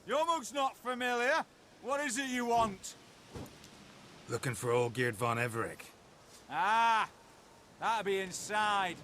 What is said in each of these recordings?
Your mug's not familiar. What is it you want? Looking for old Geert von Everich. Ah, that'll be inside.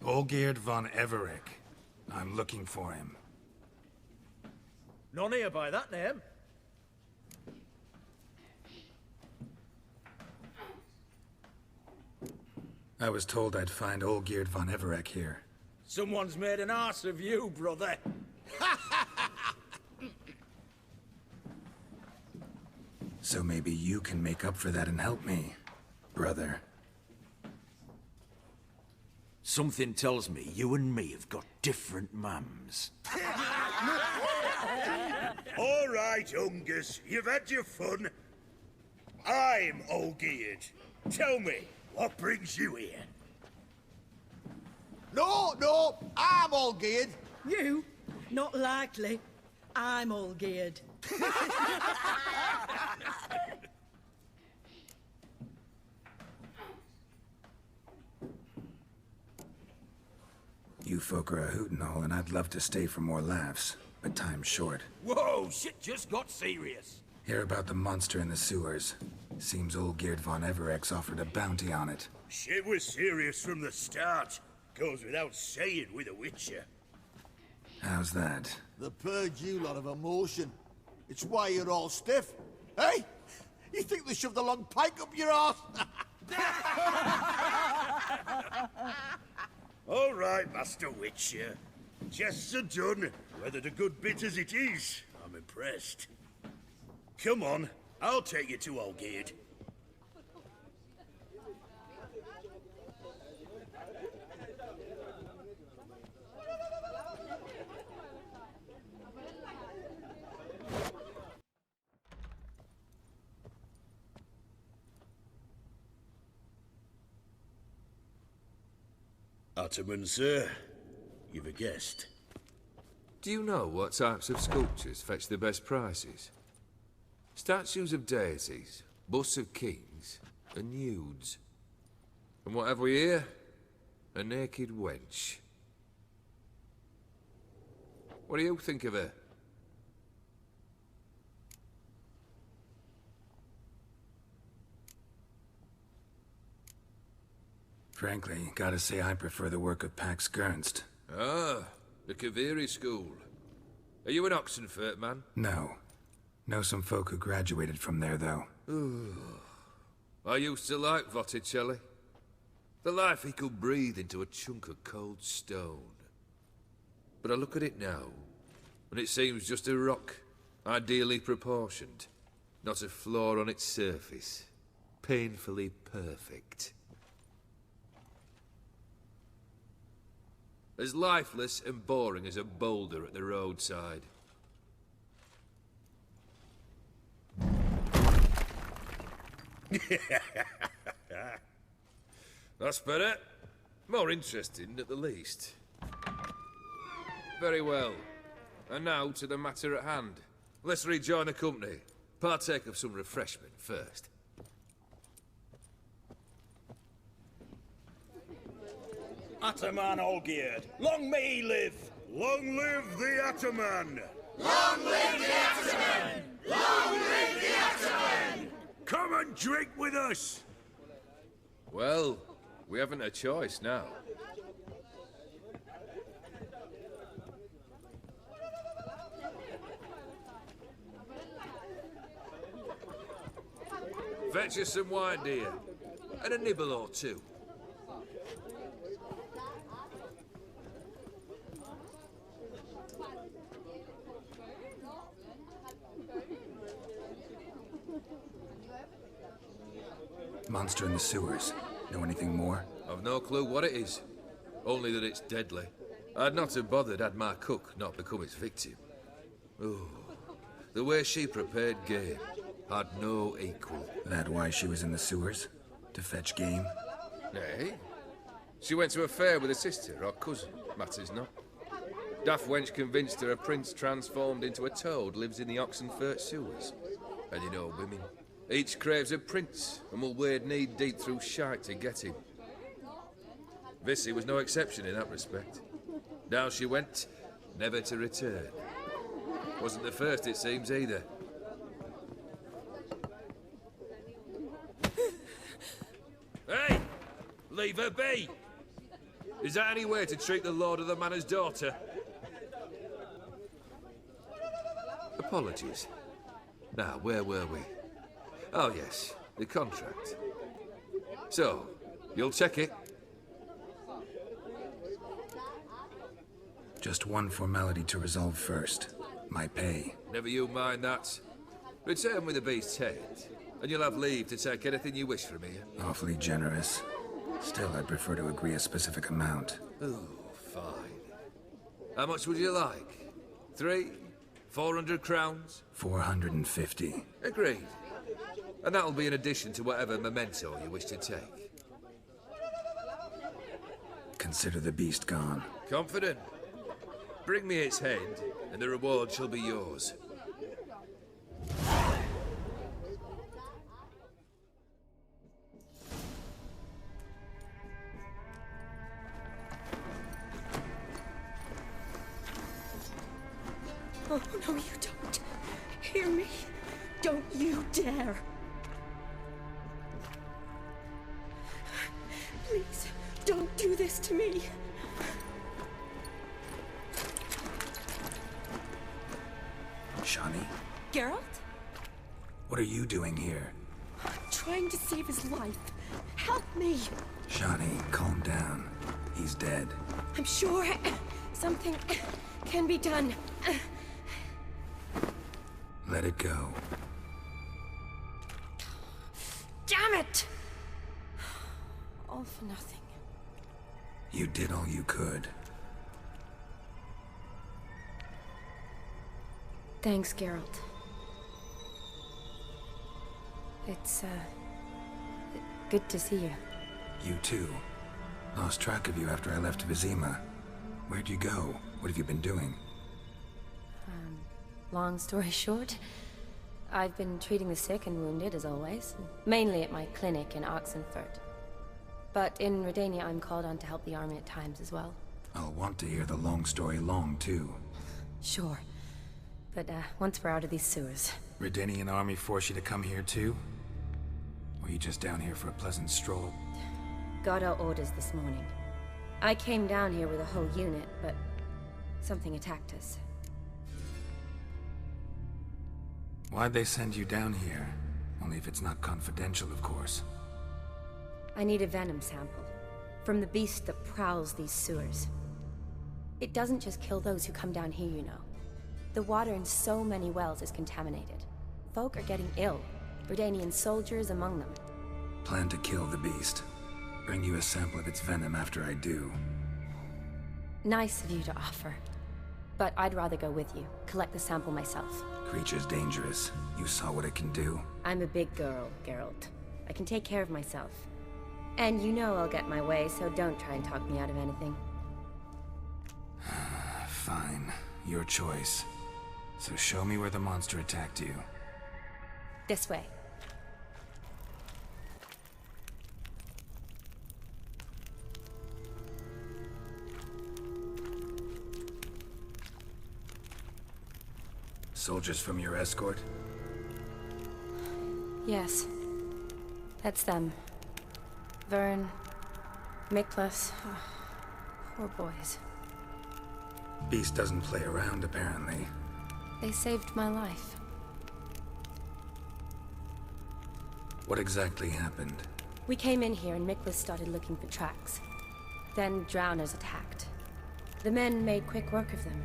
Olgierd von Everich. I'm looking for him. None here by that name. I was told I'd find Olgierd von Everich here. Someone's made an arse of you, brother. So maybe you can make up for that and help me, brother. Something tells me you and me have got different mums. All right, Ungus, you've had your fun. I'm Olgierd. Tell me, what brings you here? No, I'm all geared. You? Not likely. I'm all geared. You folk are a hoot and all, and I'd love to stay for more laughs, but time's short. Whoa, shit just got serious. Hear about the monster in the sewers. Seems Olgierd von Everich offered a bounty on it. Shit was serious from the start. Goes without saying with a Witcher. How's that? The purge you lot of emotion. It's why you're all stiff. Hey? You think they shoved a long pike up your arse? All right, Master Witcher. Jests are done. Whether the good bit as it is, I'm impressed. Come on, I'll take you to Olgierd. Ottoman, sir. You've a guest. Do you know what types of sculptures fetch the best prices? Statues of deities, busts of kings, and nudes. And what have we here? A naked wench. What do you think of her? Frankly, gotta say I prefer the work of Pax Gernst. Ah, the Kaviri school. Are you an Oxenfurt man? No. Know some folk who graduated from there, though. I used to like Botticelli. The life he could breathe into a chunk of cold stone. But I look at it now, and it seems just a rock, ideally proportioned. Not a flaw on its surface. Painfully perfect. As lifeless and boring as a boulder at the roadside. That's better. More interesting, at the least. Very well. And now to the matter at hand. Let's rejoin the company. Partake of some refreshment first. Ataman Olgierd, long may he live! Long live the Ataman! Long live the Ataman! Long live the Ataman! Come and drink with us! Well, we haven't a choice now. Fetch us some wine, dear. And a nibble or two. Monster in the sewers. Know anything more? I've no clue what it is. only that it's deadly. I'd not have bothered had my cook not become its victim. Oh, the way she prepared game had no equal. That why she was in the sewers? To fetch game? Nay. She went to a fair with a sister or cousin, matters not. Daft wench convinced her a prince transformed into a toad lives in the Oxenfurt sewers. And you know women. Each craves a prince and will wade knee-deep through shite to get him. Vissy was no exception in that respect. Down she went, never to return. Wasn't the first, it seems, either. Hey! Leave her be! Is that any way to treat the lord of the manor's daughter? Apologies. Now, where were we? Oh, yes, the contract. So, you'll check it? Just one formality to resolve first. My pay. Never you mind that. Return with the beast's head, and you'll have leave to take anything you wish from here. Awfully generous. Still, I'd prefer to agree a specific amount. Oh, fine. How much would you like? 400 crowns? 450. Agreed. And that'll be in addition to whatever memento you wish to take. Consider the beast gone. Confident? Bring me its head, and the reward shall be yours. Oh, no, you don't. Hear me? Don't you dare. Please, don't do this to me. Shani? Geralt? What are you doing here? Trying to save his life. Help me. Shani, calm down. He's dead. I'm sure something can be done. Let it go. Damn it! All for nothing. You did all you could. Thanks, Geralt. It's, good to see you. You too. Lost track of you after I left Vizima. Where'd you go? What have you been doing? Long story short, I've been treating the sick and wounded, as always. Mainly at my clinic in Oxenfurt. But in Redania, I'm called on to help the army at times as well. I'll want to hear the long story long, too. Sure. But, once we're out of these sewers. Redanian army force you to come here, too? Or are you just down here for a pleasant stroll? Got our orders this morning. I came down here with a whole unit, but something attacked us. Why'd they send you down here? Only if it's not confidential, of course. I need a venom sample. From the beast that prowls these sewers. It doesn't just kill those who come down here, you know. The water in so many wells is contaminated. Folk are getting ill. Redanian soldiers among them. Plan to kill the beast. Bring you a sample of its venom after I do. Nice of you to offer. But I'd rather go with you. Collect the sample myself. Creature's dangerous. You saw what it can do. I'm a big girl, Geralt. I can take care of myself. And you know I'll get my way, so don't try and talk me out of anything. Fine. Your choice. So show me where the monster attacked you. This way. Soldiers from your escort? Yes. That's them. Vern, Miklas. Oh, poor boys. Beast doesn't play around, apparently. They saved my life. What exactly happened? We came in here and Miklas started looking for tracks. Then drowners attacked. The men made quick work of them.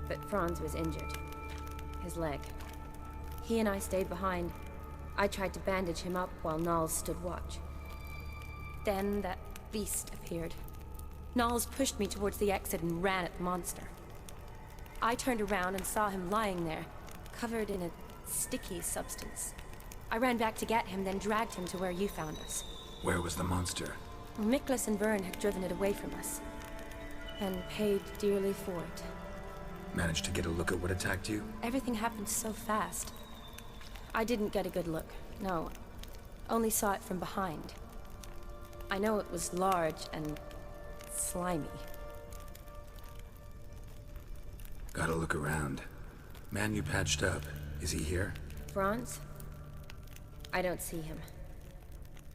But Franz was injured. His leg. He and I stayed behind. I tried to bandage him up while Nals stood watch. Then that beast appeared. Knowles pushed me towards the exit and ran at the monster. I turned around and saw him lying there, covered in a sticky substance. I ran back to get him, then dragged him to where you found us. Where was the monster? Miklas and Vern had driven it away from us, and paid dearly for it. Managed to get a look at what attacked you? Everything happened so fast. I didn't get a good look, no. Only saw it from behind. I know it was large and slimy. Gotta look around. Man you patched up, is he here? Franz? I don't see him.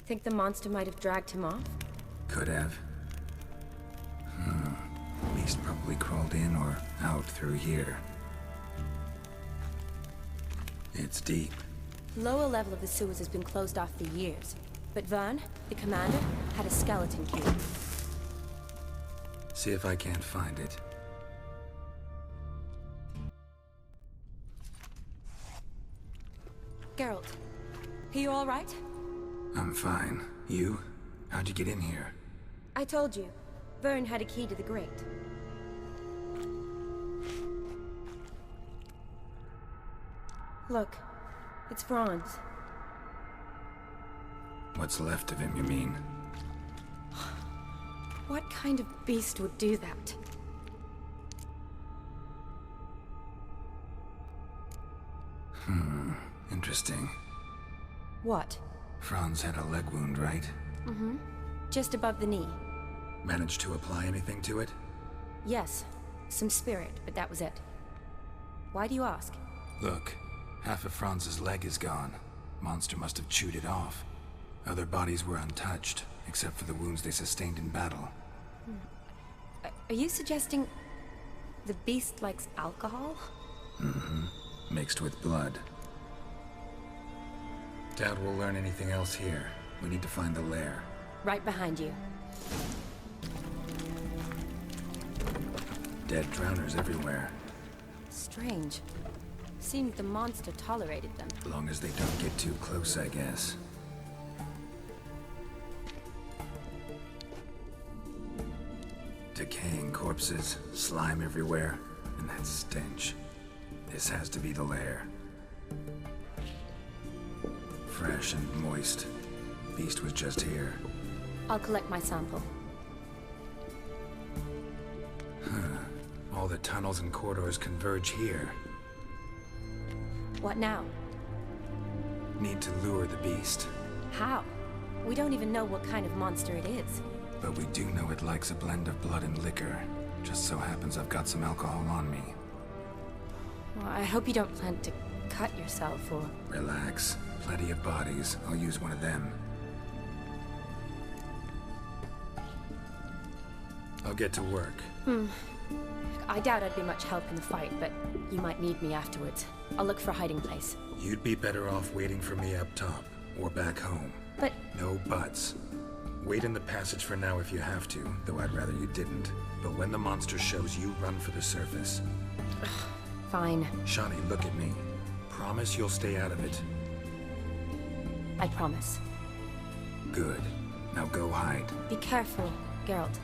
Think the monster might have dragged him off? Could have. Beast probably crawled in or out through here. It's deep. Lower level of the sewers has been closed off for years. But Vern, the commander, had a skeleton key. See if I can't find it. Geralt, are you all right? I'm fine. You? How'd you get in here? I told you. Vern had a key to the grate. Look, it's Franz. What's left of him, you mean? What kind of beast would do that? Interesting. What? Franz had a leg wound, right? Mm-hmm. Just above the knee. Managed to apply anything to it? Yes. Some spirit, but that was it. Why do you ask? Look, half of Franz's leg is gone. Monster must have chewed it off. Other bodies were untouched, except for the wounds they sustained in battle. Are you suggesting the beast likes alcohol? Mm-hmm. Mixed with blood. Doubt we'll learn anything else here. We need to find the lair. Right behind you. Dead drowners everywhere. Strange. Seemed the monster tolerated them. As long as they don't get too close, I guess. Decaying corpses, slime everywhere, and that stench. This has to be the lair. Fresh and moist. Beast was just here. I'll collect my sample. All the tunnels and corridors converge here. What now? Need to lure the beast. How? We don't even know what kind of monster it is. But we do know it likes a blend of blood and liquor. Just so happens I've got some alcohol on me. Well, I hope you don't plan to cut yourself or... Relax. Plenty of bodies. I'll use one of them. I'll get to work. I doubt I'd be much help in the fight, but you might need me afterwards. I'll look for a hiding place. You'd be better off waiting for me up top, or back home. But... No buts. Wait in the passage for now if you have to, though I'd rather you didn't. But when the monster shows you, run for the surface. Fine. Shawnee, look at me. Promise you'll stay out of it. I promise. Good. Now go hide. Be careful, Geralt.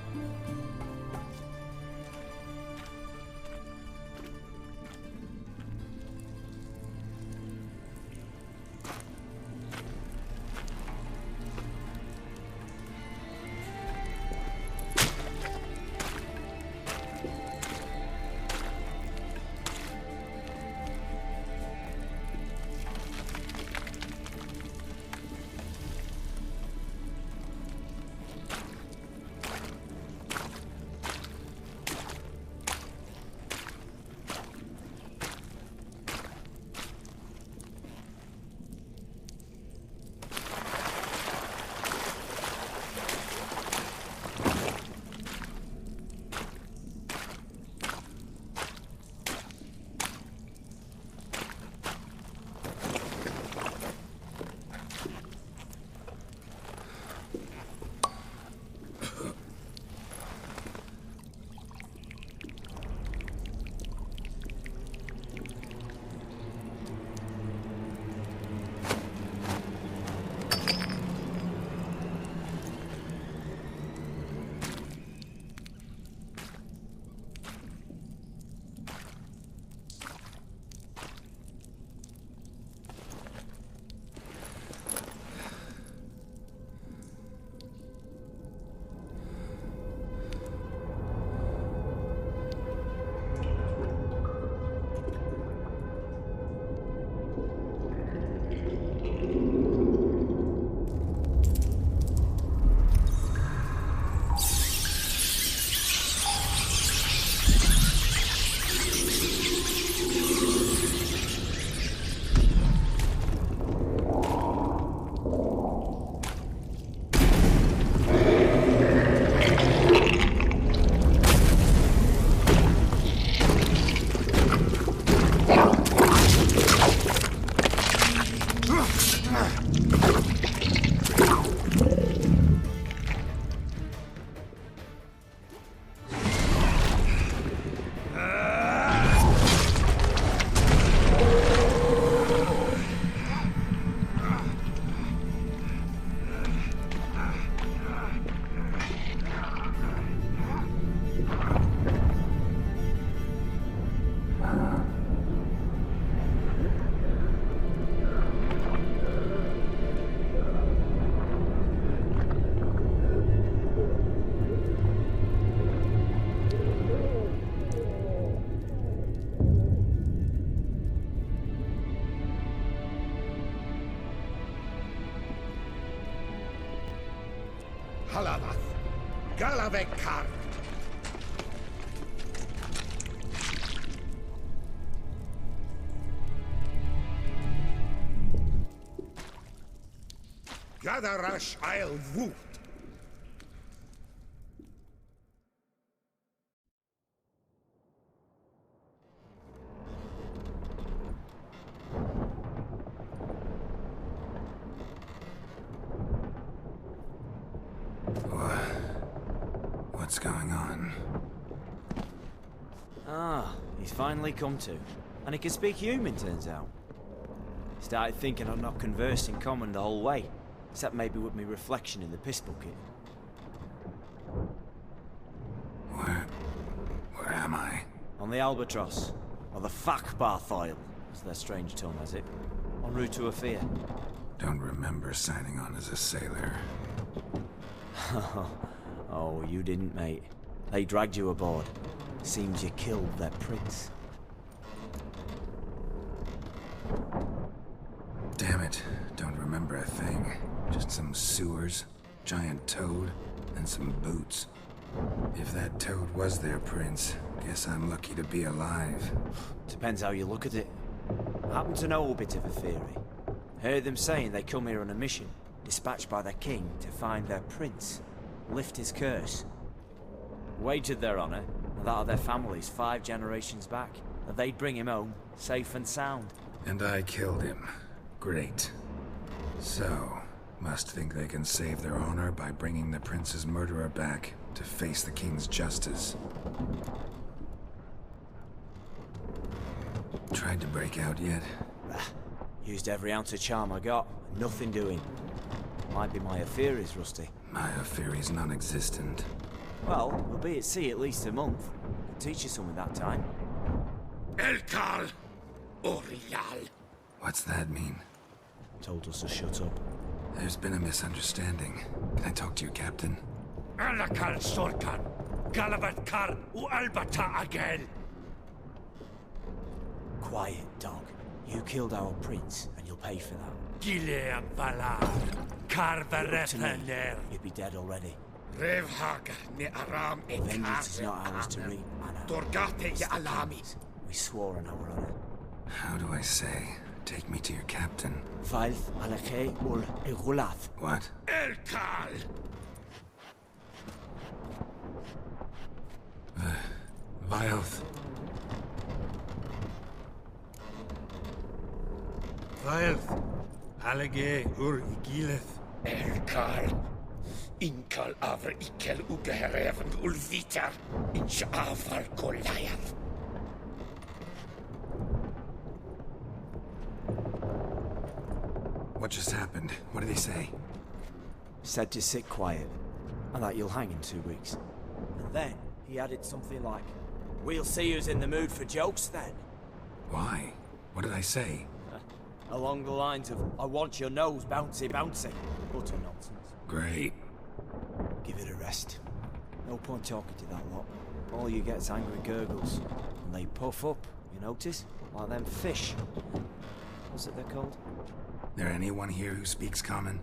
Halavath. Zyacard. Gadarash I'll woot. What's going on? Ah, he's finally come to. And he can speak human, turns out. Started thinking I'd not conversed in common the whole way, except maybe with me reflection in the piss bucket. Where am I? On the Albatross, or the Fakbarthoil, as their strange tongue has it. En route to Afia. Don't remember signing on as a sailor. Oh, you didn't, mate. They dragged you aboard. Seems you killed their prince. Damn it, don't remember a thing. Just some sewers, giant toad, and some boots. If that toad was their prince, guess I'm lucky to be alive. Depends how you look at it. I happen to know a bit of a theory. Heard them saying they come here on a mission, dispatched by their king to find their prince, lift his curse. Wagered their honor, and that of their families 5 generations back, that they'd bring him home, safe and sound. And I killed him. Great. So, must think they can save their honor by bringing the prince's murderer back to face the king's justice. Tried to break out yet? Used every ounce of charm I got, nothing doing. Might be my Aetheri's rusty. My Aetheri's non-existent. Well, we'll be at sea at least a month. Could teach you something that time. Elkal Orial. What's that mean? Told us to shut up. There's been a misunderstanding. Can I talk to you, Captain? Alakal Sorkan. Galabat Kar U Albata Agel. Quiet, dog. You killed our prince, and you'll pay for that. Gileam Valar. Carverethener. You'd be dead already. Revhaga ne Aram Vengeance is not ours to reap, Anna. Dorgate ya Alami. We swore on our honor. How do I say? Take me to your captain. Faith Alake ul Igulath. What? Elkal. Vioth. Vioth. Alage ur Igileth. Elkal. Inkal avr ikel ugehereven ulvitar. Inch aval Goliath. What just happened? What did he say? Said to sit quiet, and that you'll hang in 2 weeks. And then he added something like, "We'll see who's in the mood for jokes then." Why? What did I say? Along the lines of, "I want your nose bouncy bouncy." Utter nonsense. Great. Give it a rest. No point talking to that lot. All you get is angry gurgles. And they puff up, you notice? Like them fish. What's it they're called? There anyone here who speaks common?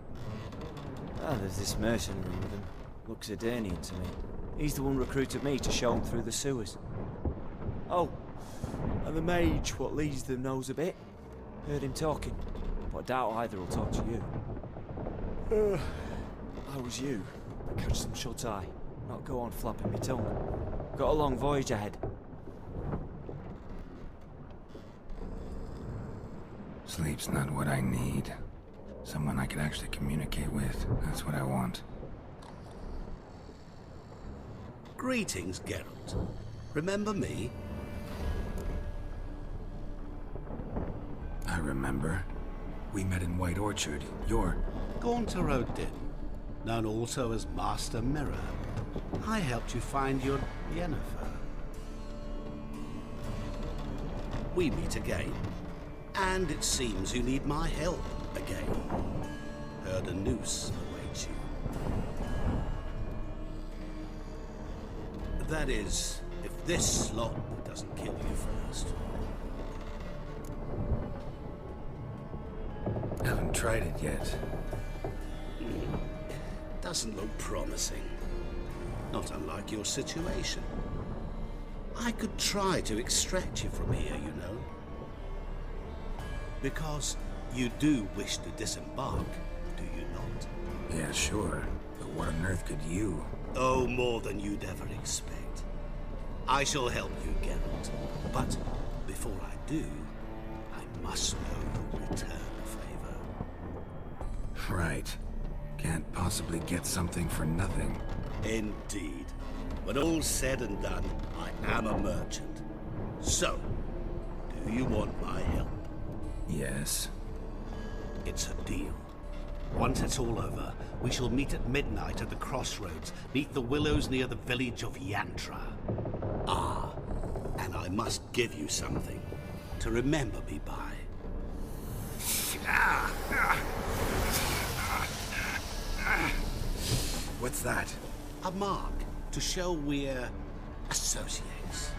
Ah, there's this mercenary with him. Looks Adenian to me. He's the one recruited me to show him through the sewers. Oh, and the mage what leads them knows a bit. Heard him talking, but I doubt either will talk to you. I was you. Catch some shut-eye, not go on flapping my tongue. Got a long voyage ahead. Sleep's not what I need. Someone I can actually communicate with. That's what I want. Greetings, Geralt. Remember me? I remember. We met in White Orchard. You're... Gaunter O'Din, known also as Master Mirror. I helped you find your Yennefer. We meet again. And it seems you need my help again. Heard a noose awaits you. That is, if this slot doesn't kill you first. Haven't tried it yet. doesn't look promising. Not unlike your situation. I could try to extract you from here, you know. Because you do wish to disembark, do you not? Yeah, sure. But what on earth could you? Oh, more than you'd ever expect. I shall help you, Geralt. But before I do, I must know you'll return a favor. Right. Can't possibly get something for nothing. Indeed. When all's said and done, I am a merchant. So, do you want my help? Yes. It's a deal. Once it's all over, we shall meet at midnight at the crossroads, beneath the willows near the village of Yantra. Ah, and I must give you something to remember me by. What's that? A mark to show we're associates.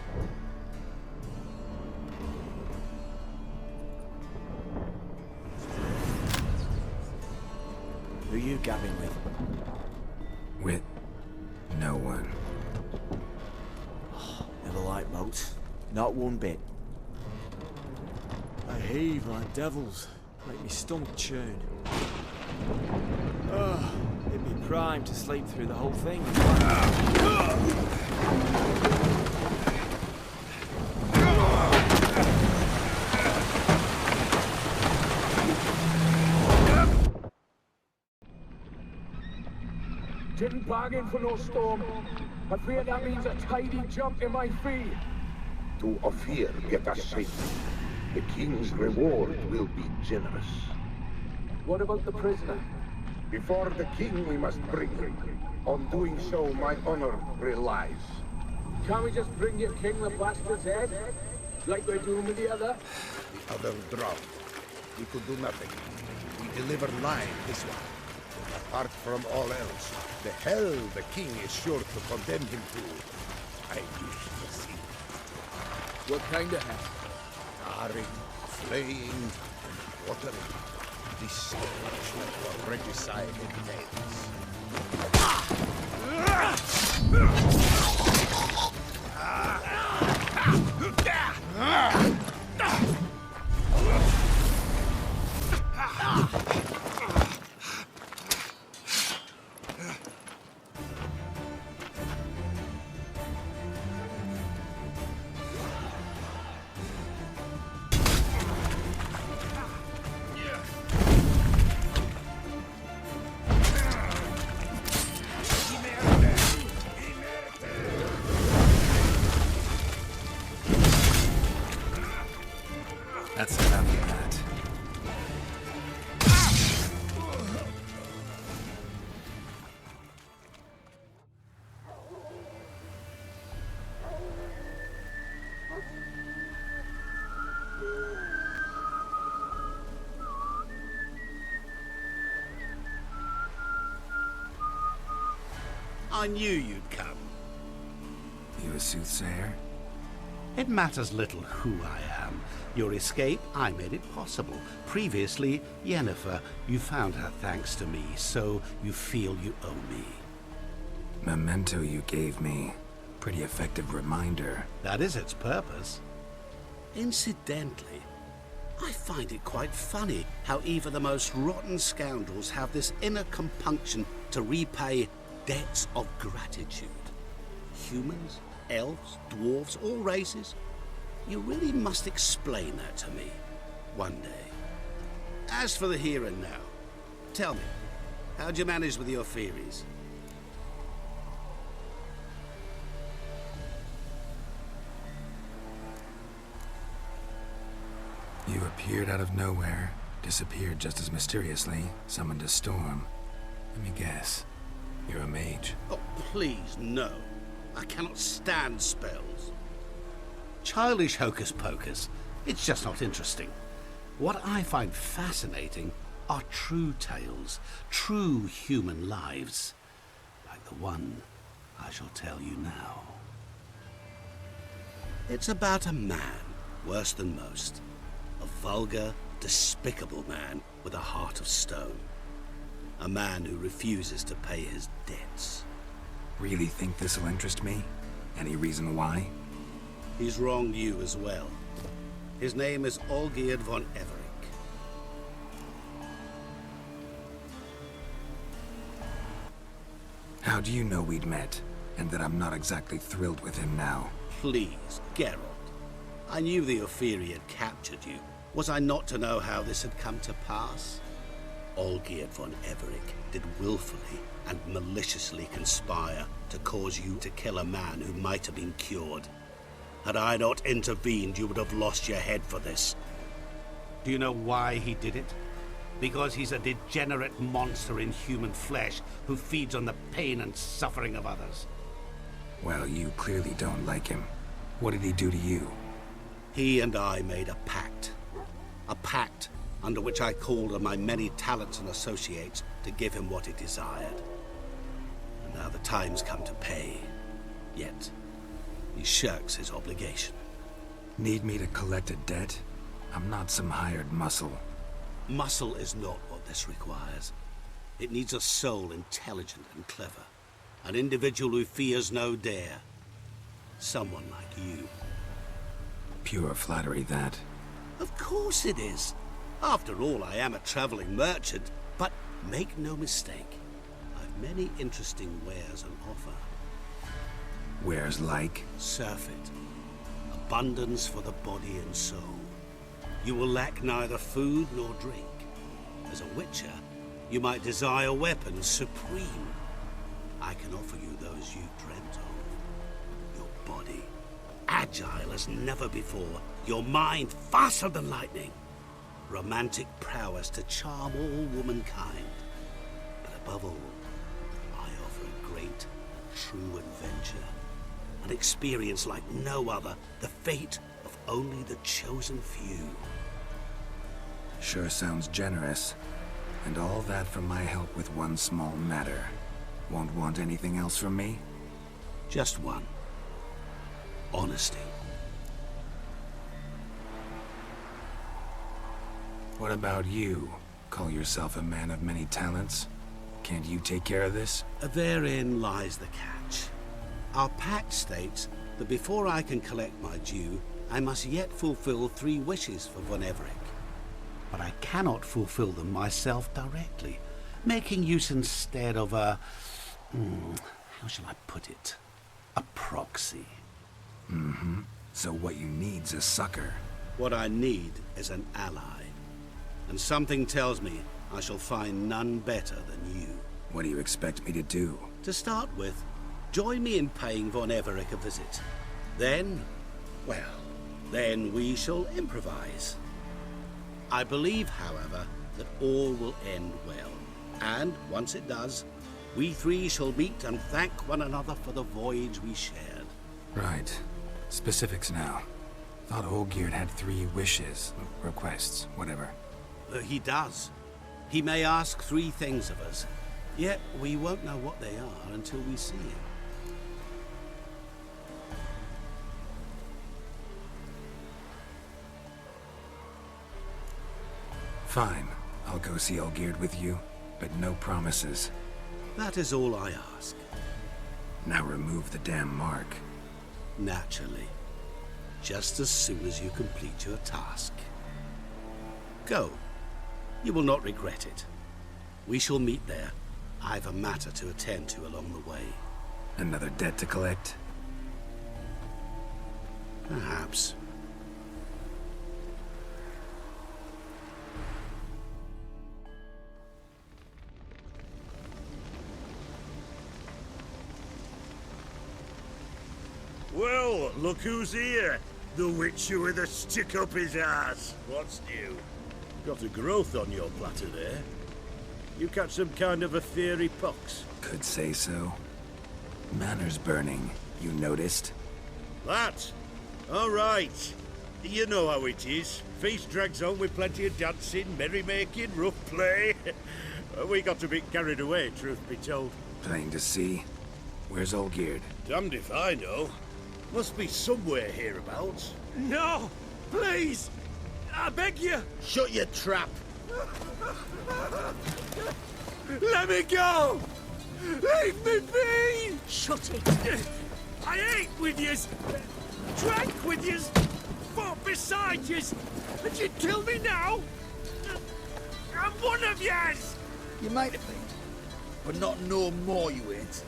Who are you gabbing with? With no one. Never liked boats. Not one bit. They heave like devils. Make me stomach churn. It'd be prime to sleep through the whole thing. Didn't bargain for no storm. I fear that means a tidy jump in my fee. To Ophir get us safely. The king's reward will be generous. What about the prisoner? Before the king we must bring him. On doing so, my honor relies. Can't we just bring your king the bastard's head? Like we're doing with the other? The other drowned. We could do nothing. We deliver live this one. Apart from all else, the hell the king is sure to condemn him to, I wish to see. What kind of hell? Charring, flaying, watering. This punishment for regicide entails. That's enough of that. I knew you'd come. You a soothsayer? It matters little who I am. Your escape, I made it possible. Previously, Yennefer, you found her thanks to me, so you feel you owe me. Memento you gave me. Pretty effective reminder. That is its purpose. Incidentally, I find it quite funny how even the most rotten scoundrels have this inner compunction to repay debts of gratitude. Humans, elves, dwarves, all races. You really must explain that to me one day. As for the here and now, tell me, how'd you manage with your theories? You appeared out of nowhere, disappeared just as mysteriously, summoned a storm. Let me guess. You're a mage. Oh, please, no. I cannot stand spells. Childish hocus pocus. It's just not interesting. What I find fascinating are true tales, true human lives, like the one I shall tell you now. It's about a man, worse than most. A vulgar, despicable man with a heart of stone. A man who refuses to pay his debts. Really think this'll interest me? Any reason why? He's wronged you as well. His name is Olgierd von Everec. How do you know we'd met, and that I'm not exactly thrilled with him now? Please, Geralt. I knew the Ophiri had captured you. Was I not to know how this had come to pass? Olgierd von Everec did willfully and maliciously conspire to cause you to kill a man who might have been cured. Had I not intervened, you would have lost your head for this. Do you know why he did it? Because he's a degenerate monster in human flesh who feeds on the pain and suffering of others. Well, you clearly don't like him. What did he do to you? He and I made a pact. A pact under which I called on my many talents and associates to give him what he desired. And now the time's come to pay. Yet, he shirks his obligation. Need me to collect a debt? I'm not some hired muscle. Muscle is not what this requires. It needs a soul intelligent and clever. An individual who fears no dare. Someone like you. Pure flattery, that. Of course it is. After all, I am a traveling merchant. But make no mistake, I've many interesting wares on offer. Wares like? Surfeit. Abundance for the body and soul. You will lack neither food nor drink. As a witcher, you might desire weapons supreme. I can offer you those you dreamt of. Your body, agile as never before. Your mind, faster than lightning. Romantic prowess to charm all womankind. But above all, I offer a great, true adventure. An experience like no other. The fate of only the chosen few. Sure sounds generous. And all that for my help with one small matter. Won't want anything else from me? Just one. Honesty. What about you? Call yourself a man of many talents? Can't you take care of this? Therein lies the catch. Our pact states that before I can collect my due, I must yet fulfill 3 wishes for von Everec. But I cannot fulfill them myself directly, making use instead of a... how shall I put it? A proxy. Mm-hmm. So what you need's a sucker. What I need is an ally. And something tells me I shall find none better than you. What do you expect me to do? To start with, join me in paying von Everec a visit. Then, well, then we shall improvise. I believe, however, that all will end well. And once it does, we 3 shall meet and thank one another for the voyage we shared. Right. Specifics now. Thought Olgierd had 3 wishes, requests, whatever. He does. He may ask 3 things of us, yet we won't know what they are until we see him. Fine. I'll go see Olgierd with you, but no promises. That is all I ask. Now remove the damn mark. Naturally. Just as soon as you complete your task. Go. You will not regret it. We shall meet there. I've a matter to attend to along the way. Another debt to collect? Perhaps. Well, look who's here. The Witcher with a stick up his ass. What's new? Got a growth on your platter there. You catch some kind of a theory pox? Could say so. Manners burning, you noticed? That? All right. You know how it is. Feast drags on with plenty of dancing, merrymaking, rough play. We got a bit carried away, truth be told. Plain to see. Where's Olgierd? Damned if I know. Must be somewhere hereabouts. No! Please! I beg you! Shut your trap! Let me go! Leave me be! Shut it. I ate with yous, drank with yous, fought beside yous, and you'd kill me now? I'm one of yous! You might have been, but not no more you ain't.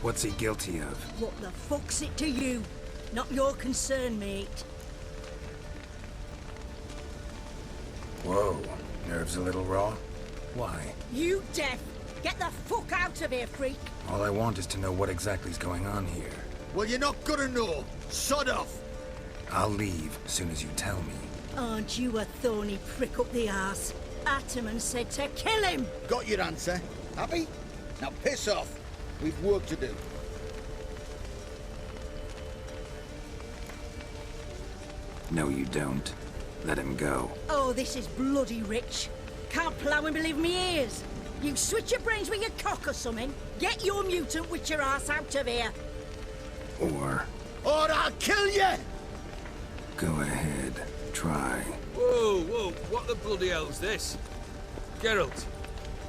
What's he guilty of? What the fuck's it to you? Not your concern, mate. Whoa, nerves a little raw? Why? You deaf! Get the fuck out of here, freak! All I want is to know what exactly is going on here. Well, you're not gonna know. Sod off. I'll leave as soon as you tell me. Aren't you a thorny prick up the arse? Atterman said to kill him! Got your answer. Happy? Now piss off. We've work to do. No, you don't. Let him go. Oh, this is bloody rich. Can't plough and believe me ears. You switch your brains with your cock or something. Get your mutant witcher ass out of here. Or I'll kill you! go ahead. Try. Whoa, whoa, what the bloody hell's this? Geralt,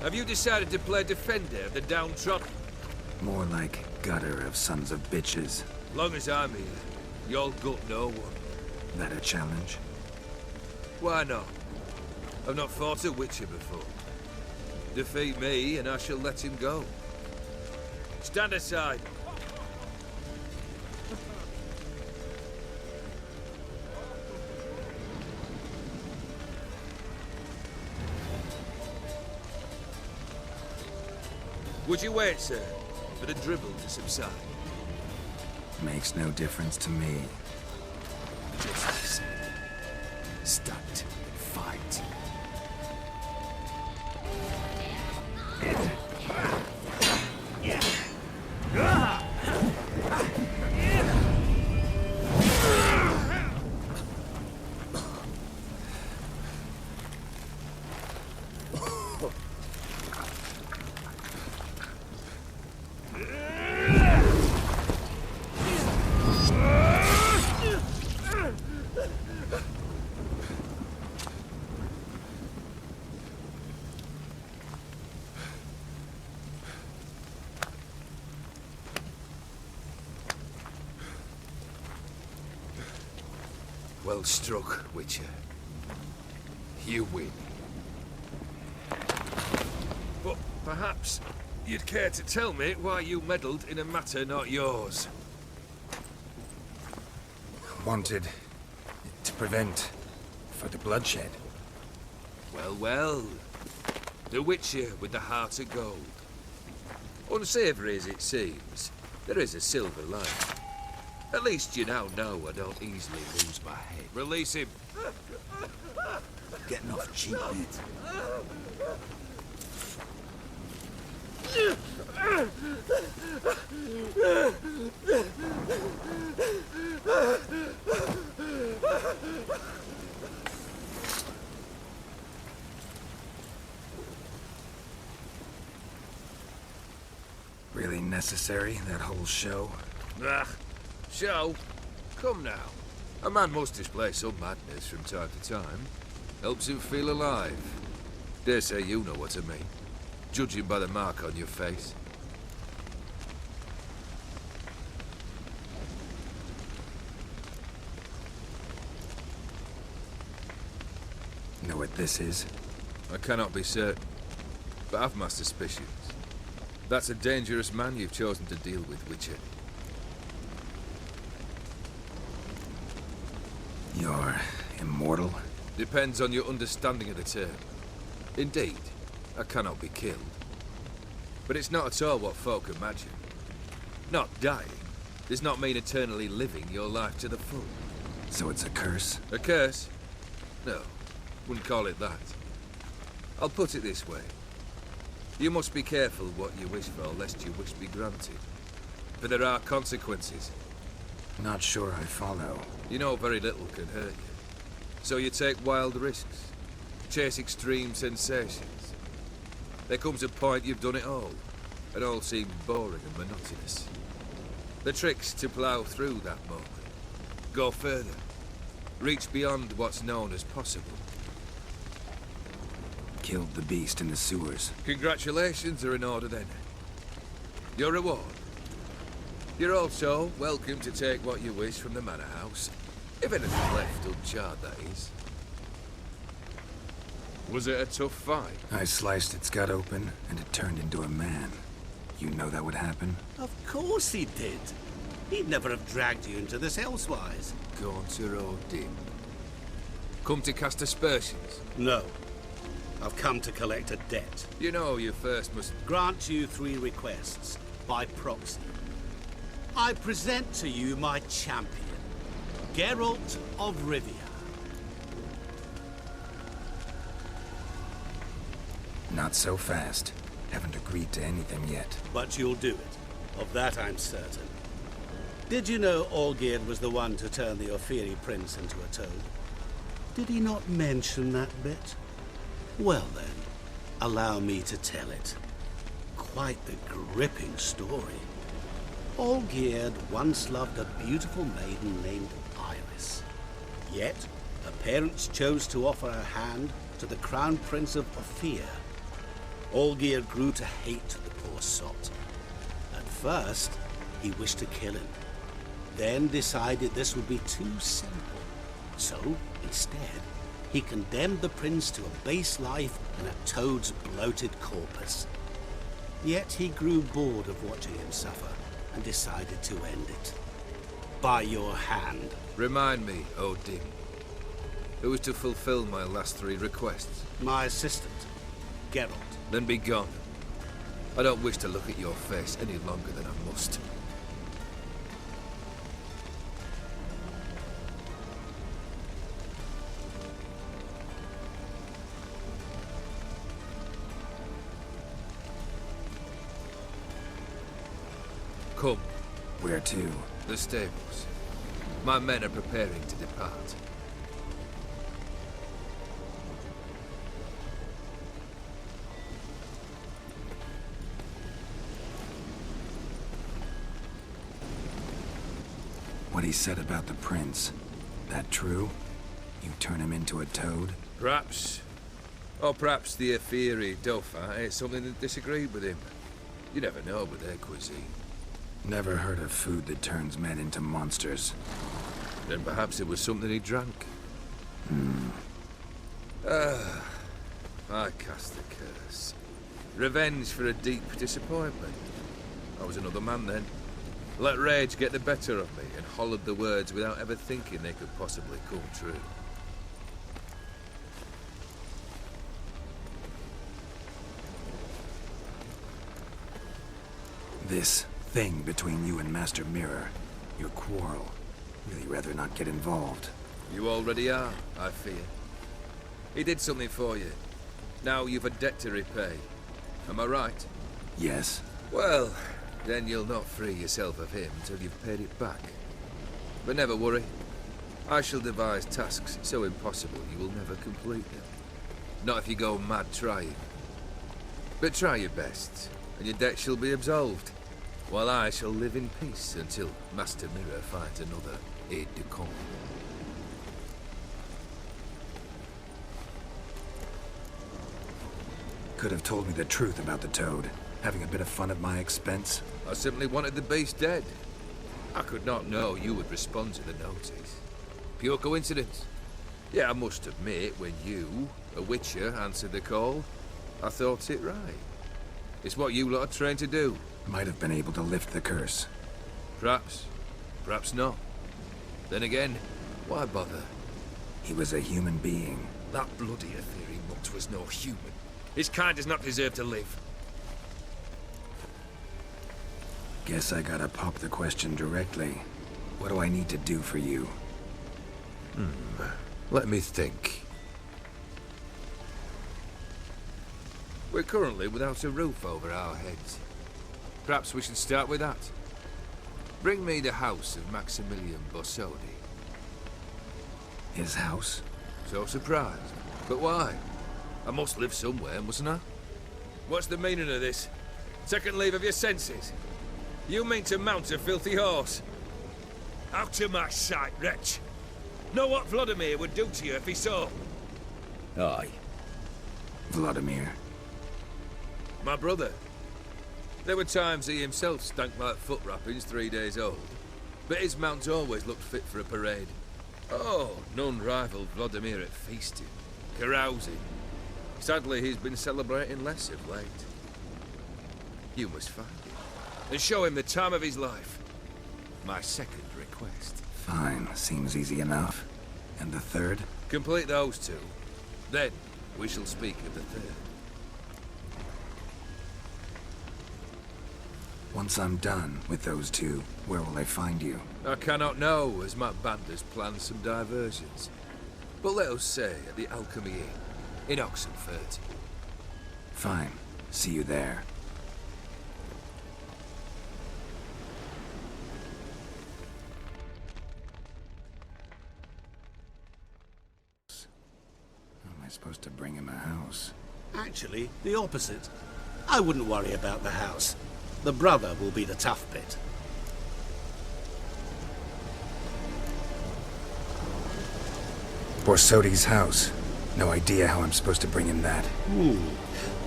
have you decided to play defender of the downtrodden? More like gutter of sons of bitches. Long as I'm here, you'll gut no one. That a challenge? Why not? I've not fought a witcher before. Defeat me and I shall let him go. Stand aside. Would you wait, sir, for the dribble to subside? Makes no difference to me. Just listen. Stunt. Fight. Well struck, Witcher. You win. But perhaps you'd care to tell me why you meddled in a matter not yours. Wanted to prevent further bloodshed. Well, well. The Witcher with the heart of gold. Unsavoury as it seems, there is a silver lining. At least you now know I don't easily lose my head. Release him. Getting off cheap, mate. Really necessary, that whole show? Ah, show? Come now. A man must display some madness from time to time. Helps him feel alive. Dare say you know what I mean. Judging by the mark on your face. Know what this is? I cannot be certain, but I've my suspicions. That's a dangerous man you've chosen to deal with, Witcher. You're immortal? Depends on your understanding of the term. Indeed, I cannot be killed. But it's not at all what folk imagine. Not dying does not mean eternally living your life to the full. So it's a curse? A curse? No, wouldn't call it that. I'll put it this way. You must be careful what you wish for, lest your wish be granted. For there are consequences. Not sure I follow. You know very little can hurt you. So you take wild risks. Chase extreme sensations. There comes a point you've done it all. It all seems boring and monotonous. The trick's to plough through that moment. Go further. Reach beyond what's known as possible. Killed the beast in the sewers. Congratulations are in order then. Your reward. You're also welcome to take what you wish from the manor house. If anything left uncharred, that is. Was it a tough fight? I sliced its gut open, and it turned into a man. You know that would happen? Of course he did. He'd never have dragged you into this elsewise. Gaunter Odin. Come to cast aspersions? No. I've come to collect a debt. You know you first must... Grant you 3 requests, by proxy. I present to you my champion, Geralt of Rivia. Not so fast. Haven't agreed to anything yet. But you'll do it. Of that I'm certain. Did you know Olgierd was the one to turn the Ophiri prince into a toad? Did he not mention that bit? Well then, allow me to tell it. Quite the gripping story. Olgierd once loved a beautiful maiden named Iris. Yet, her parents chose to offer her hand to the Crown Prince of Ophir. Olgierd grew to hate the poor sot. At first, he wished to kill him. Then decided this would be too simple. So, instead, he condemned the prince to a base life in a toad's bloated corpus. Yet he grew bored of watching him suffer and decided to end it. By your hand. Remind me, Odin. Who was to fulfill my last 3 requests? My assistant, Geralt. Then be gone. I don't wish to look at your face any longer than I must. Come. Where to? The stables. My men are preparing to depart. What he said about the prince, that true? You turn him into a toad? Perhaps. Or perhaps the Ophiri Dauphin ate something that disagreed with him. You never know with their cuisine. Never heard of food that turns men into monsters. Then perhaps it was something he drank. I cast the curse. Revenge for a deep disappointment. I was another man then. Let rage get the better of me and hollered the words without ever thinking they could possibly come true. This thing between you and Master Mirror, your quarrel, really rather not get involved. You already are, I fear. He did something for you. Now you've a debt to repay. Am I right? Yes. Well, then you'll not free yourself of him till you've paid it back. But never worry. I shall devise tasks so impossible you will never complete them. Not if you go mad trying. But try your best, and your debt shall be absolved, while I shall live in peace until Master Mirror finds another aide-de-camp. Could have told me the truth about the toad, having a bit of fun at my expense. I simply wanted the beast dead. I could not know you would respond to the notice. Pure coincidence. Yeah, I must admit, when you, a witcher, answered the call, I thought it right. It's what you lot are trained to do. Might have been able to lift the curse. Perhaps. Perhaps not. Then again, why bother? He was a human being. That bloody Ophiri mutt was no human. His kind does not deserve to live. Guess I gotta pop the question directly. What do I need to do for you? Let me think. We're currently without a roof over our heads. Perhaps we should start with that. Bring me the house of Maximilian Bossodi. His house? So surprised. But why? I must live somewhere, mustn't I? What's the meaning of this? Second leave of your senses? You mean to mount a filthy horse? Out of my sight, wretch! Know what Vladimir would do to you if he saw? Aye. Vladimir? My brother. There were times he himself stank like foot wrappings 3 days old, but his mount always looked fit for a parade. Oh, none rivaled Vladimir at feasting, carousing. Sadly, he's been celebrating less of late. You must find him, and show him the time of his life. My second request. Fine, seems easy enough. And the third? Complete those two. Then, we shall speak of the third. Once I'm done with those two, where will I find you? I cannot know, as my band has planned some diversions. But let us say at the Alchemy Inn, in Oxenford. Fine. See you there. How am I supposed to bring him a house? Actually, the opposite. I wouldn't worry about the house. The brother will be the tough bit. Borsodi's house. No idea how I'm supposed to bring him that.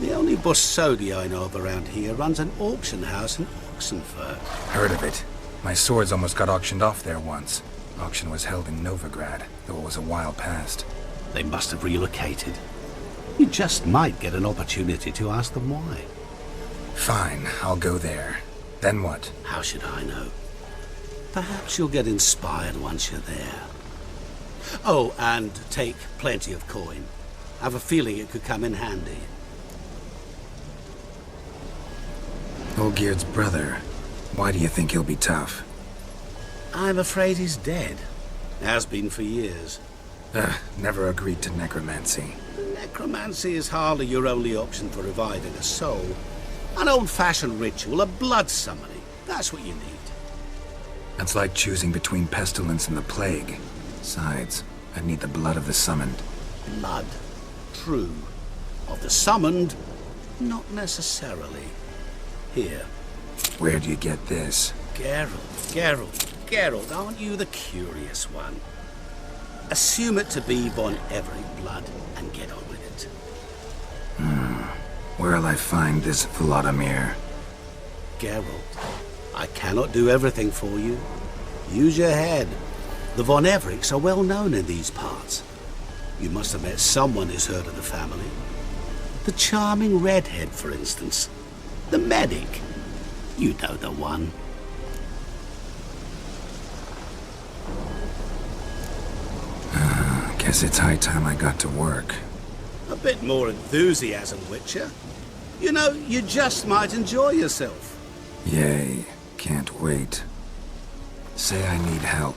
The only Borsodi I know of around here runs an auction house in Oxenford. Heard of it. My swords almost got auctioned off there once. Auction was held in Novigrad, though it was a while past. They must have relocated. You just might get an opportunity to ask them why. Fine, I'll go there. Then what? How should I know? Perhaps you'll get inspired once you're there. Oh, and take plenty of coin. I have a feeling it could come in handy. Olgierd's brother. Why do you think he'll be tough? I'm afraid he's dead. Has been for years. Never agreed to necromancy. Necromancy is hardly your only option for reviving a soul. An old-fashioned ritual, a blood summoning. That's what you need. That's like choosing between pestilence and the plague. Besides, I'd need the blood of the summoned. Blood. True. Of the summoned, not necessarily. Here. Where do you get this? Geralt, aren't you the curious one? Assume it to be von Everett blood and get on with it. Where'll I find this Vladimir? Geralt, I cannot do everything for you. Use your head. The von Evericks are well known in these parts. You must have met someone who's heard of the family. The charming redhead, for instance. The medic. You know the one. Guess it's high time I got to work. A bit more enthusiasm, Witcher. You know, you just might enjoy yourself. Yay. Can't wait. Say I need help.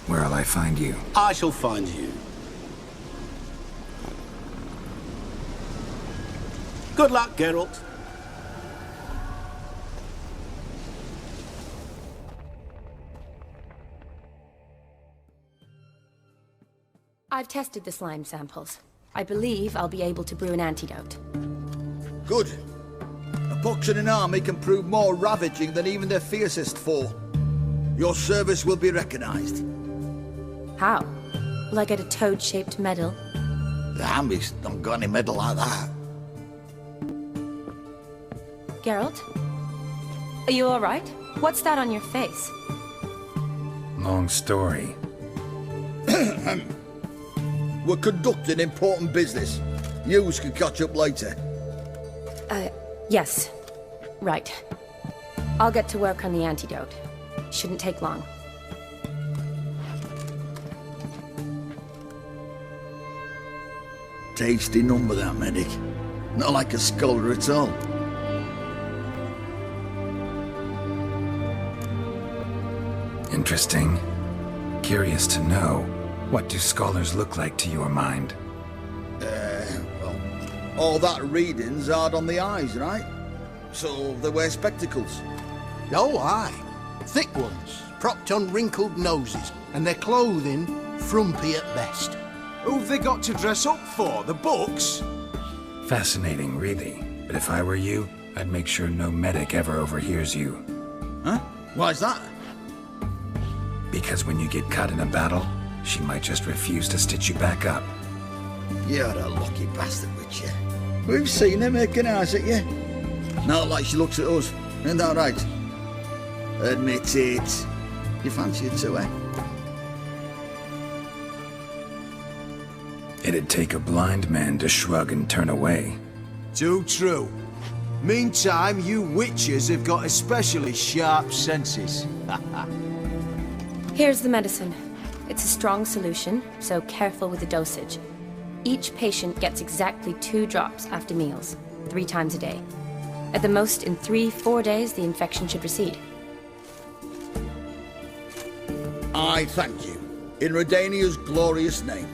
Where'll I find you? I shall find you. Good luck, Geralt. I've tested the slime samples. I believe I'll be able to brew an antidote. Good. A pox in an army can prove more ravaging than even their fiercest foe. Your service will be recognized. How? Will I get a toad-shaped medal? The army's not got any medal like that. Geralt? Are you alright? What's that on your face? Long story. We're conducting important business. Yous can catch up later. Yes. Right. I'll get to work on the antidote. Shouldn't take long. Tasty number, that medic. Not like a scholar at all. Interesting. Curious to know, what do scholars look like to your mind? Well, all that reading's hard on the eyes, right? So they wear spectacles. Oh, aye. Thick ones, propped on wrinkled noses, and their clothing frumpy at best. Who've they got to dress up for? The books? Fascinating, really. But if I were you, I'd make sure no medic ever overhears you. Huh? Why's that? Because when you get caught in a battle, she might just refuse to stitch you back up. You're a lucky bastard, Witcher. We've seen her making eyes at you. Not like she looks at us. Ain't that right? Admit it. You fancy it too, eh? It'd take a blind man to shrug and turn away. Too true. Meantime, you witches have got especially sharp senses. Here's the medicine. It's a strong solution, so careful with the dosage. Each patient gets exactly 2 drops after meals, 3 times a day. At the most, in 3-4 days, the infection should recede. I thank you. In Redania's glorious name.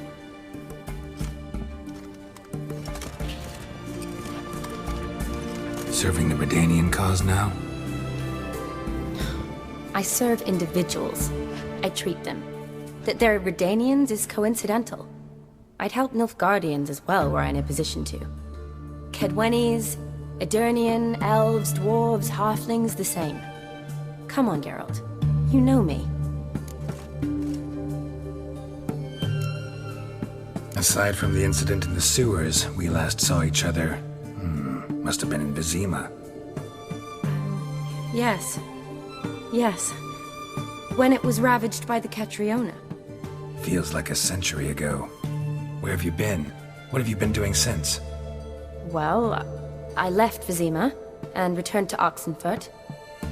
Serving the Redanian cause now? I serve individuals. I treat them. That they're Redanians is coincidental. I'd help Nilfgaardians as well were I in a position to. Kedwenis, Edirnian, elves, dwarves, halflings, the same. Come on, Geralt. You know me. Aside from the incident in the sewers, we last saw each other... must have been in Vizima. Yes. Yes. When it was ravaged by the Catriona. Feels like a century ago. Where have you been? What have you been doing since? Well, I left Vizima and returned to Oxenfurt,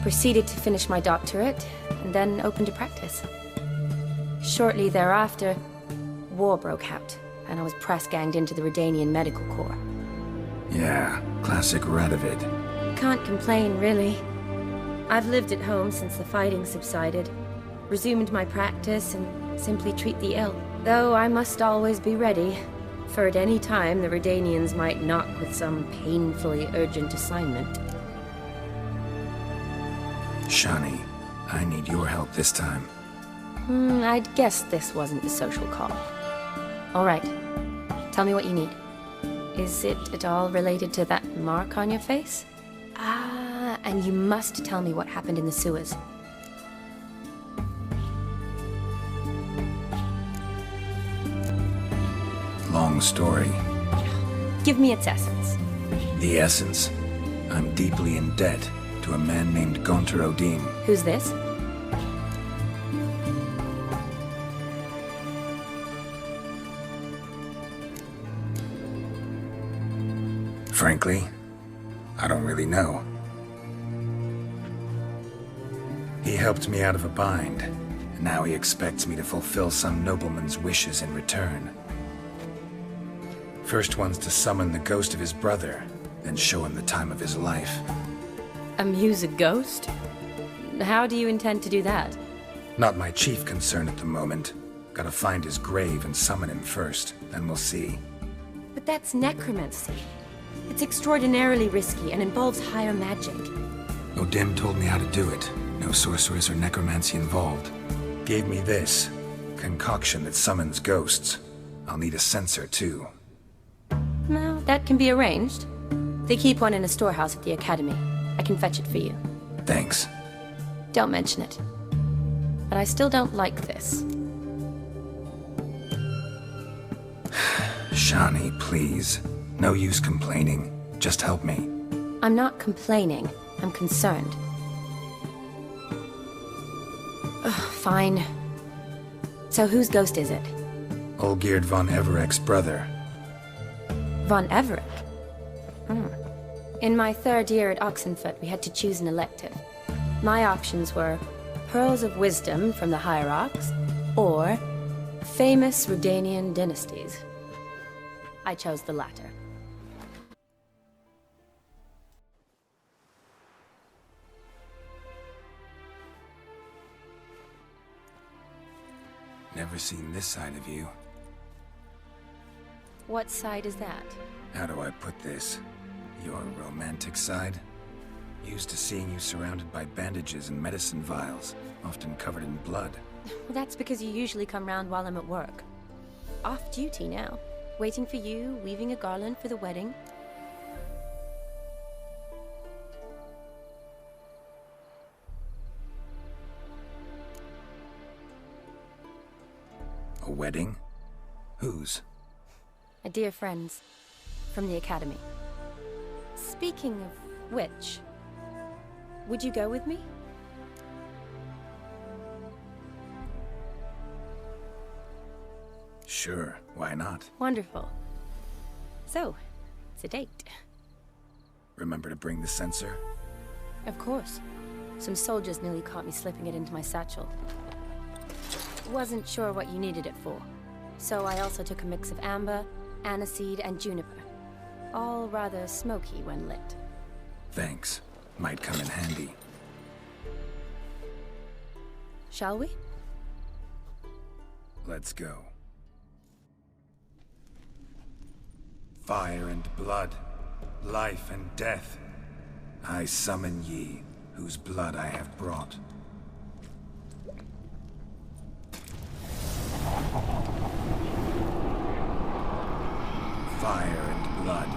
proceeded to finish my doctorate, and then opened a practice. Shortly thereafter, war broke out, and I was press-ganged into the Redanian Medical Corps. Yeah, classic Radovid. Can't complain, really. I've lived at home since the fighting subsided, resumed my practice, and simply treat the ill. Though I must always be ready, for at any time the Redanians might knock with some painfully urgent assignment. Shani, I need your help this time. I'd guess this wasn't a social call. All right. Tell me what you need. Is it at all related to that mark on your face? Ah, and you must tell me what happened in the sewers. Long story. Give me its essence. The essence? I'm deeply in debt to a man named Gonter Odim. Who's this? Frankly, I don't really know. He helped me out of a bind, and now he expects me to fulfill some nobleman's wishes in return. First one's to summon the ghost of his brother, then show him the time of his life. Amuse a ghost? How do you intend to do that? Not my chief concern at the moment. Gotta find his grave and summon him first, then we'll see. But that's necromancy. It's extraordinarily risky and involves higher magic. Odim told me how to do it. No sorceress or necromancy involved. Gave me this concoction that summons ghosts. I'll need a censer, too. No, that can be arranged. They keep one in a storehouse at the academy. I can fetch it for you. Thanks. Don't mention it. But I still don't like this. Shani, please. No use complaining. Just help me. I'm not complaining. I'm concerned. Ugh, fine. So whose ghost is it? Olgierd von Everek's brother. Von Everek? In my 3rd year at Oxenfurt, we had to choose an elective. My options were Pearls of Wisdom from the Hierarchs, or Famous Redanian Dynasties. I chose the latter. Never seen this side of you. What side is that? How do I put this? Your romantic side? Used to seeing you surrounded by bandages and medicine vials, often covered in blood. Well, that's because you usually come round while I'm at work. Off duty now. Waiting for you, weaving a garland for the wedding. A wedding? Whose? A dear friend's. From the academy. Speaking of which, would you go with me? Sure, why not? Wonderful. So, it's a date. Remember to bring the censer? Of course. Some soldiers nearly caught me slipping it into my satchel. Wasn't sure what you needed it for, so I also took a mix of amber, aniseed, and juniper. All rather smoky when lit. Thanks. Might come in handy. Shall we? Let's go. Fire and blood, life and death. I summon ye, whose blood I have brought. Fire and blood,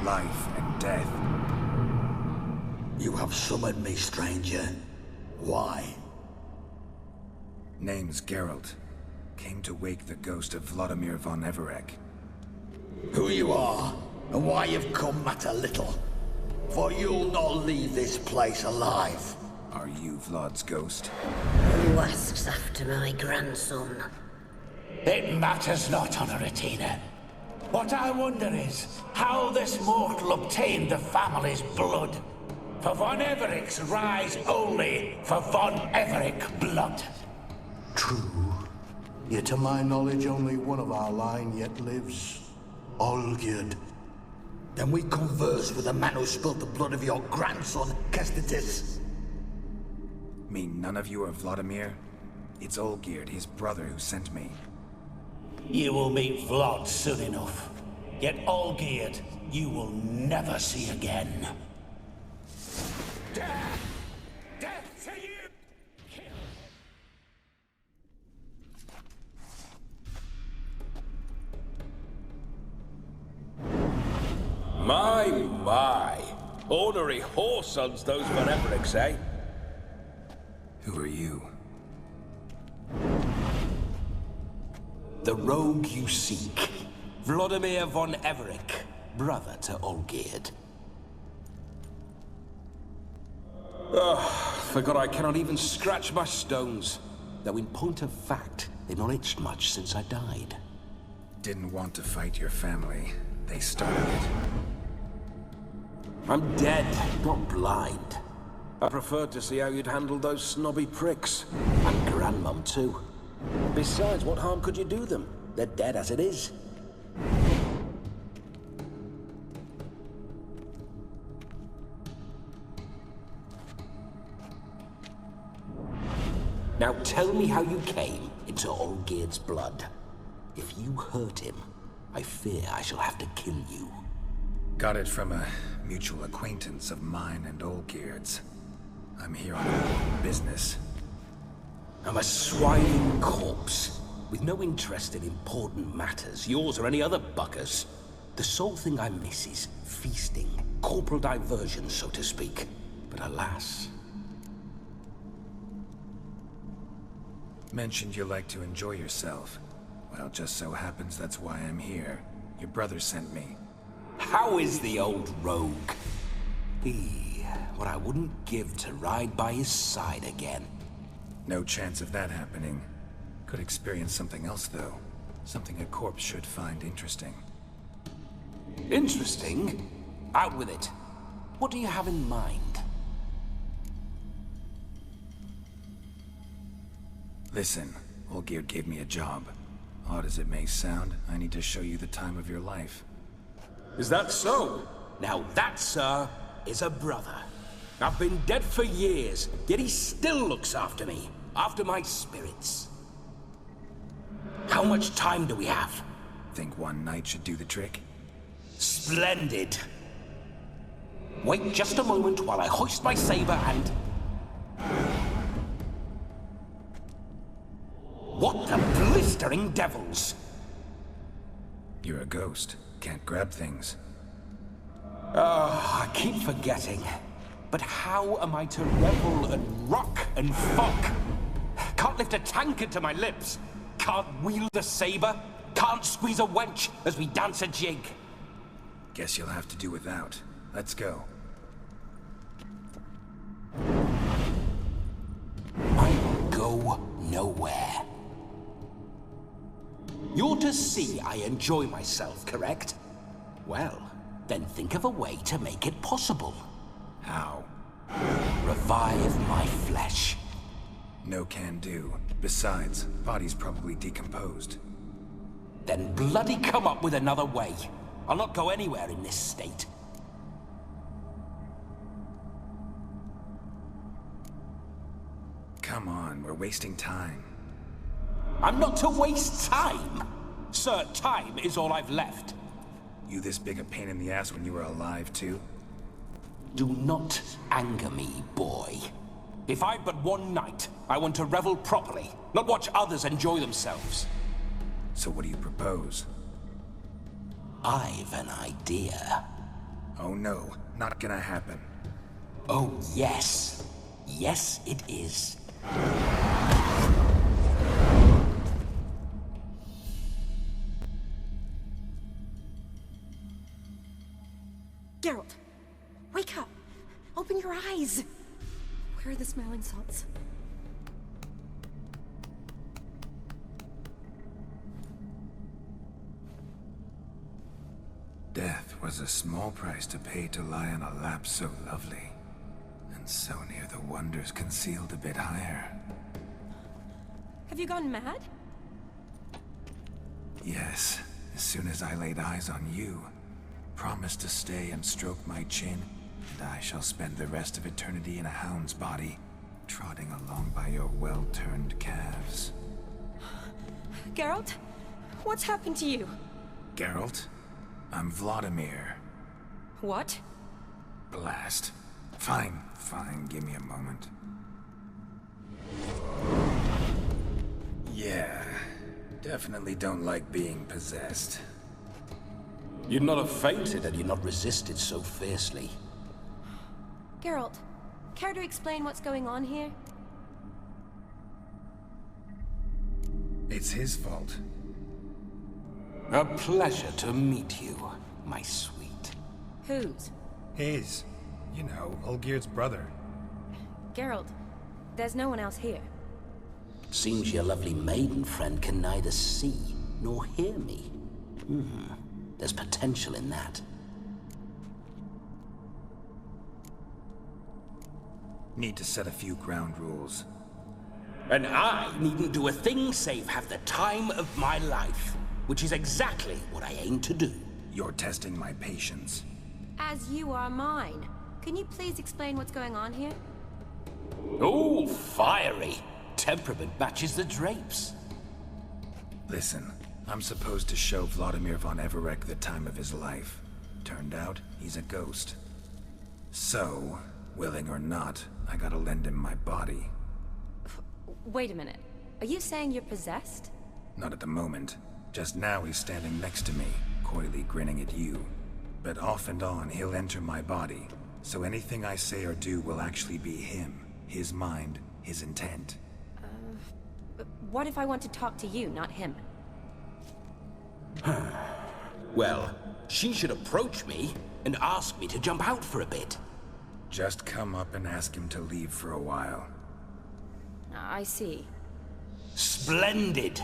life and death. You have summoned me, stranger. Why? Name's Geralt. Came to wake the ghost of Vladimir von Everec. Who you are, and why you've come matter little. For you'll not leave this place alive. Are you Vlad's ghost? Who asks after my grandson? It matters not, Honoratina. What I wonder is how this mortal obtained the family's blood. For von Everec's rise only for von Everec blood. True. Yet to my knowledge, only one of our line yet lives. Olgierd. Then we converse with the man who spilled the blood of your grandson, Kestitis. Mean none of you are Vladimir? It's Olgierd, his brother, who sent me. You will meet Vlad soon enough. Yet Olgierd, you will never see again. Death! Death to you! My. Ornery whoresons those von Everecks, eh? Who are you? The rogue you seek. Vladimir von Everec, brother to Olgierd. Forgot I cannot even scratch my stones. Though in point of fact, they've not itched much since I died. Didn't want to fight your family. They started it. I'm dead, not blind. I preferred to see how you'd handle those snobby pricks. And Grandmum, too. Besides, what harm could you do them? They're dead as it is. Now tell me how you came into Olgierd's blood. If you hurt him, I fear I shall have to kill you. Got it from a mutual acquaintance of mine and Olgierd's. I'm here on business. I'm a swiving corpse, with no interest in important matters, yours or any other buggers. The sole thing I miss is feasting, corporal diversion, so to speak. But alas... Mentioned you like to enjoy yourself. Well, just so happens that's why I'm here. Your brother sent me. How is the old rogue? What I wouldn't give to ride by his side again. No chance of that happening. Could experience something else, though. Something a corpse should find interesting. Interesting? Out with it. What do you have in mind? Listen, Olgierd gave me a job. Odd as it may sound, I need to show you the time of your life. Is that so? Now that, sir, is a brother. I've been dead for years, yet he still looks after me, after my spirits. How much time do we have? Think one night should do the trick? Splendid. Wait just a moment while I hoist my saber and... What the blistering devils! You're a ghost. Can't grab things. I keep forgetting. But how am I to revel and rock and fuck? Can't lift a tankard to my lips. Can't wield a saber. Can't squeeze a wench as we dance a jig. Guess you'll have to do without. let's go. I will go nowhere. You're to see I enjoy myself, correct? Well, then think of a way to make it possible. How? Revive my flesh. No can do. Besides, body's probably decomposed. Then bloody come up with another way. I'll not go anywhere in this state. Come on, we're wasting time. I'm not to waste time. Sir, time is all I've left. You this big a pain in the ass when you were alive, too? Do not anger me, boy. If I've but one night, I want to revel properly, not watch others enjoy themselves. So what do you propose? I've an idea. Oh no, not gonna happen. Oh yes. Yes, it is. Geralt, wake up! Open your eyes! Where are the smelling salts? Death was a small price to pay to lie on a lap so lovely, and so near the wonders concealed a bit higher. Have you gone mad? Yes, as soon as I laid eyes on you, promised to stay and stroke my chin, and I shall spend the rest of eternity in a hound's body, trotting along by your well-turned calves. Geralt? What's happened to you? Geralt? I'm Vladimir. What? Blast. Fine, give me a moment. Yeah, definitely don't like being possessed. You'd not have fainted had you not resisted so fiercely. Geralt, care to explain what's going on here? It's his fault. A pleasure to meet you, my sweet. Whose? His. You know, Olgierd's brother. Geralt, there's no one else here. Seems your lovely maiden friend can neither see nor hear me. There's potential in that. Need to set a few ground rules. And I needn't do a thing save have the time of my life, which is exactly what I aim to do. You're testing my patience. As you are mine. Can you please explain what's going on here? Oh, fiery. Temperament matches the drapes. Listen, I'm supposed to show Vladimir von Everec the time of his life. Turned out, he's a ghost. So, willing or not, I gotta lend him my body. Wait a minute. Are you saying you're possessed? Not at the moment. Just now he's standing next to me, coyly grinning at you. But off and on, he'll enter my body. So anything I say or do will actually be him. His mind, his intent. What if I want to talk to you, not him? Well, she should approach me and ask me to jump out for a bit. Just come up and ask him to leave for a while. I see. Splendid!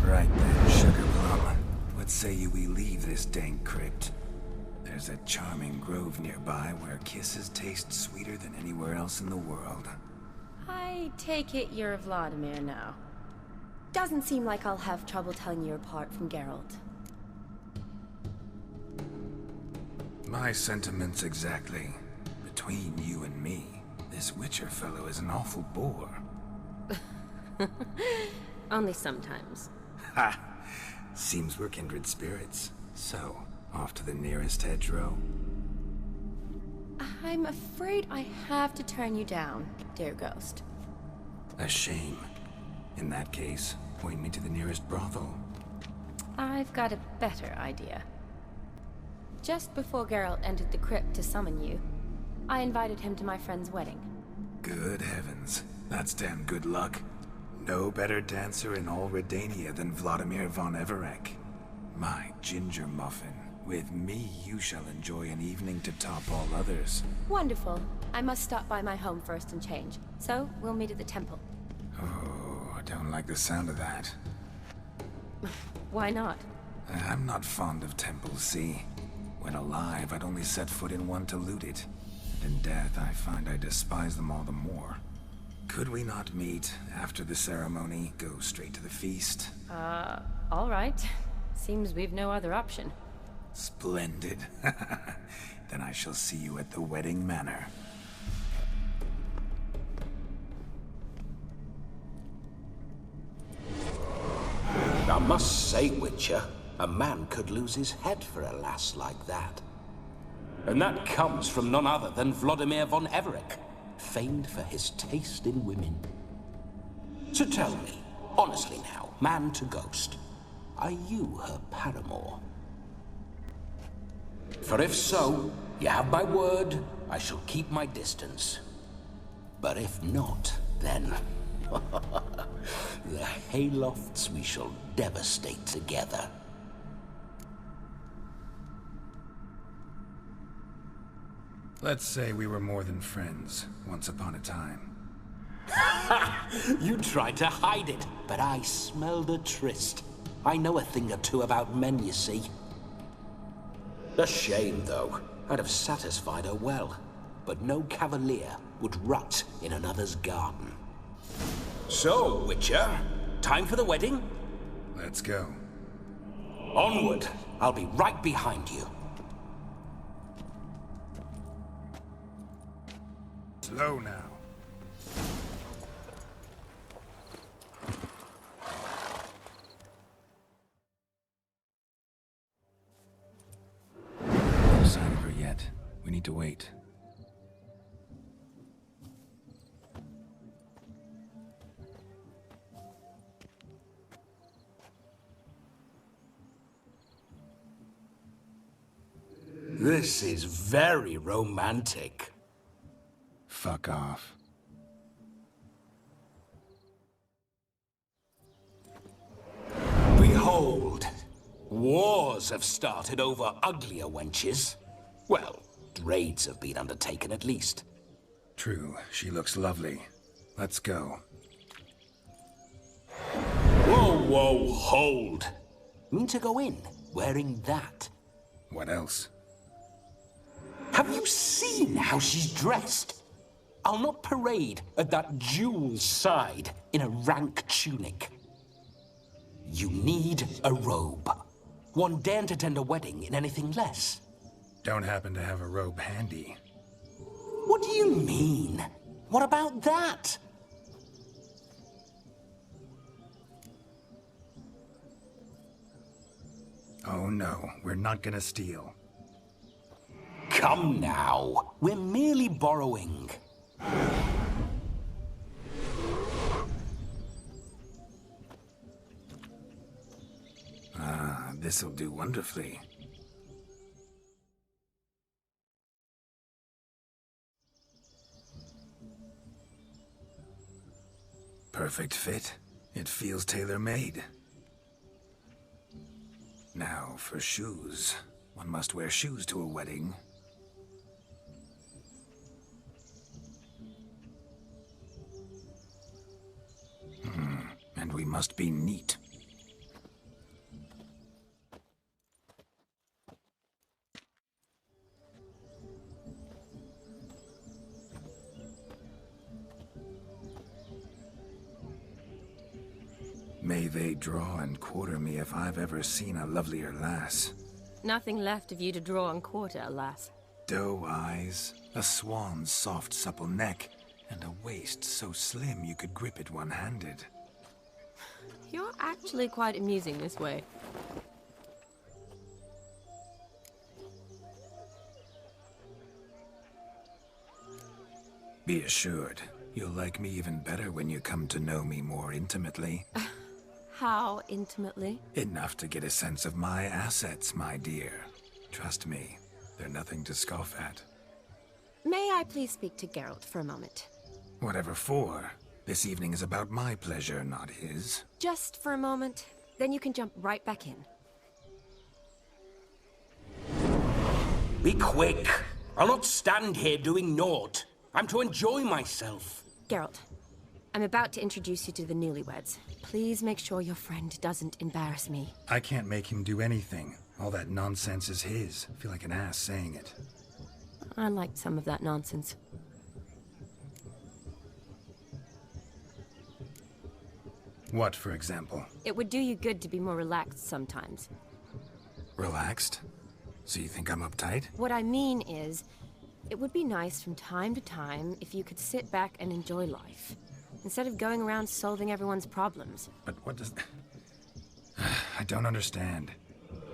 Right then, Sugar Plum. What say you we leave this dank crypt? There's a charming grove nearby where kisses taste sweeter than anywhere else in the world. I take it you're Vladimir now. Doesn't seem like I'll have trouble telling you apart from Geralt. My sentiments exactly. Between you and me, this Witcher fellow is an awful bore. Only sometimes. Ha! Seems we're kindred spirits. So, off to the nearest hedgerow. I'm afraid I have to turn you down, dear ghost. A shame. In that case, point me to the nearest brothel. I've got a better idea. Just before Geralt entered the crypt to summon you, I invited him to my friend's wedding. Good heavens. That's damn good luck. No better dancer in all Redania than Vladimir von Everec. My ginger muffin. With me, you shall enjoy an evening to top all others. Wonderful. I must stop by my home first and change. So, we'll meet at the temple. Oh, I don't like the sound of that. Why not? I'm not fond of temples, see? When alive, I'd only set foot in one to loot it. And in death, I find I despise them all the more. Could we not meet after the ceremony, go straight to the feast? All right. Seems we've no other option. Splendid. Then I shall see you at the wedding manor. I must say, Witcher, a man could lose his head for a lass like that. And that comes from none other than Vladimir von Everec, famed for his taste in women. So tell me, honestly now, man to ghost, are you her paramour? For if so, you have my word, I shall keep my distance. But if not, then... the haylofts we shall devastate together. Let's say we were more than friends, once upon a time. You tried to hide it, but I smelled a tryst. I know a thing or two about men, you see. A shame, though. I'd have satisfied her well. But no cavalier would rot in another's garden. So, Witcher, time for the wedding? Let's go. Onward. I'll be right behind you. Slow now. No sign of her yet. We need to wait. This is very romantic. Fuck off. Behold, wars have started over uglier wenches. Well, raids have been undertaken at least. True, she looks lovely. Let's go. Whoa, whoa, hold. Mean to go in wearing that? What else? Have you seen how she's dressed? I'll not parade at that jewel's side in a rank tunic. You need a robe. One daren't attend a wedding in anything less. Don't happen to have a robe handy. What do you mean? What about that? Oh no, we're not gonna steal. Come now, we're merely borrowing. Ah, this'll do wonderfully. Perfect fit. It feels tailor-made. Now, for shoes. One must wear shoes to a wedding. And we must be neat. May they draw and quarter me if I've ever seen a lovelier lass. Nothing left of you to draw and quarter, alas. Doe eyes, a swan's soft supple neck, and a waist so slim you could grip it one-handed. You're actually quite amusing this way. Be assured, you'll like me even better when you come to know me more intimately. How intimately? Enough to get a sense of my assets, my dear. Trust me, they're nothing to scoff at. May I please speak to Geralt for a moment? Whatever for. This evening is about my pleasure, not his. Just for a moment, then you can jump right back in. Be quick. I'll not stand here doing naught. I'm to enjoy myself. Geralt, I'm about to introduce you to the newlyweds. Please make sure your friend doesn't embarrass me. I can't make him do anything. All that nonsense is his. I feel like an ass saying it. I liked some of that nonsense. What, for example? It would do you good to be more relaxed sometimes. Relaxed? So you think I'm uptight? What I mean is, it would be nice from time to time if you could sit back and enjoy life, instead of going around solving everyone's problems. But what does... I don't understand.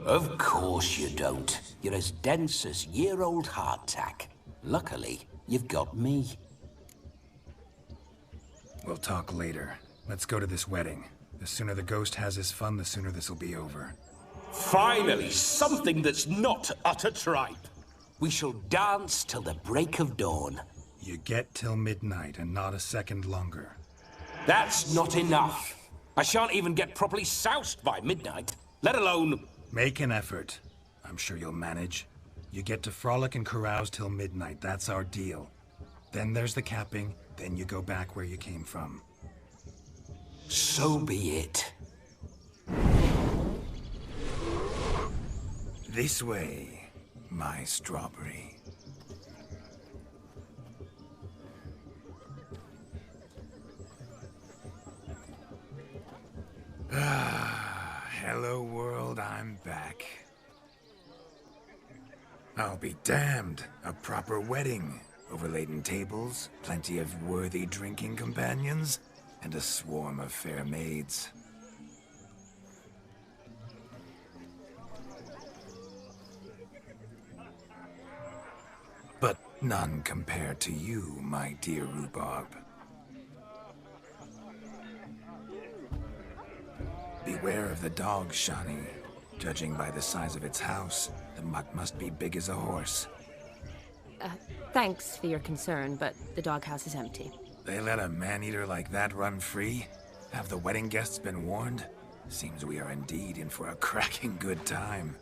Of course you don't. You're as dense as year-old hardtack. Luckily, you've got me. We'll talk later. Let's go to this wedding. The sooner the ghost has his fun, the sooner this'll be over. Finally, something that's not utter tripe. We shall dance till the break of dawn. You get till midnight and not a second longer. That's not enough. I shan't even get properly soused by midnight, let alone... Make an effort. I'm sure you'll manage. You get to frolic and carouse till midnight. That's our deal. Then there's the capping, then you go back where you came from. So be it. This way, my strawberry. Hello world, I'm back. I'll be damned. A proper wedding. Overladen tables, plenty of worthy drinking companions, and a swarm of fair maids. But none compared to you, my dear rhubarb. Beware of the dog, Shani. Judging by the size of its house, the muck must be big as a horse. Thanks for your concern, but the doghouse is empty. They let a man-eater like that run free? Have the wedding guests been warned? Seems we are indeed in for a cracking good time.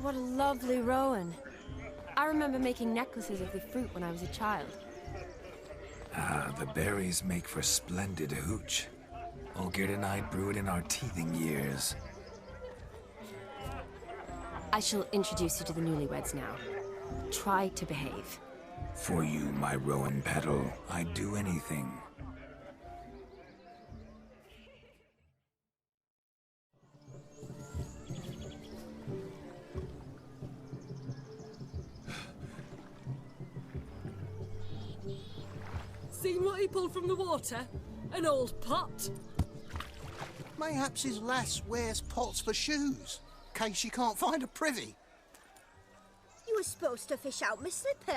What a lovely rowan. I remember making necklaces of the fruit when I was a child. Ah, the berries make for splendid hooch. Olgerd and I brewed in our teething years. I shall introduce you to the newlyweds now. Try to behave. For you, my rowan petal, I'd do anything. Seen what he pulled from the water? An old pot. Mayhaps his lass wears pots for shoes, in case she can't find a privy. You were supposed to fish out my slipper.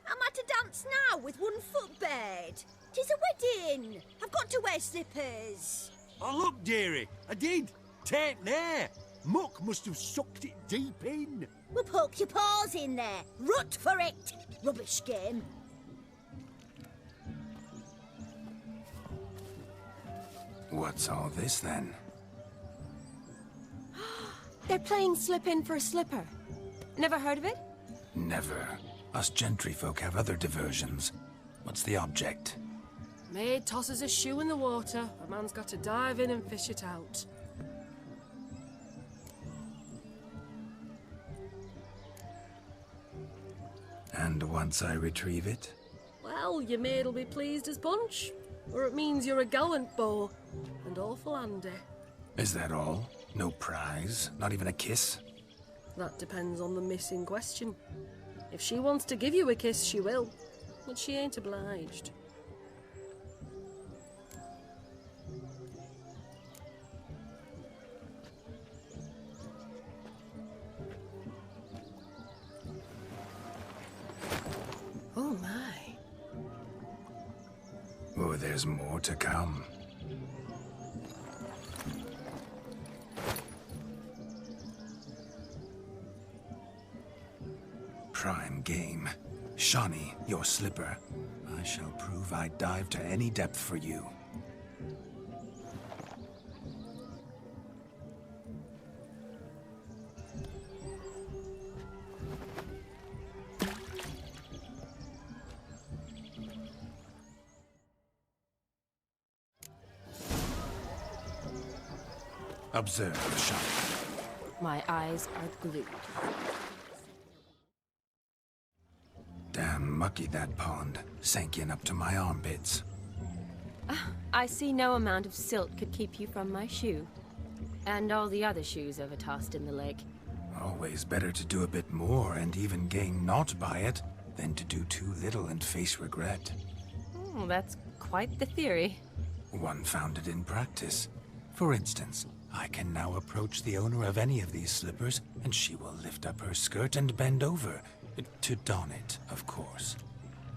I'm at a dance now with 1 foot bared. 'Tis a wedding. I've got to wear slippers. Oh, look, dearie, I did. Tain't there. Muck must have sucked it deep in. Well, poke your paws in there. Rut for it. Rubbish game. What's all this, then? They're playing slip in for a slipper. Never heard of it? Never. Us gentry folk have other diversions. What's the object? Maid tosses a shoe in the water. A man's got to dive in and fish it out. And once I retrieve it? Well, your maid'll be pleased as punch. Or it means you're a gallant beau. And awful handy. Is that all? No prize? Not even a kiss? That depends on the miss in question. If she wants to give you a kiss, she will. But she ain't obliged. Oh my. Oh, there's more to come. Prime game. Shani, your slipper. I shall prove I'd dive to any depth for you. Observe the shot. My eyes are glued. Damn mucky that pond. Sank in up to my armpits. I see no amount of silt could keep you from my shoe. And all the other shoes overtossed in the lake. Always better to do a bit more and even gain naught by it than to do too little and face regret. Oh, that's quite the theory. One founded in practice. For instance, I can now approach the owner of any of these slippers, and she will lift up her skirt and bend over. To don it, of course.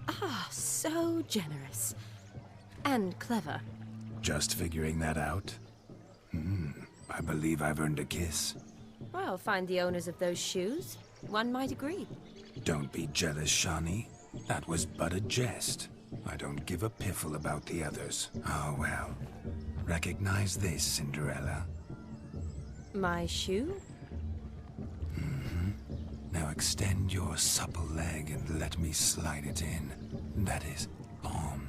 Ah, so generous. And clever. Just figuring that out? I believe I've earned a kiss. Well, find the owners of those shoes. One might agree. Don't be jealous, Shawnee. That was but a jest. I don't give a piffle about the others. Oh, well. Recognize this, Cinderella. My shoe? Now extend your supple leg and let me slide it in. That is, on.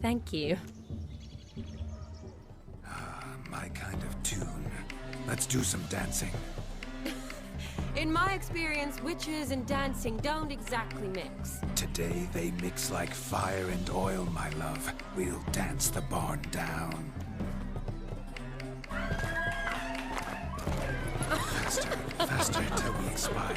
Thank you. My kind of tune. Let's do some dancing. In my experience, witches and dancing don't exactly mix. Today they mix like fire and oil, my love. We'll dance the barn down. Faster, faster till we expire.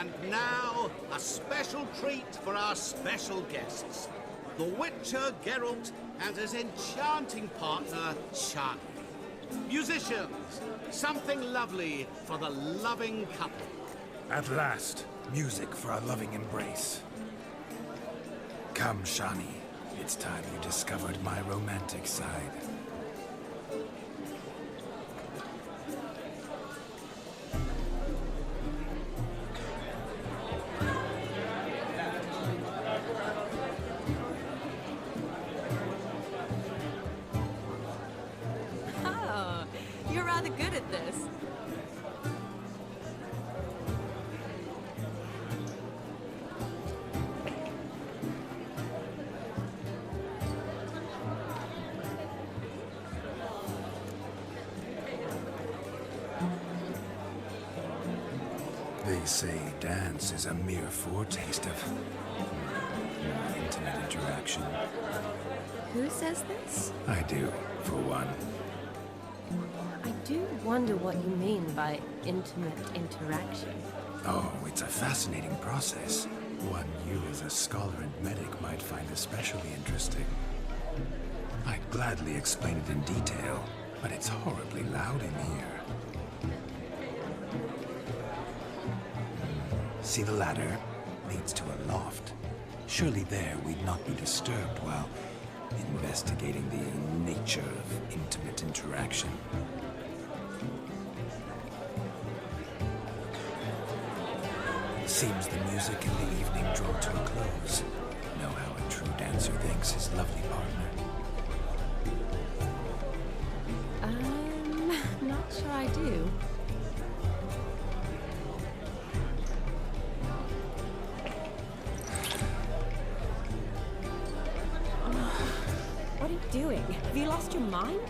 And now, a special treat for our special guests. The Witcher Geralt and his enchanting partner, Shani. Musicians, something lovely for the loving couple. At last, music for a loving embrace. Come, Shani. It's time you discovered my romantic side. Oh, you're rather good at this. They say dance is a mere foretaste of intimate interaction. Who says this? I do, for one. I do wonder what you mean by intimate interaction. Oh, it's a fascinating process. One you as a scholar and medic might find especially interesting. I'd gladly explain it in detail, but it's horribly loud in here. See the ladder? Leads to a loft. Surely there we'd not be disturbed while investigating the nature of intimate interaction. Seems the music in the evening draw to a close. Know how a true dancer thanks his lovely partner. I'm not sure I do. What are you doing? Have you lost your mind?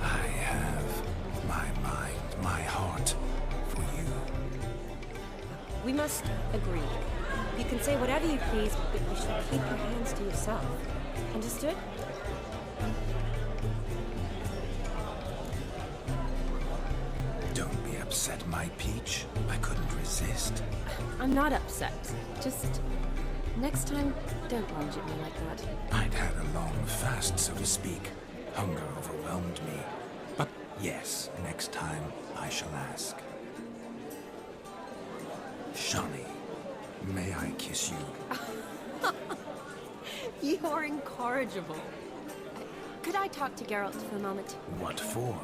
I have my mind, my heart for you. We must agree. You can say whatever you please, but you should keep your hands to yourself. Understood? Don't be upset, my peach. I couldn't resist. I'm not upset. Just next time, don't lunge at me like that. I'd had a long fast, so to speak. Hunger overwhelmed me. But yes, next time I shall ask. Shawnee, may I kiss you? You're incorrigible. Could I talk to Geralt for a moment? What for?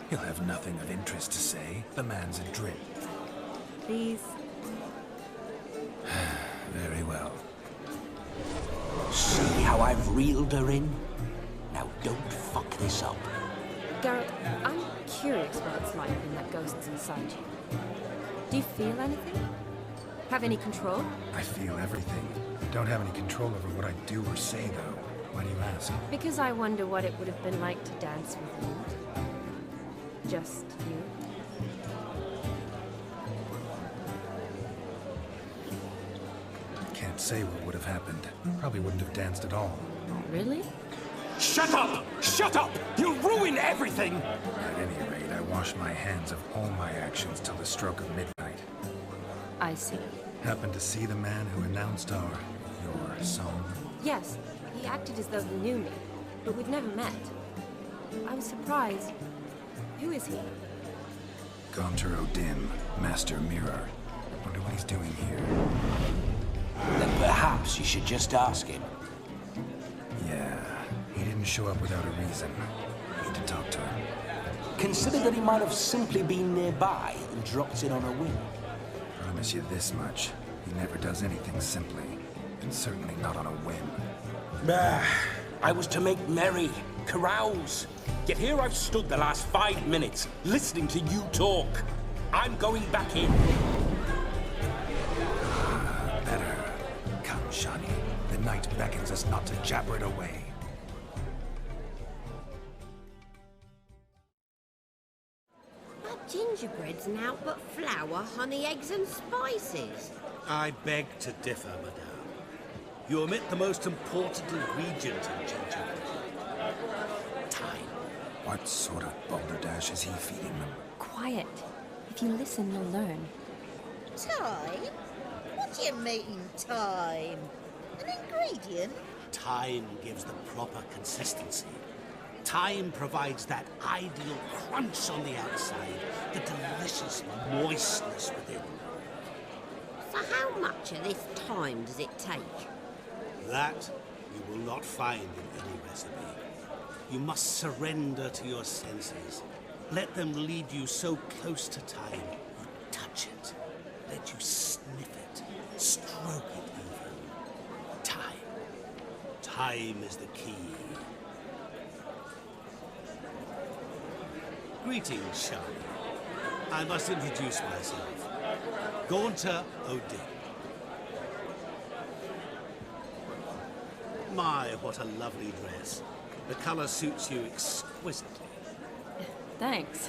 He'll have nothing of interest to say. The man's adrift. Please. Very well. See how I've reeled her in? Now don't fuck this up. Geralt, I'm curious what it's like when that ghost's inside you. Do you feel anything? Have any control? I feel everything. Don't have any control over what I do or say, though. Why do you ask? Because I wonder what it would have been like to dance with you. Just you. Can't say what would have happened. Probably wouldn't have danced at all. Really? Shut up! Shut up! You'll ruin everything! At any rate, I wash my hands of all my actions till the stroke of midnight. I see. Happened to see the man who announced your song? Yes, he acted as though he knew me, but we've never met. I was surprised. Who is he? Gaunter O'Dim, Master Mirror. Wonder what he's doing here. Then perhaps you should just ask him. Yeah, he didn't show up without a reason. Need to talk to him. Consider that he might have simply been nearby and dropped in on a whim. Promise you this much. He never does anything simply, and certainly not on a whim. I was to make merry, carouse. Yet here I've stood the last 5 minutes, listening to you talk. I'm going back in. Better. Come, Shawnee. The night beckons us not to jabber it away. Gingerbread's naught but flour, honey, eggs and spices. I beg to differ, madame. You omit the most important ingredient in gingerbread. Time. What sort of balderdash is he feeding them? Quiet. If you listen, you'll learn. Time? What do you mean, time? An ingredient? Time gives the proper consistency. Time provides that ideal crunch on the outside, the delicious moistness within. So how much of this time does it take? That you will not find in any recipe. You must surrender to your senses. Let them lead you so close to time, you touch it. Let you sniff it, stroke it even. Time. Time is the key. Greetings, Shawnee. I must introduce myself. Gaunter O'Dim. My, what a lovely dress. The color suits you exquisitely. Thanks.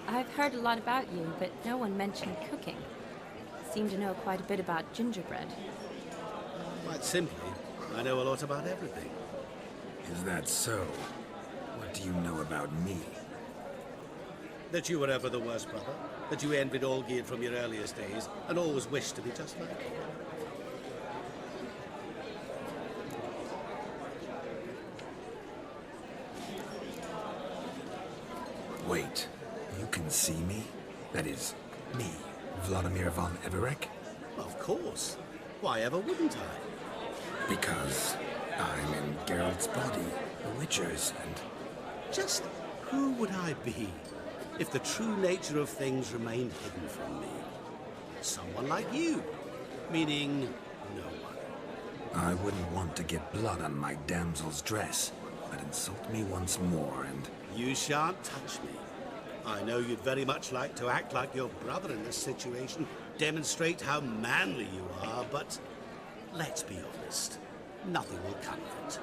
I've heard a lot about you, but no one mentioned cooking. Seem to know quite a bit about gingerbread. Quite simply, I know a lot about everything. Is that so? What do you know about me? That you were ever the worst brother, that you envied Olgierd from your earliest days, and always wished to be just like him. Wait, you can see me? That is, me, Vladimir von Everek? Of course. Why ever wouldn't I? Because I'm in Geralt's body, the Witcher's, and... Just who would I be if the true nature of things remained hidden from me? Someone like you, meaning no one. I wouldn't want to get blood on my damsel's dress. But insult me once more and... You shan't touch me. I know you'd very much like to act like your brother in this situation, demonstrate how manly you are, but let's be honest, nothing will come of it.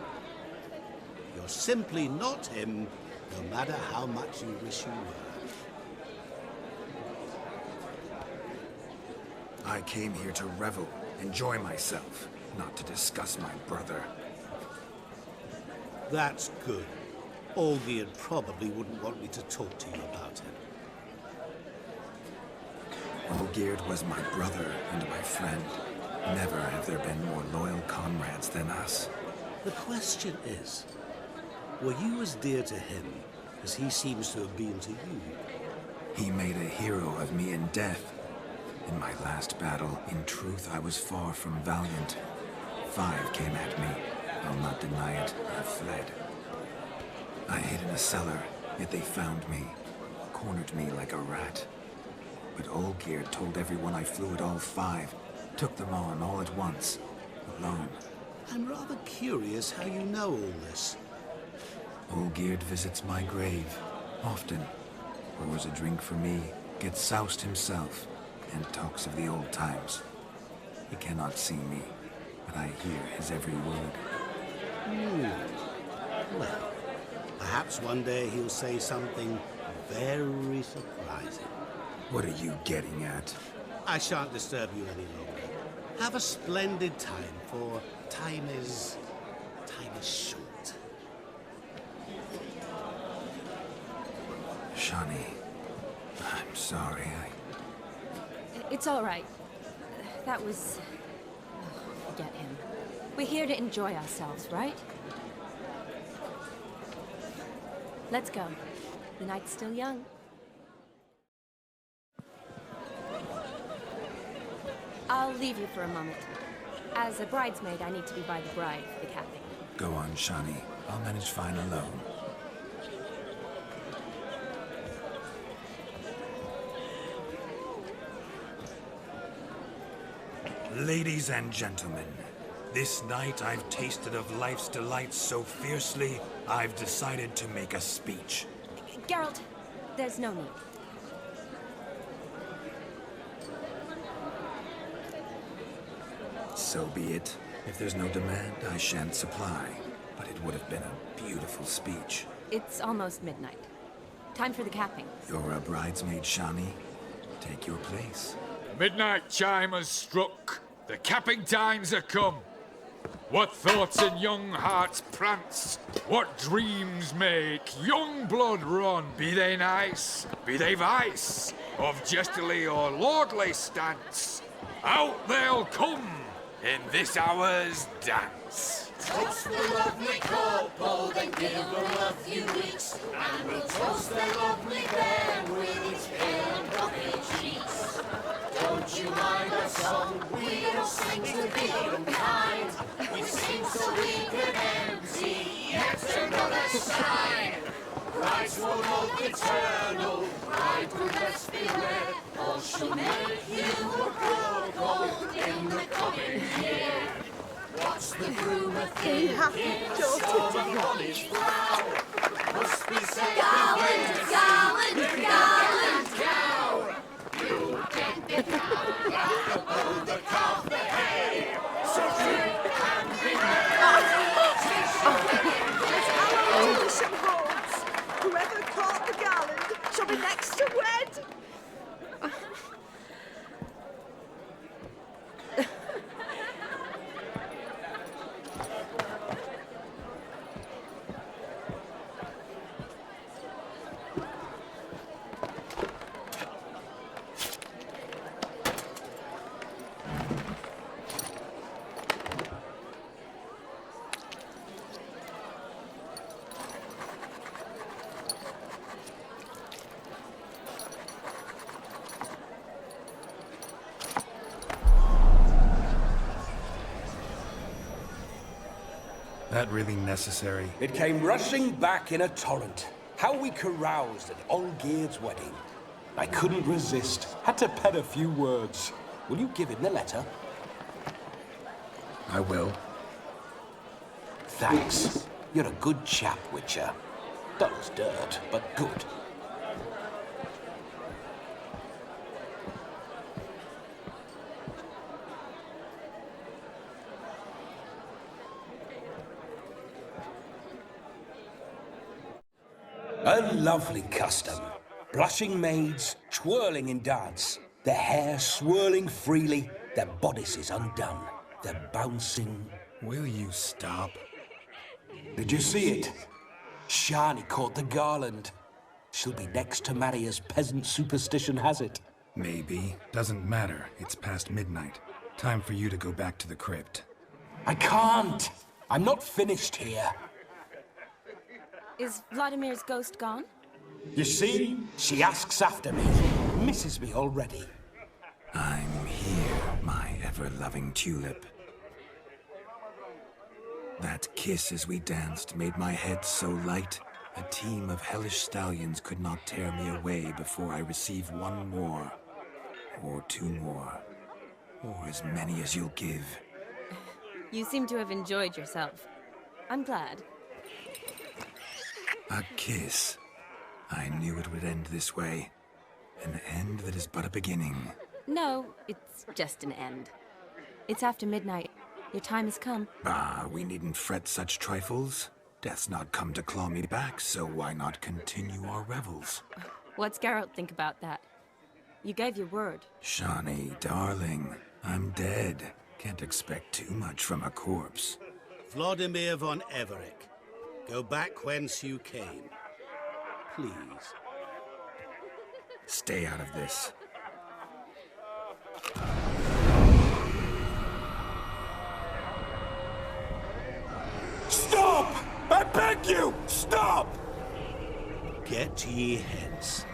You're simply not him, no matter how much you wish you I came here to revel, enjoy myself, not to discuss my brother. That's good. Olgierd probably wouldn't want me to talk to you about him. Olgierd was my brother and my friend. Never have there been more loyal comrades than us. The question is, were you as dear to him as he seems to have been to you? He made a hero of me in death. In my last battle, in truth, I was far from valiant. 5 came at me. I'll not deny it, I fled. I hid in a cellar, yet they found me, cornered me like a rat. But Olgierd told everyone I flew at all 5, took them on all at once, alone. I'm rather curious how you know all this. Olgierd visits my grave, often. Pours a drink for me, gets soused himself, and talks of the old times. He cannot see me, but I hear his every word. Well, perhaps one day he'll say something very surprising. What are you getting at? I shan't disturb you any longer. Have a splendid time, for time is short. Shani, I'm sorry, It's all right. That was... Oh, forget him. We're here to enjoy ourselves, right? Let's go. The night's still young. I'll leave you for a moment. As a bridesmaid, I need to be by the bride for the capping. Go on, Shani. I'll manage fine alone. Ladies and gentlemen, this night I've tasted of life's delights so fiercely, I've decided to make a speech. Geralt, there's no need. So be it. If there's no demand, I shan't supply. But it would have been a beautiful speech. It's almost midnight. Time for the capping. You're a bridesmaid, Shani. Take your place. Midnight chime has struck. The capping times are come. What thoughts in young hearts prance? What dreams make young blood run? Be they nice, be they vice, of jestily or lordly stance, out they'll come in this hour's dance. Toast the lovely couple, then give them a few weeks, and we'll toast their lovely pair with its pale and puffy cheeks. Don't you mind our song? We don't sing to be unkind. We sing so we can empty yet another sign. Brides will hope eternal, bride will best beware, or she'll make you a cuckold in the coming year. What's the groom a thinking? On his brow must be said. Garland, garland, garland, cow. You get the cow like a bull that carved the hay. So drink and be merry. Whoever caught the garland shall be next to wed. That really necessary? It came rushing back in a torrent. How we caroused at Olgierd's wedding. I couldn't resist. Had to pen a few words. Will you give him the letter? I will. Thanks. You're a good chap, Witcher. Dull as dirt, but good. A lovely custom. Blushing maids, twirling in dance. Their hair swirling freely, their bodices undone. They're bouncing. Will you stop? Did you see it? Shani caught the garland. She'll be next to marry as peasant superstition has it. Maybe. Doesn't matter. It's past midnight. Time for you to go back to the crypt. I can't. I'm not finished here. Is Vladimir's ghost gone? You see? She asks after me. Misses me already. I'm here, my ever-loving tulip. That kiss as we danced made my head so light, a team of hellish stallions could not tear me away before I receive one more, or two more, or as many as you'll give. You seem to have enjoyed yourself. I'm glad. A kiss. I knew it would end this way. An end that is but a beginning. No, it's just an end. It's after midnight. Your time has come. Ah, we needn't fret such trifles. Death's not come to claw me back, so why not continue our revels? What's Geralt think about that? You gave your word. Shani, darling, I'm dead. Can't expect too much from a corpse. Vladimir von Everick, go back whence you came. Please. Stay out of this. Stop! I beg you! Stop! Get ye hence,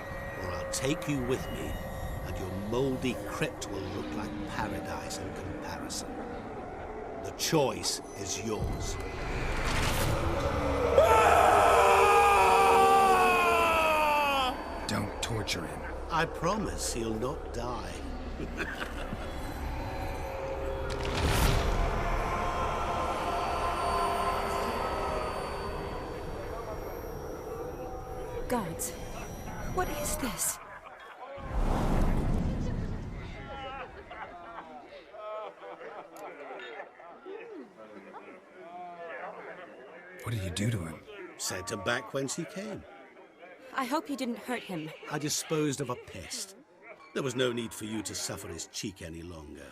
or I'll take you with me, and your mouldy crypt will look like paradise in comparison. The choice is yours. Don't torture him. I promise he'll not die. Gods, what is this? What did you do to him? Sent him back whence he came. I hope you didn't hurt him. I disposed of a pest. There was no need for you to suffer his cheek any longer.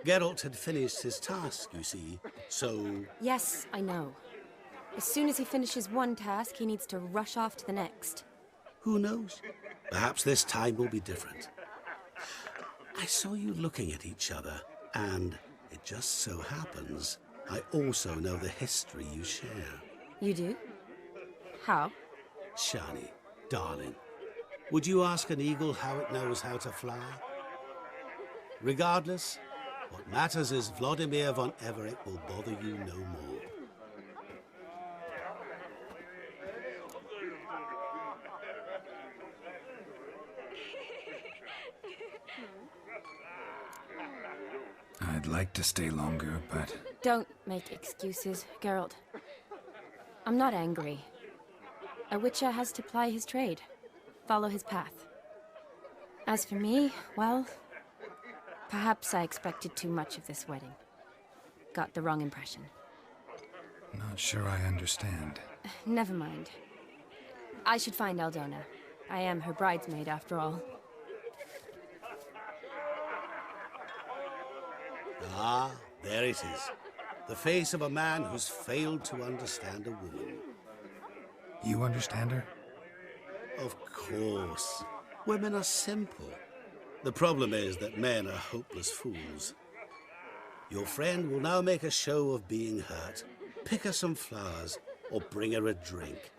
Geralt had finished his task, you see, so... Yes, I know. As soon as he finishes one task, he needs to rush off to the next. Who knows? Perhaps this time will be different. I saw you looking at each other, and it just so happens I also know the history you share. You do? How? Shani, darling, would you ask an eagle how it knows how to fly? Regardless, what matters is Vladimir von Everick will bother you no more. I'd like to stay longer, but... Don't make excuses, Geralt. I'm not angry. A witcher has to ply his trade, follow his path. As for me, well, perhaps I expected too much of this wedding. Got the wrong impression. Not sure I understand. Never mind. I should find Aldona. I am her bridesmaid, after all. Ah, there it is. The face of a man who's failed to understand a woman. You understand her? Of course. Women are simple. The problem is that men are hopeless fools. Your friend will now make a show of being hurt, pick her some flowers, or bring her a drink.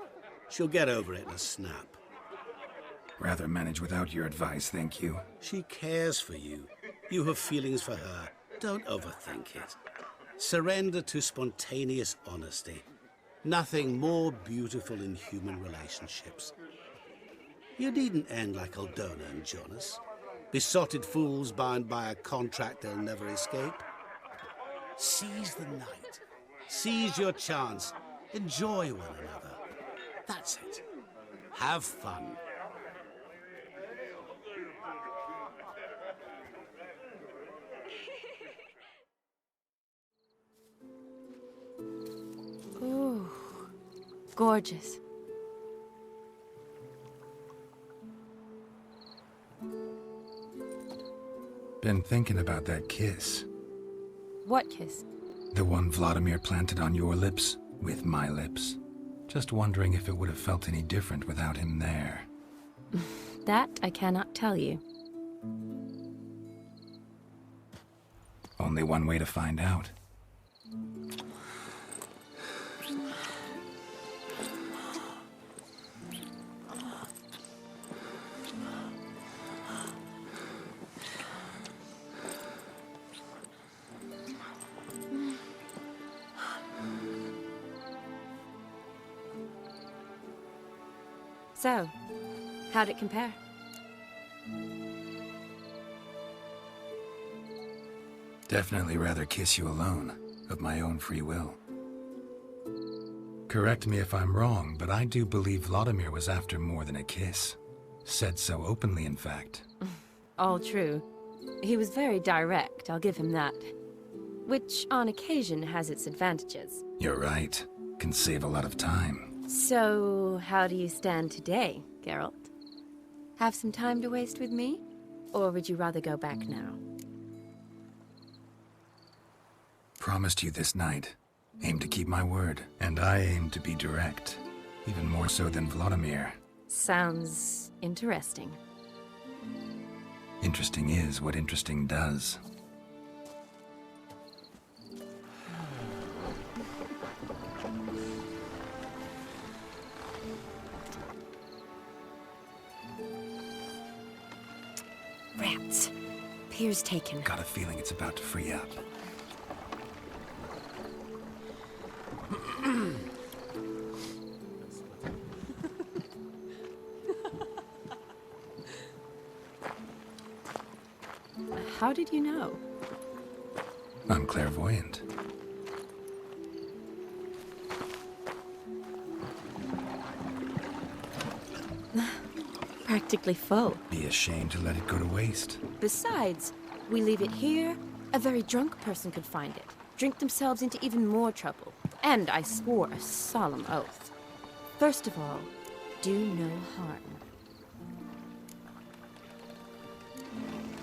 She'll get over it in a snap. Rather manage without your advice, thank you. She cares for you. You have feelings for her. Don't overthink it. Surrender to spontaneous honesty. Nothing more beautiful in human relationships. You needn't end like Aldona and Jonas. Besotted fools bound by a contract they'll never escape. Seize the night. Seize your chance. Enjoy one another. That's it. Have fun. Ooh, gorgeous. Been thinking about that kiss. What kiss? The one Vladimir planted on your lips, with my lips. Just wondering if it would have felt any different without him there. That I cannot tell you. Only one way to find out. So, how'd it compare? Definitely rather kiss you alone, of my own free will. Correct me if I'm wrong, but I do believe Vladimir was after more than a kiss. Said so openly, in fact. All true. He was very direct, I'll give him that. Which, on occasion, has its advantages. You're right. Can save a lot of time. So, how do you stand today, Geralt? Have some time to waste with me? Or would you rather go back now? Promised you this night. Aim to keep my word. And I aim to be direct. Even more so than Vladimir. Sounds interesting. Interesting is what interesting does. Rats. Pier's taken. Got a feeling it's about to free up. How did you know? I'm clairvoyant. Practically full. Be ashamed to let it go to waste. Besides, we leave it here, a very drunk person could find it, drink themselves into even more trouble. And I swore a solemn oath. First of all, do no harm.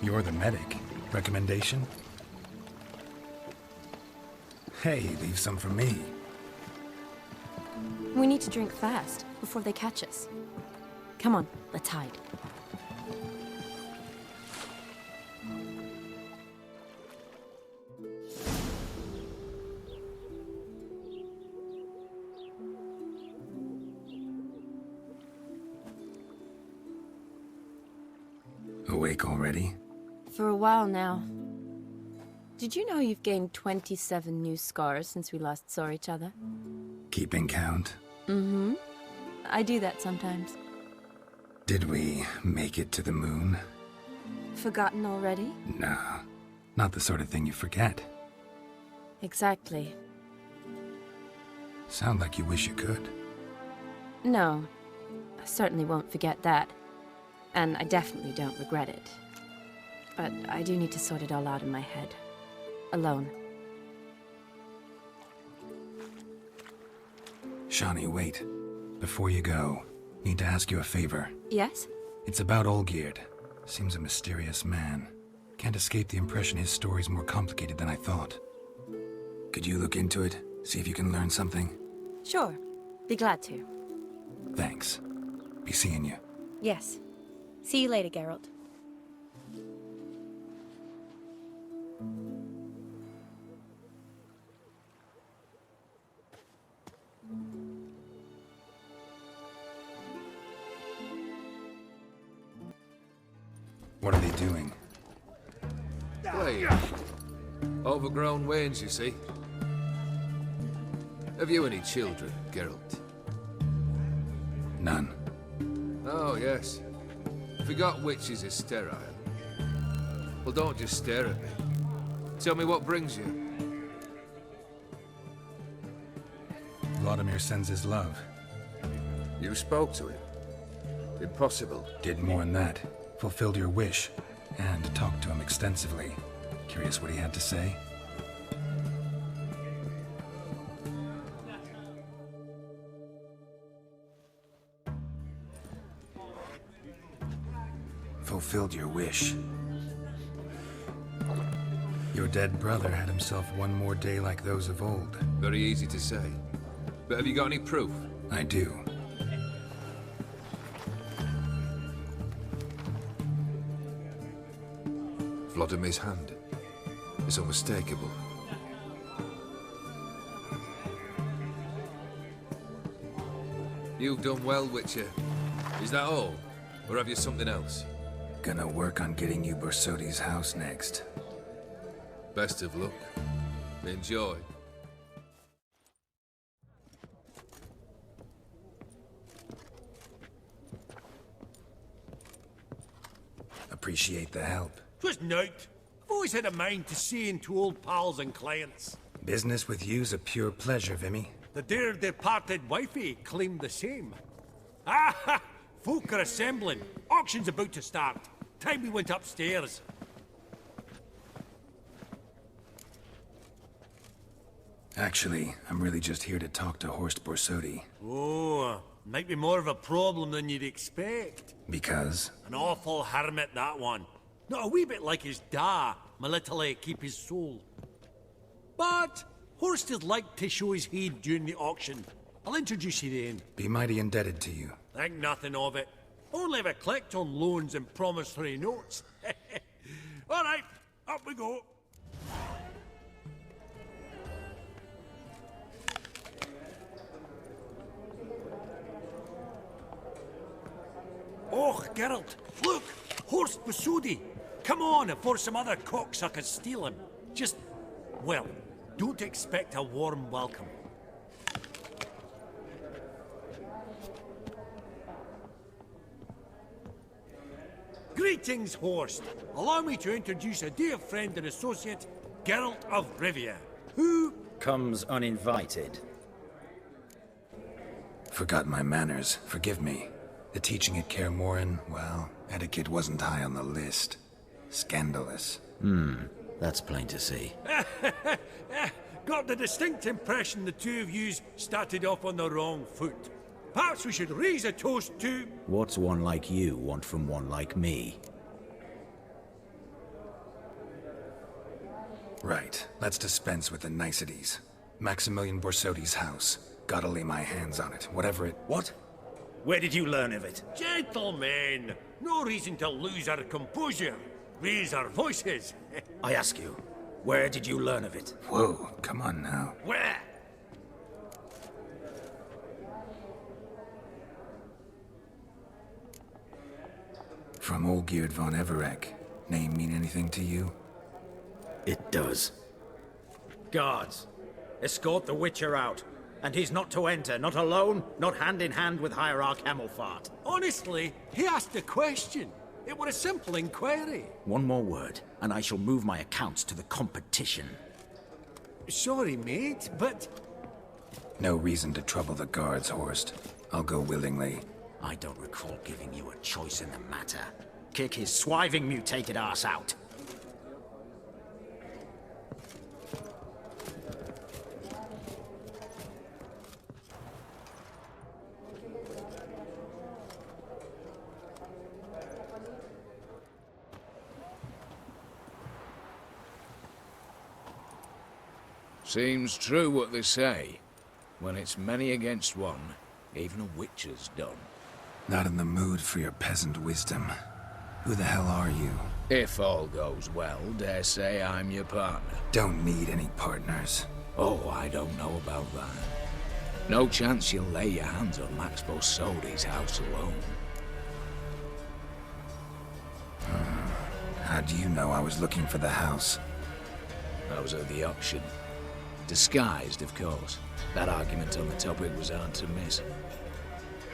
You're the medic. Recommendation? Hey, leave some for me. We need to drink fast, before they catch us. Come on, let's hide. Awake already? For a while now. Did you know you've gained 27 new scars since we last saw each other? Keeping count? Mm-hmm. I do that sometimes. Did we make it to the moon? Forgotten already? Nah, not the sort of thing you forget. Exactly. Sound like you wish you could. No, I certainly won't forget that. And I definitely don't regret it. But I do need to sort it all out in my head. Alone. Shani, wait. Before you go, need to ask you a favor. Yes? It's about Olgierd. Seems a mysterious man. Can't escape the impression his story's more complicated than I thought. Could you look into it? See if you can learn something? Sure. Be glad to. Thanks. Be seeing you. Yes. See you later, Geralt. What are they doing? Playing. Overgrown wains, you see. Have you any children, Geralt? None. Oh, yes. Forgot witches is sterile. Well, don't just stare at me. Tell me what brings you. Vladimir sends his love. You spoke to him? Impossible. Did more than that. Fulfilled your wish. And talked to him extensively. Curious what he had to say? Fulfilled your wish. dead brother had himself one more day like those of old. Very easy to say. But have you got any proof? I do. Vladimir's hand. It's unmistakable. You've done well, Witcher. Is that all? Or have you something else? Gonna work on getting you Borsodi's house next. Best of luck. Enjoy. Appreciate the help. 'Twas naught. I've always had a mind to see into old pals and clients. Business with you's a pure pleasure, Vimy. The dear departed wifey claimed the same. Ah! Folk are assembling. Auction's about to start. Time we went upstairs. Actually, I'm really just here to talk to Horst Borsodi. Oh, might be more of a problem than you'd expect. Because? An awful hermit, that one. Not a wee bit like his da, my little keep his soul. But Horst would like to show his head during the auction. I'll introduce you then. Be mighty indebted to you. Think nothing of it. Only ever collect on loans and promissory notes. All right, up we go. Oh, Geralt, look! Horst Borsodi! Come on, before some other cocksuckers steal him. Just, well, don't expect a warm welcome. Greetings, Horst. Allow me to introduce a dear friend and associate, Geralt of Rivia, who... comes uninvited. Forgot my manners. Forgive me. The teaching at Kaer Morhen, well, etiquette wasn't high on the list. Scandalous. That's plain to see. Got the distinct impression the two of yous started off on the wrong foot. Perhaps we should raise a toast to... What's one like you want from one like me? Right. Let's dispense with the niceties. Maximilian Borsodi's house. Gotta lay my hands on it, whatever it... What? Where did you learn of it? Gentlemen, no reason to lose our composure. Raise our voices. I ask you, where did you learn of it? Whoa, come on now. Where? From Olgierd von Everek. Name mean anything to you? It does. Guards, escort the Witcher out. And he's not to enter, not alone, not hand in hand with Hierarch Hamilfart. Honestly, he asked a question. It were a simple inquiry. One more word, and I shall move my accounts to the competition. Sorry, mate, but... No reason to trouble the guards, Horst. I'll go willingly. I don't recall giving you a choice in the matter. Kick his swiving mutated ass out. Seems true what they say. When it's many against one, even a witcher's done. Not in the mood for your peasant wisdom. Who the hell are you? If all goes well, dare say I'm your partner. Don't need any partners. Oh, I don't know about that. No chance you'll lay your hands on Max Borsodi's house alone. How do you know I was looking for the house? I was at the auction. Disguised, of course. That argument on the topic was hard to miss.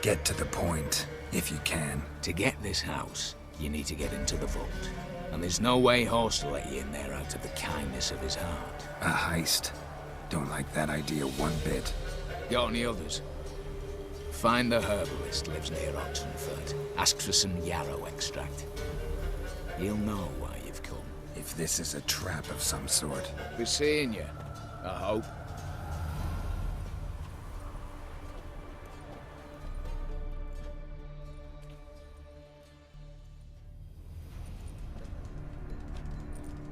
Get to the point, if you can. To get this house, you need to get into the vault. And there's no way Horst will let you in there out of the kindness of his heart. A heist? Don't like that idea one bit. Got any others? Find the herbalist lives near Oxenfurt. Ask for some yarrow extract. He'll know why you've come. If this is a trap of some sort. Be seeing you, I hope.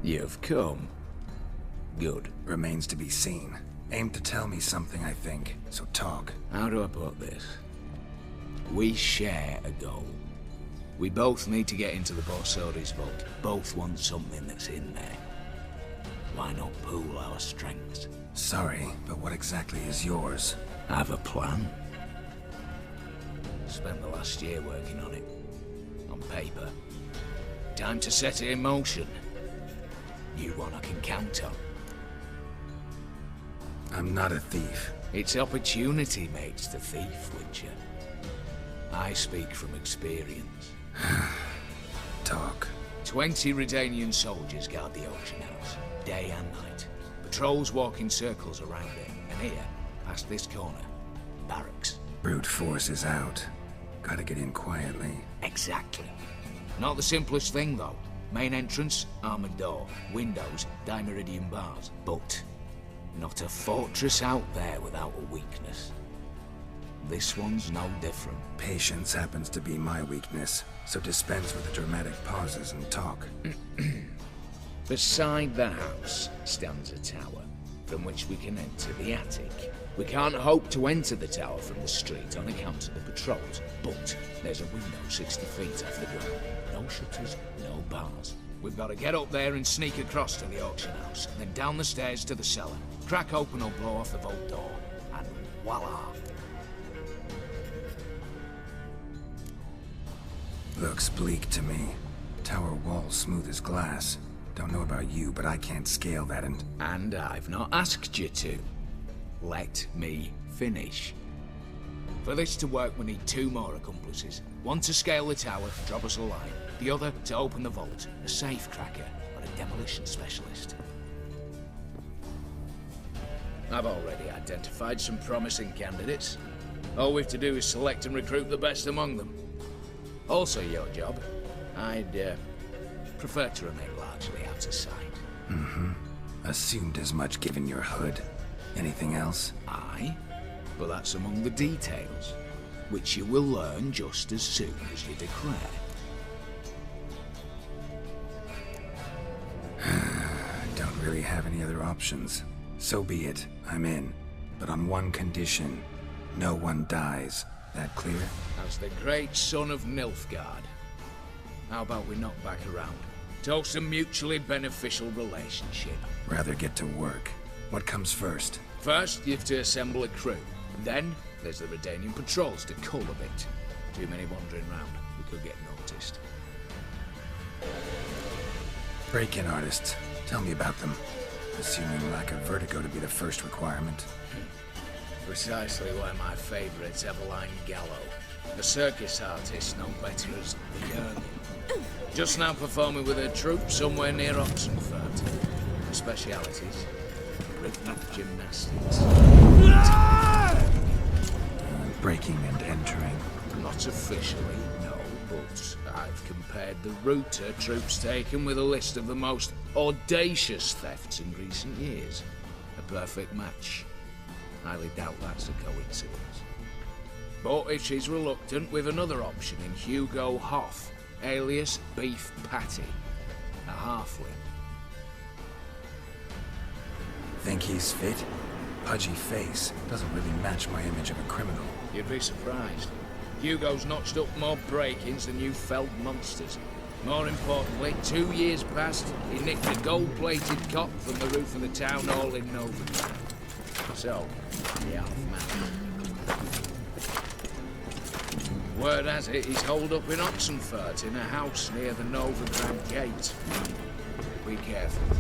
You've come. Good. Remains to be seen. Aim to tell me something, I think. So talk. How do I put this? We share a goal. We both need to get into the Borsodi's vault. Both want something that's in there. Why not pool our strengths? Sorry, but what exactly is yours? I have a plan. Spent the last year working on it. On paper. Time to set it in motion. You one I can count on. I'm not a thief. It's opportunity makes the thief, Witcher. I speak from experience. Talk. 20 Redanian soldiers guard the auction house, day and night. Patrols walk in circles around it, and here, past this corner, barracks. Brute force is out. Gotta get in quietly. Exactly. Not the simplest thing, though. Main entrance, armored door. Windows, dimeridian bars. But not a fortress out there without a weakness. This one's no different. Patience happens to be my weakness, so dispense with the dramatic pauses and talk. Beside the house stands a tower, from which we can enter the attic. We can't hope to enter the tower from the street on account of the patrols, but there's a window 60 feet off the ground. No shutters, no bars. We've got to get up there and sneak across to the auction house, then down the stairs to the cellar, crack open or blow off the vault door, and voila! Looks bleak to me. Tower wall smooth as glass. Don't know about you, but I can't scale that and... And I've not asked you to. Let me finish. For this to work, we need 2 more accomplices. One to scale the tower, drop us a line. The other to open the vault, a safe cracker or a demolition specialist. I've already identified some promising candidates. All we've to do is select and recruit the best among them. Also your job. I'd prefer to remain largely out of sight. Mm-hmm. Assumed as much given your hood. Anything else? Aye, but that's among the details, which you will learn just as soon as you declare. Don't really have any other options. So be it. I'm in. But on one condition. No one dies. That clear? As the great son of Nilfgaard. How about we knock back around? Toast a mutually beneficial relationship. Rather get to work. What comes first? First, you have to assemble a crew. Then, there's the Redanian patrols to cull a bit. Too many wandering round. We could get noticed. Break-in artists. Tell me about them. Assuming lack of vertigo to be the first requirement. Precisely where my favourite's Eveline Gallo. The circus artist known better as the Yearling. Just now performing with her troupe somewhere near Oxenford. Her specialities: rhythmic gymnastics. Breaking and entering. Not officially, no, but I've compared the route her troupe's taken with a list of the most audacious thefts in recent years. A perfect match. Highly doubt that's a coincidence. But if she's reluctant, we've another option in Hugo Hoff, alias Beef Patty, a halfling. Think he's fit? Pudgy face. Doesn't really match my image of a criminal. You'd be surprised. Hugo's notched up more break-ins than you felled monsters. More importantly, 2 years past, he nicked a gold-plated cop from the roof of the town hall in Novigrad. So, the half-man. Word has it, he's holed up in Oxenfurt in a house near the Novigrad gate. Be careful.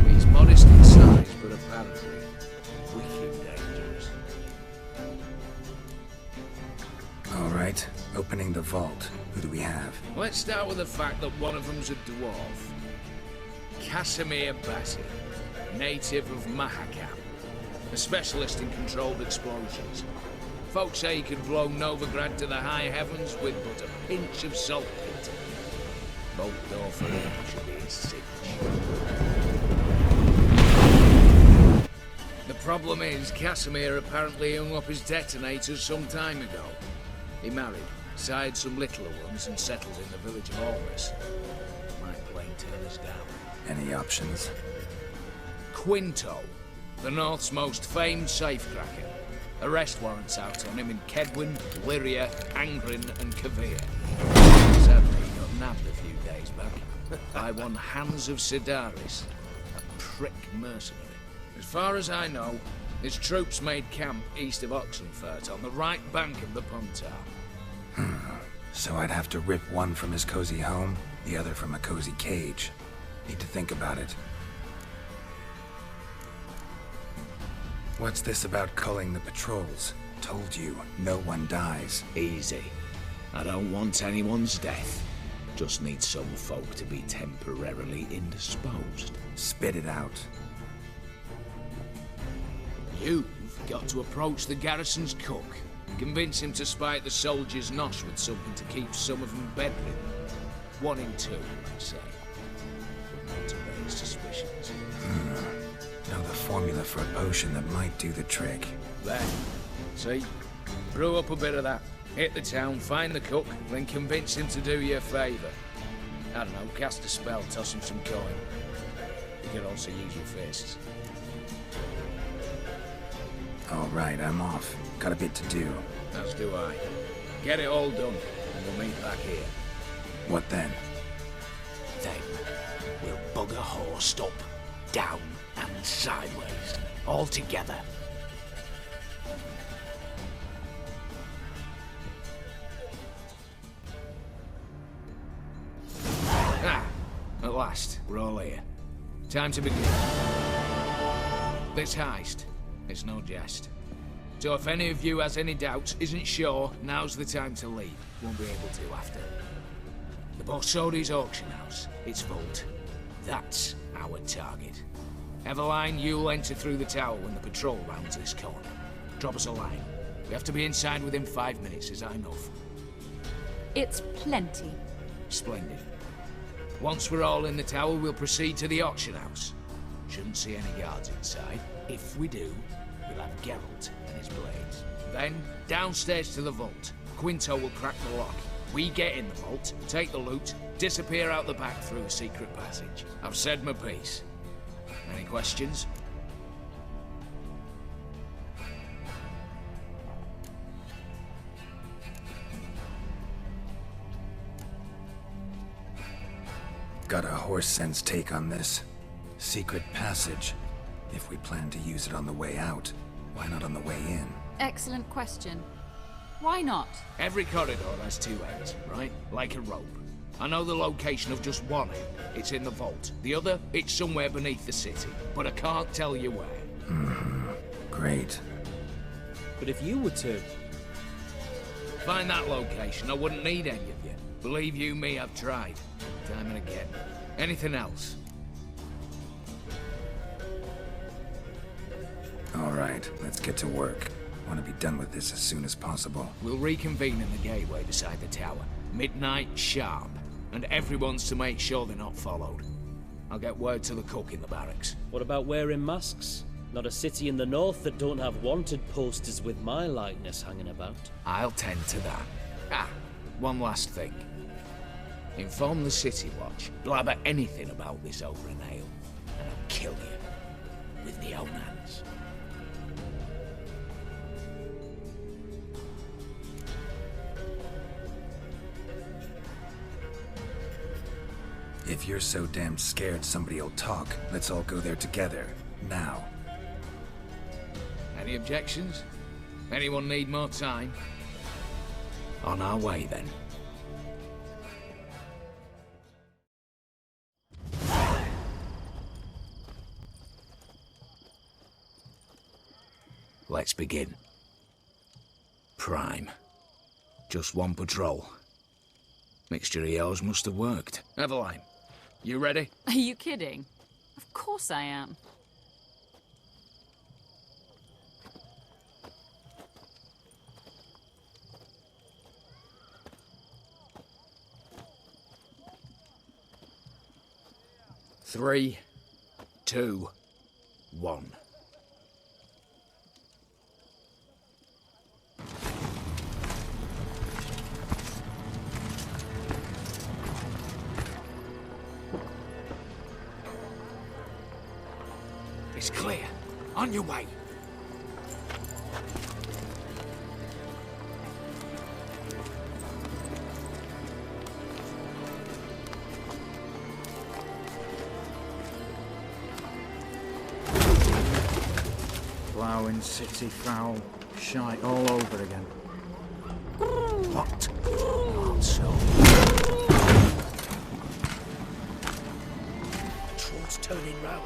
He's modest in size, but apparently wicked dangerous. All right, opening the vault. Who do we have? Let's start with the fact that one of them's a dwarf. Casimir Bassi, native of Mahakam. A specialist in controlled explosions. Folks say he can blow Novigrad to the high heavens with but a pinch of saltpeter. Bolt door for him should be his signature. The problem is, Casimir apparently hung up his detonators some time ago. He married, sired some littler ones, and settled in the village of Almas. Might plain turn us down. Any options? Quinto, the North's most famed safecracker. Arrest warrants out on him in Kedwin, Lyria, Angrin, and Kavir. Sadly, he got nabbed a few days back by one Hans of Sidaris, a prick mercenary. As far as I know, his troops made camp east of Oxenfurt on the right bank of the Puntar. So I'd have to rip one from his cozy home, the other from a cozy cage. Need to think about it. What's this about culling the patrols? Told you, no one dies. Easy. I don't want anyone's death. Just need some folk to be temporarily indisposed. Spit it out. You've got to approach the garrison's cook and convince him to spike the soldiers' nosh with something to keep some of them bedridden. 1 in 2, I say. But not to raise suspicions. Know the formula for a potion that might do the trick. There. See? Brew up a bit of that. Hit the town, find the cook, then convince him to do you a favour. I don't know, cast a spell, toss him some coin. You can also use your fists. All right, I'm off. Got a bit to do. As do I. Get it all done, and we'll meet back here. What then? Then we'll bugger horse up, down and sideways, all together. At last, we're all here. Time to begin. This heist, it's no jest. So if any of you has any doubts, isn't sure, now's the time to leave. Won't be able to after. The Borsodi's auction house, its vault. That's our target. Eveline, you'll enter through the tower when the patrol rounds this corner. Drop us a line. We have to be inside within 5 minutes, is that enough? It's plenty. Splendid. Once we're all in the tower, we'll proceed to the auction house. Shouldn't see any guards inside. If we do, we'll have Geralt and his blades. Then, downstairs to the vault. Quinto will crack the lock. We get in the vault, take the loot, disappear out the back through a secret passage. I've said my piece. Any questions? Got a horse sense take on this. Secret passage. If we plan to use it on the way out, why not on the way in? Excellent question. Why not? Every corridor has 2 ends, right? Like a rope. I know the location of just one end. It's in the vault. The other, it's somewhere beneath the city. But I can't tell you where. Great. But if you were to... find that location, I wouldn't need any of you. Believe you me, I've tried. Time and again. Anything else? All right, let's get to work. Want to be done with this as soon as possible. We'll reconvene in the gateway beside the tower. Midnight sharp. And everyone's to make sure they're not followed. I'll get word to the cook in the barracks. What about wearing masks? Not a city in the north that don't have wanted posters with my likeness hanging about. I'll tend to that. One last thing. Inform the City Watch. Blabber anything about this over an ale, and I'll kill you. With my own hands. If you're so damn scared somebody'll talk, let's all go there together. Now. Any objections? Anyone need more time? On our way, then. Let's begin. Prime. Just one patrol. Mixture of yours must have worked. Eveline, you ready? Are you kidding? Of course I am. Three, 2, 1. It's clear. On your way. Ploughing, city foul, shite all over again. What? Not so. Troll's turning round.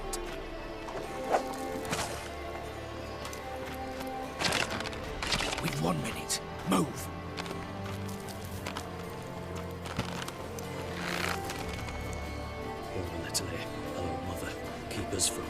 We've 1 minute. Move. Oh, Natalie. Hello, Mother. Keep us from...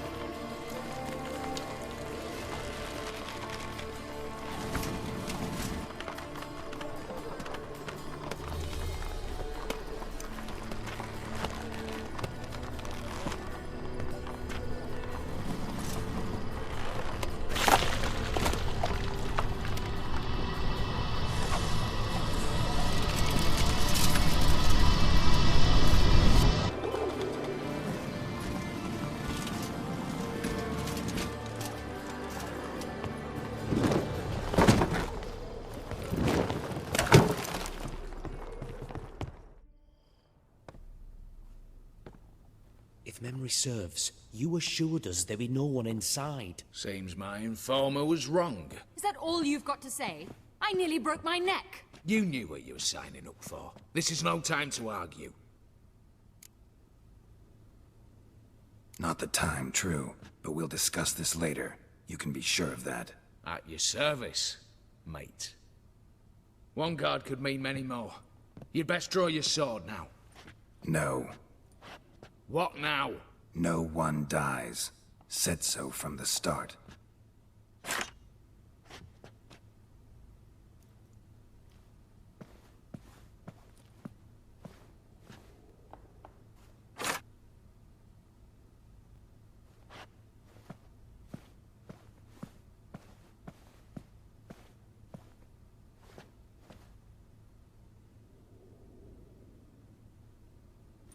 If memory serves, you assured us there be no one inside. Seems my informer was wrong. Is that all you've got to say? I nearly broke my neck. You knew what you were signing up for. This is no time to argue. Not the time, true. But we'll discuss this later. You can be sure of that. At your service, mate. One guard could mean many more. You'd best draw your sword now. No. What now? No one dies. Said so from the start.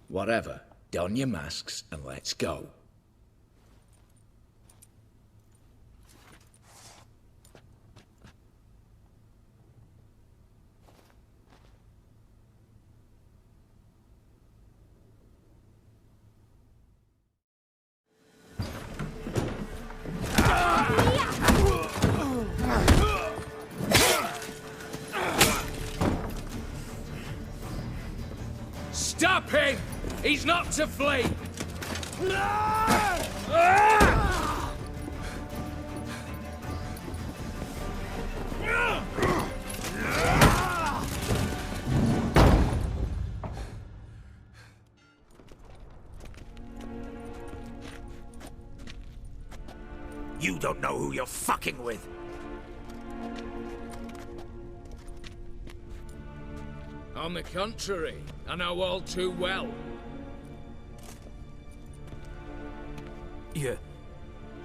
Whatever. Don your masks and let's go. Stop him! He's not to flee! You don't know who you're fucking with. On the contrary, I know all too well.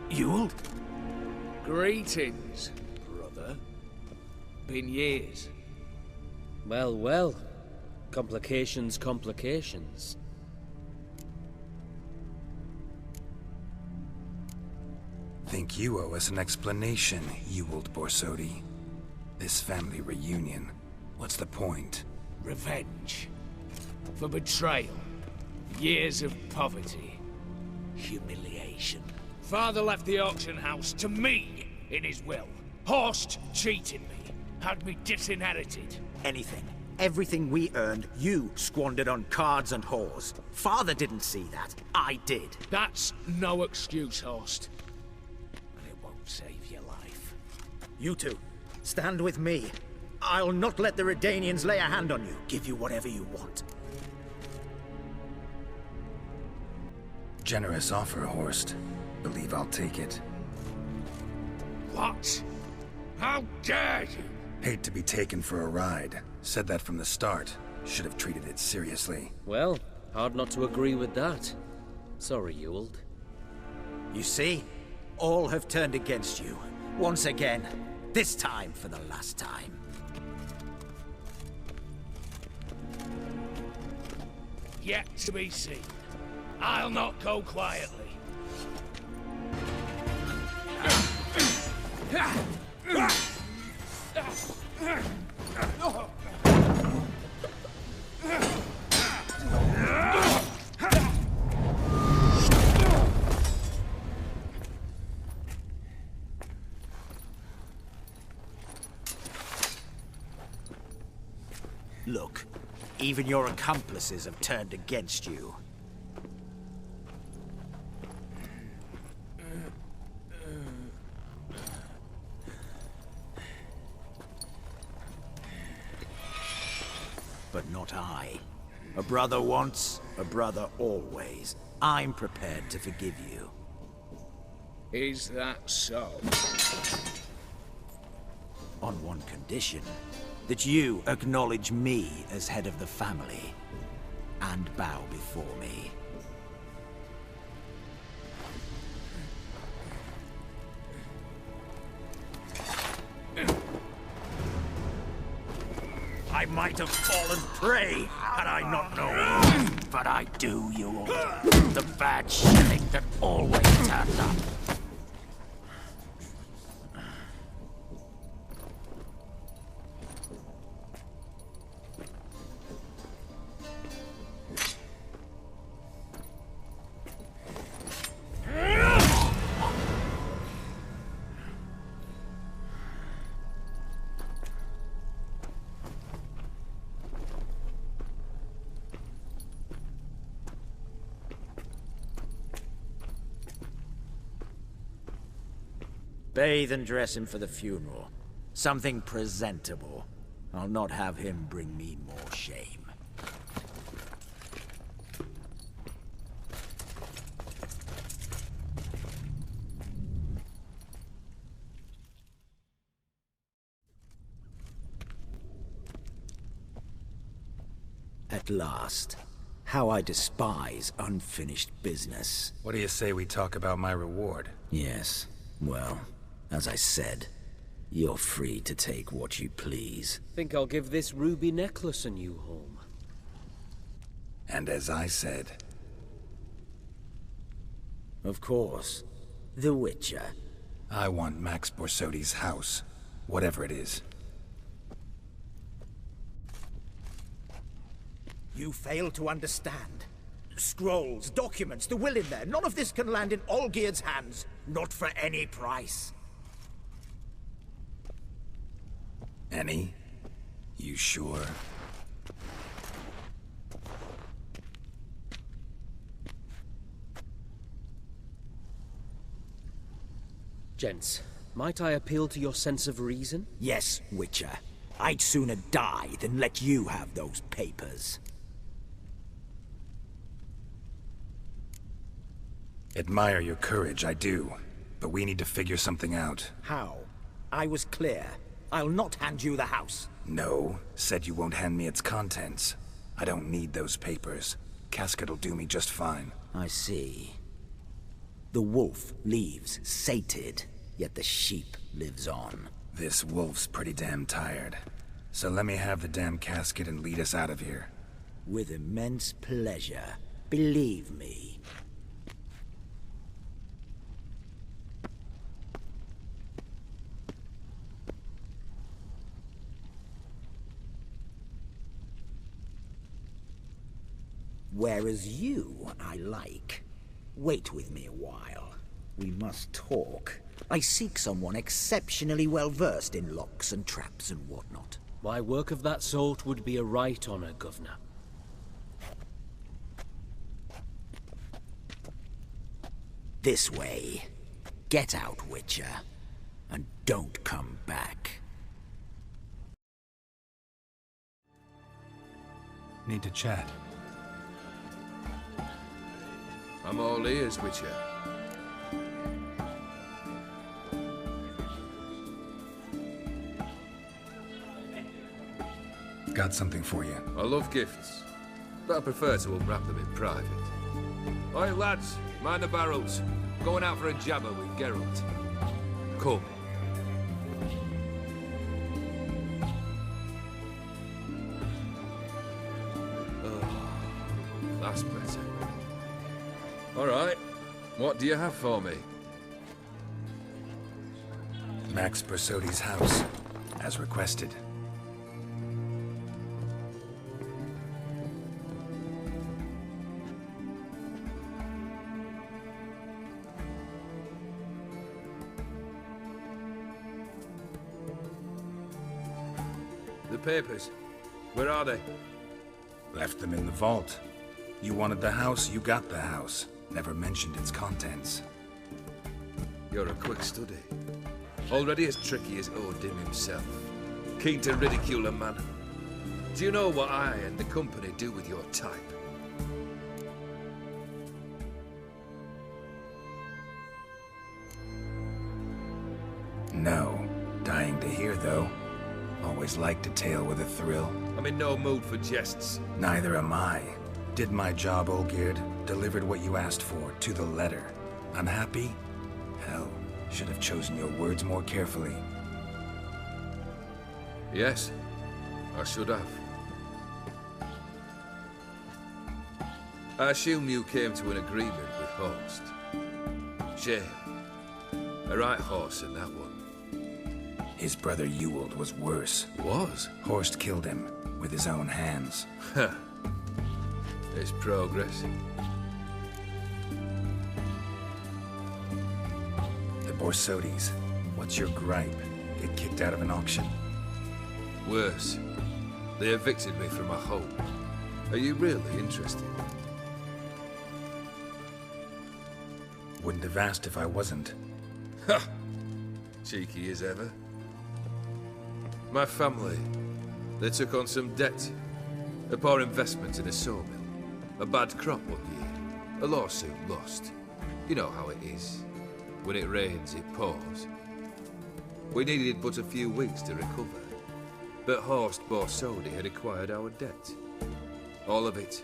Ewell? Greetings, brother. Been years. Well, well. Complications, complications. Think you owe us an explanation, Ewald Borsodi. This family reunion, what's the point? Revenge. For betrayal. Years of poverty. Humiliation. Father left the auction house to me in his will. Horst cheated me. Had me disinherited. Anything. Everything we earned, you squandered on cards and whores. Father didn't see that. I did. That's no excuse, Horst. And it won't save your life. You two, stand with me. I'll not let the Redanians lay a hand on you. Give you whatever you want. Generous offer, Horst. Believe I'll take it. What? How dare you? Hate to be taken for a ride. Said that from the start. Should have treated it seriously. Well, hard not to agree with that. Sorry, Ewald. You see? All have turned against you. Once again. This time for the last time. Yet to be seen. I'll not go quietly. Look, even your accomplices have turned against you. But not I. A brother once, a brother always. I'm prepared to forgive you. Is that so? On one condition. That you acknowledge me as head of the family. And bow before me. I might have fallen prey had I not known. But I do, you old. The bad shilling that always turns up. Bathe and dress him for the funeral. Something presentable. I'll not have him bring me more shame. At last. How I despise unfinished business. What do you say we talk about my reward? Yes. Well, as I said, you're free to take what you please. Think I'll give this ruby necklace a new home. And as I said... Of course. The Witcher. I want Max Borsodi's house. Whatever it is. You fail to understand. Scrolls, documents, the will in there. None of this can land in Olgierd's hands. Not for any price. Any? You sure? Gents, might I appeal to your sense of reason? Yes, Witcher. I'd sooner die than let you have those papers. Admire your courage, I do. But we need to figure something out. How? I was clear. I'll not hand you the house. No. Said you won't hand me its contents. I don't need those papers. Casket'll do me just fine. I see. The wolf leaves sated, yet the sheep lives on. This wolf's pretty damn tired. So let me have the damn casket and lead us out of here. With immense pleasure. Believe me. Whereas you, I like. Wait with me a while. We must talk. I seek someone exceptionally well versed in locks and traps and whatnot. Why, work of that sort would be a right honor, Governor. This way. Get out, Witcher. And don't come back. Need to chat. I'm all ears, Witcher. Got something for you. I love gifts, but I prefer to unwrap them in private. Oi, lads, mind the barrels. Going out for a jabber with Geralt. Come. Oh, that's better. All right, what do you have for me? Max Bersodi's house, as requested. The papers. Where are they? Left them in the vault. You wanted the house, you got the house. Never mentioned its contents. You're a quick study. Already as tricky as Odin himself. Keen to ridicule a man. Do you know what I and the company do with your type? No. Dying to hear, though. Always liked a tale with a thrill. I'm in no mood for jests. Neither am I. Did my job, Olgierd. Delivered what you asked for, to the letter. Unhappy? Hell, should have chosen your words more carefully. Yes, I should have. I assume you came to an agreement with Horst. Shame. A right horse in that one. His brother Ewald was worse. Was? Horst killed him, with his own hands. Huh. There's progress. The Borsodis. What's your gripe? Get kicked out of an auction? Worse. They evicted me from my home. Are you really interested? Wouldn't have asked if I wasn't. Ha! Cheeky as ever. My family, they took on some debt. A poor investment in a sawmill. A bad crop one year. A lawsuit lost. You know how it is. When it rains, it pours. We needed but a few weeks to recover. But Horst Borsodi had acquired our debt. All of it.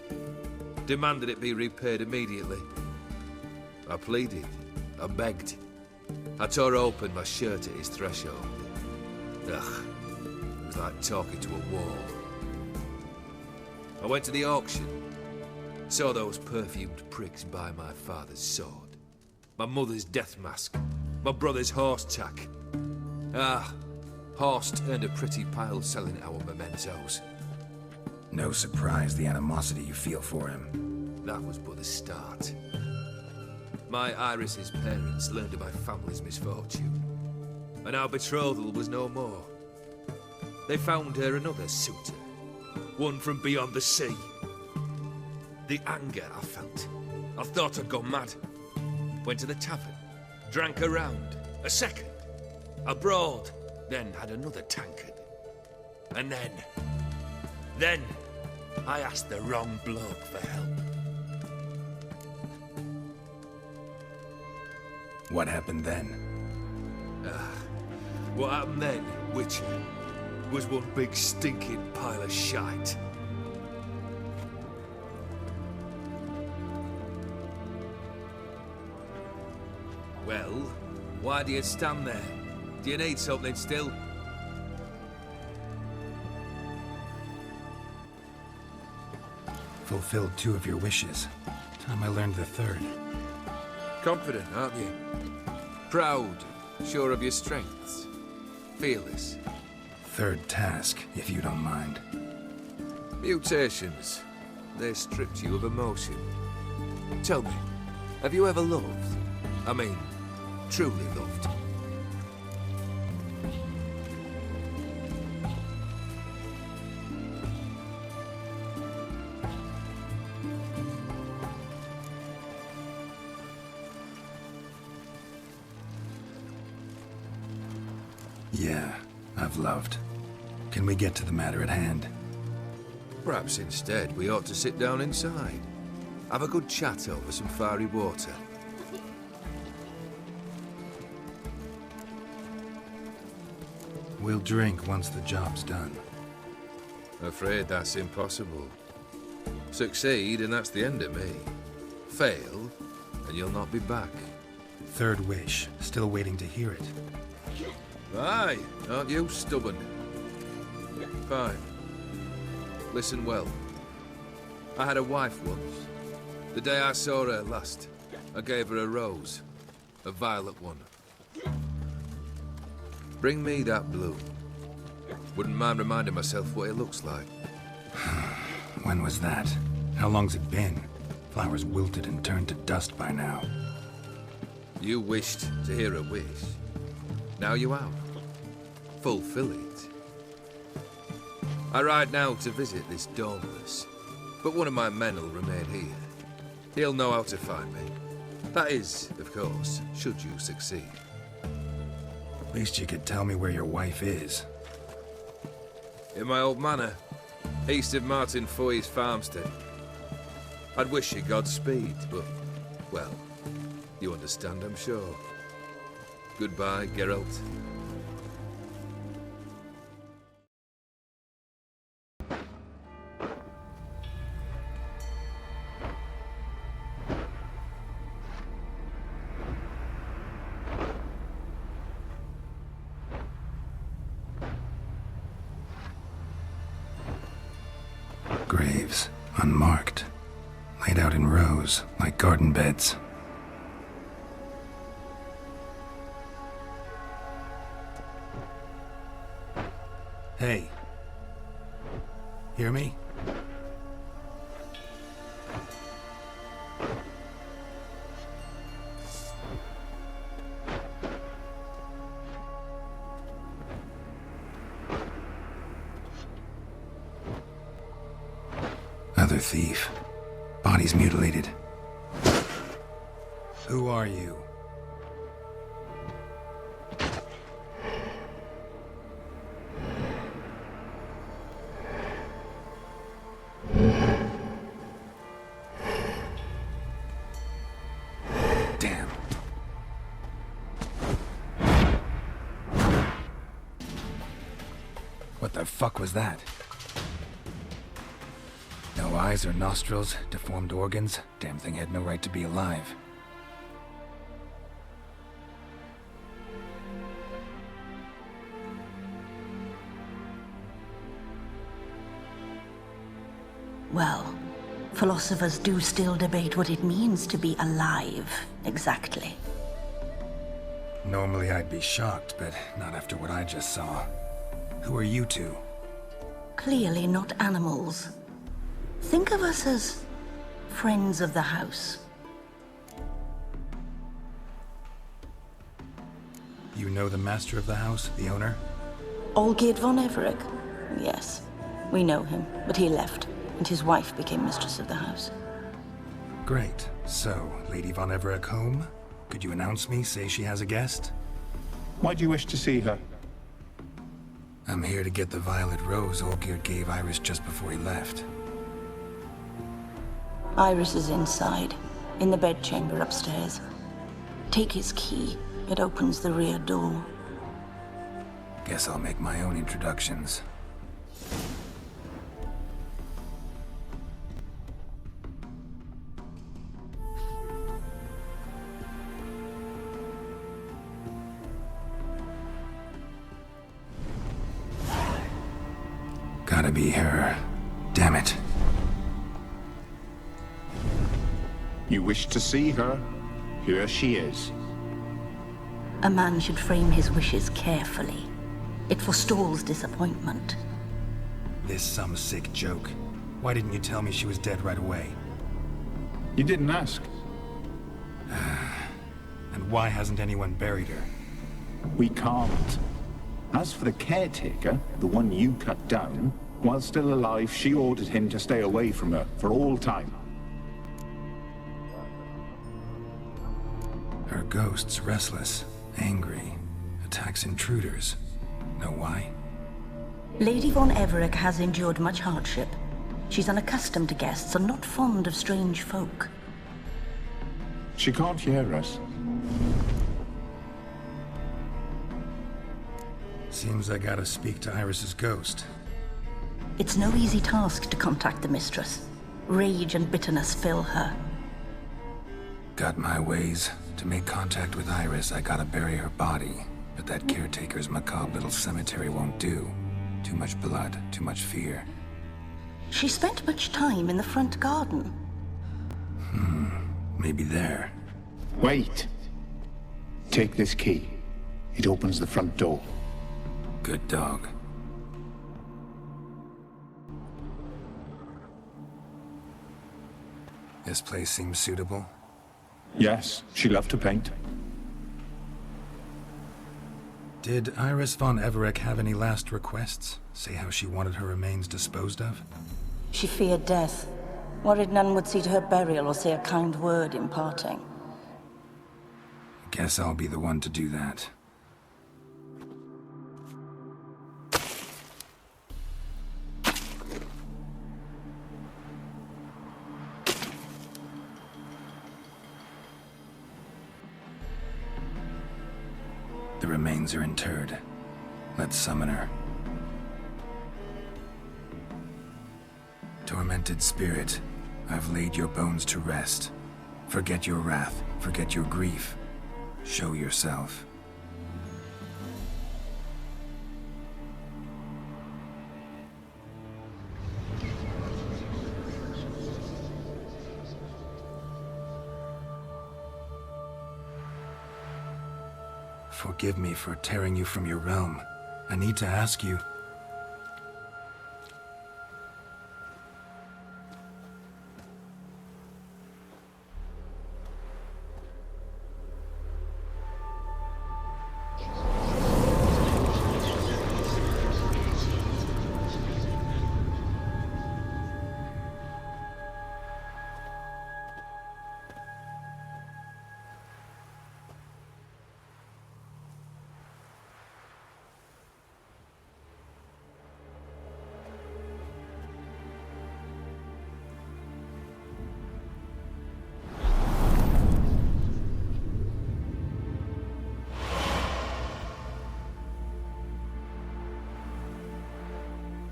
Demanded it be repaid immediately. I pleaded. I begged. I tore open my shirt at his threshold. Ugh. It was like talking to a wall. I went to the auction. Saw those perfumed pricks buy my father's sword. My mother's death mask. My brother's horse tack. Ah, Horst earned a pretty pile selling our mementos. No surprise the animosity you feel for him. That was but the start. My Iris's parents learned of my family's misfortune. And our betrothal was no more. They found her another suitor. One from beyond the sea. The anger I felt. I thought I'd gone mad. Went to the tavern. Drank a round. A second. Abroad. Then had another tankard. And then I asked the wrong bloke for help. What happened then? What happened then, Witcher, was one big stinking pile of shite. Well, why do you stand there? Do you need something still? Fulfilled 2 of your wishes. Time I learned the 3rd. Confident, aren't you? Proud, sure of your strengths. Fearless. 3rd task, if you don't mind. Mutations. They stripped you of emotion. Tell me, have you ever loved? I mean, truly loved? Yeah, I've loved. Can we get to the matter at hand? Perhaps instead we ought to sit down inside. Have a good chat over some fiery water. We'll drink once the job's done. Afraid that's impossible. Succeed and that's the end of me. Fail and you'll not be back. 3rd wish. Still waiting to hear it. Aye, aren't you stubborn? Fine. Listen well. I had a wife once. The day I saw her last, I gave her a rose. A violet one. Bring me that bloom. Wouldn't mind reminding myself what it looks like. When was that? How long's it been? Flowers wilted and turned to dust by now. You wished to hear a wish. Now you have. Fulfill it. I ride now to visit this Dauntless, but one of my men will remain here. He'll know how to find me. That is, of course, should you succeed. At least you could tell me where your wife is. In my old manor, east of Martin Foy's farmstead. I'd wish you Godspeed, but, well, you understand, I'm sure. Goodbye, Geralt. Graves, unmarked, laid out in rows, like garden beds. Hey. Hear me? Another thief. Bodies mutilated. Who are you? Damn. What the fuck was that? No eyes or nostrils, deformed organs. Damn thing had no right to be alive. Well, philosophers do still debate what it means to be alive, exactly. Normally I'd be shocked, but not after what I just saw. Who are you two? Clearly not animals. Think of us as friends of the house. You know the master of the house, the owner? Olgierd von Everett? Yes, we know him, but he left, and his wife became mistress of the house. Great. So, Lady von Everett home? Could you announce me, say she has a guest? Why do you wish to see her? I'm here to get the violet rose Olgierd gave Iris just before he left. Iris is inside, in the bedchamber upstairs. Take his key. It opens the rear door. Guess I'll make my own introductions. Gotta be her. Damn it. You wish to see her? Here she is. A man should frame his wishes carefully. It forestalls disappointment. This some sick joke. Why didn't you tell me she was dead right away? You didn't ask. And why hasn't anyone buried her? We can't. As for the caretaker, the one you cut down, while still alive, she ordered him to stay away from her for all time. Her ghost's restless, angry, attacks intruders. Know why? Lady von Everett has endured much hardship. She's unaccustomed to guests and not fond of strange folk. She can't hear us. Seems I gotta speak to Iris's ghost. It's no easy task to contact the mistress. Rage and bitterness fill her. Got my ways. To make contact with Iris, I gotta bury her body. But that caretaker's macabre little cemetery won't do. Too much blood, too much fear. She spent much time in the front garden. Maybe there. Wait. Take this key. It opens the front door. Good dog. This place seems suitable. Yes, she loved to paint. Did Iris von Everett have any last requests? Say how she wanted her remains disposed of? She feared death. Worried none would see to her burial or say a kind word in parting. Guess I'll be the one to do that. The remains are interred. Let's summon her. Tormented spirit, I've laid your bones to rest. Forget your wrath, forget your grief. Show yourself. Forgive me for tearing you from your realm. I need to ask you.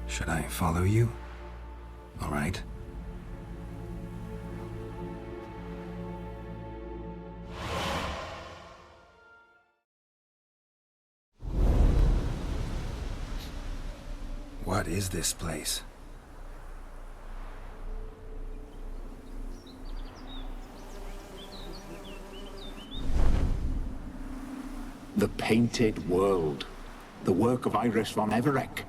Should I follow you? All right. What is this place? The Painted World. The work of Iris von Everett.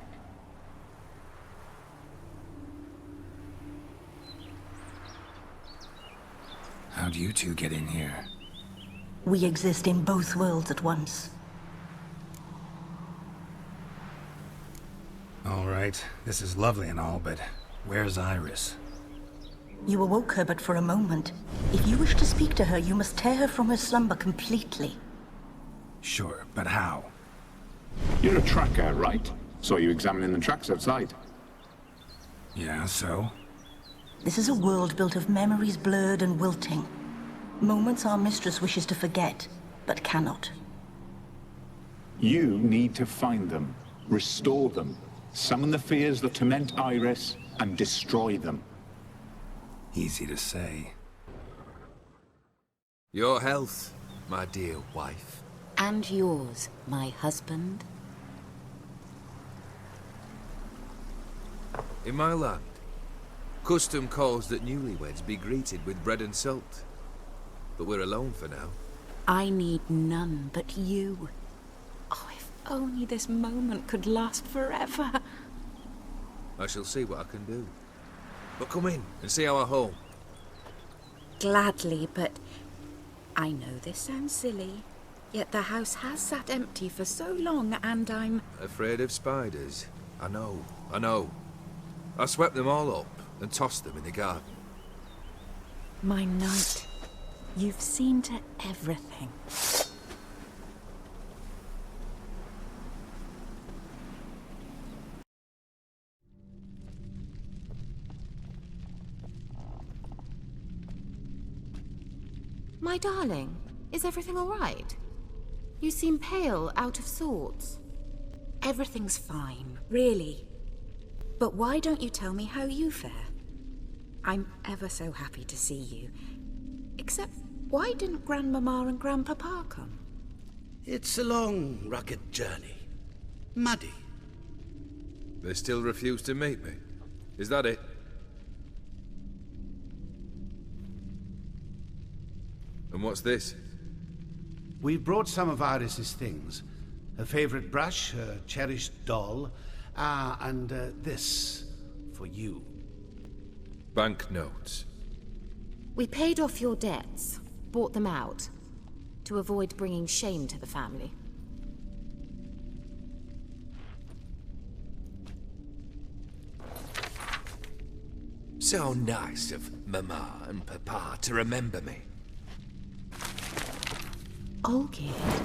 How'd you two get in here? We exist in both worlds at once. All right, this is lovely and all, but where's Iris? You awoke her but for a moment. If you wish to speak to her, you must tear her from her slumber completely. Sure, but how? You're a tracker, right? Saw you examining the tracks outside. Yeah, so? This is a world built of memories blurred and wilting. Moments our mistress wishes to forget, but cannot. You need to find them, restore them, summon the fears that torment Iris, and destroy them. Easy to say. Your health, my dear wife. And yours, my husband. In my land, custom calls that newlyweds be greeted with bread and salt. But we're alone for now. I need none but you. Oh, if only this moment could last forever. I shall see what I can do. But come in and see our home. Gladly, but I know this sounds silly, yet the house has sat empty for so long and I'm... Afraid of spiders? I know. I swept them all up and tossed them in the garden. My knight, you've seen to everything. My darling, is everything all right? You seem pale, out of sorts. Everything's fine, really. But why don't you tell me how you fare? I'm ever so happy to see you. Except, why didn't Grandmama and Grandpapa come? It's a long, rugged journey. Muddy. They still refuse to meet me. Is that it? And what's this? We brought some of Iris's things. Her favorite brush, her cherished doll, and this for you. Banknotes. We paid off your debts, bought them out, to avoid bringing shame to the family. So nice of Mama and Papa to remember me. Olgierd.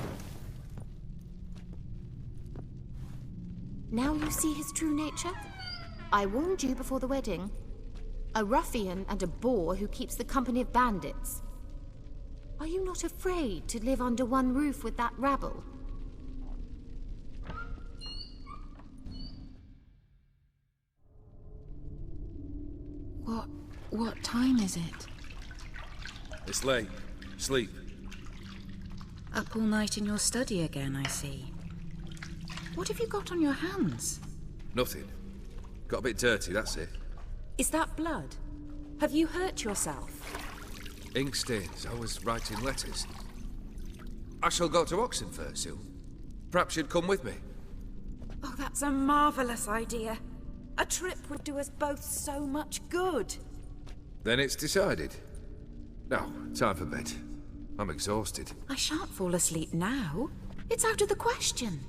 Now you see his true nature? I warned you before the wedding. A ruffian and a boor who keeps the company of bandits. Are you not afraid to live under one roof with that rabble? What time is it? It's late. Sleep. Up all night in your study again, I see. What have you got on your hands? Nothing. Got a bit dirty, that's it. Is that blood? Have you hurt yourself? Ink stains. I was writing letters. I shall go to Oxenfurt soon. Perhaps you'd come with me. Oh, that's a marvellous idea. A trip would do us both so much good. Then it's decided. Now, time for bed. I'm exhausted. I shan't fall asleep now. It's out of the question.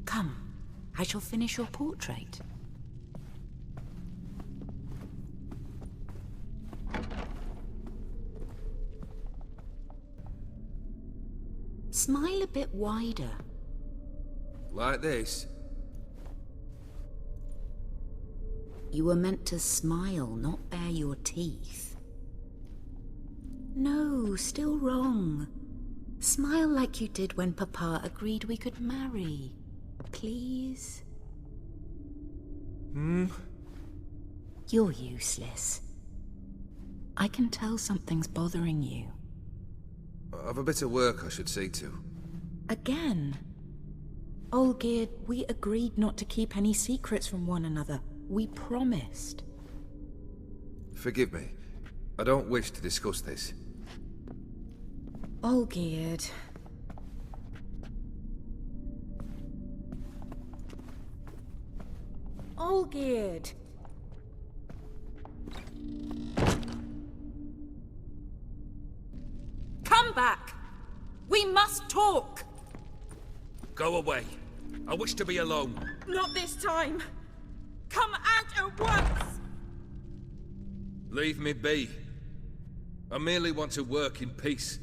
Come, I shall finish your portrait. Smile a bit wider. Like this? You were meant to smile, not bare your teeth. No, still wrong. Smile like you did when Papa agreed we could marry. Please? You're useless. I can tell something's bothering you. I've a bit of work I should see to. Again? Olgierd, we agreed not to keep any secrets from one another. We promised. Forgive me. I don't wish to discuss this. Olgierd. Olgierd. Come back! We must talk! Go away. I wish to be alone. Not this time! Come out at once! Leave me be. I merely want to work in peace.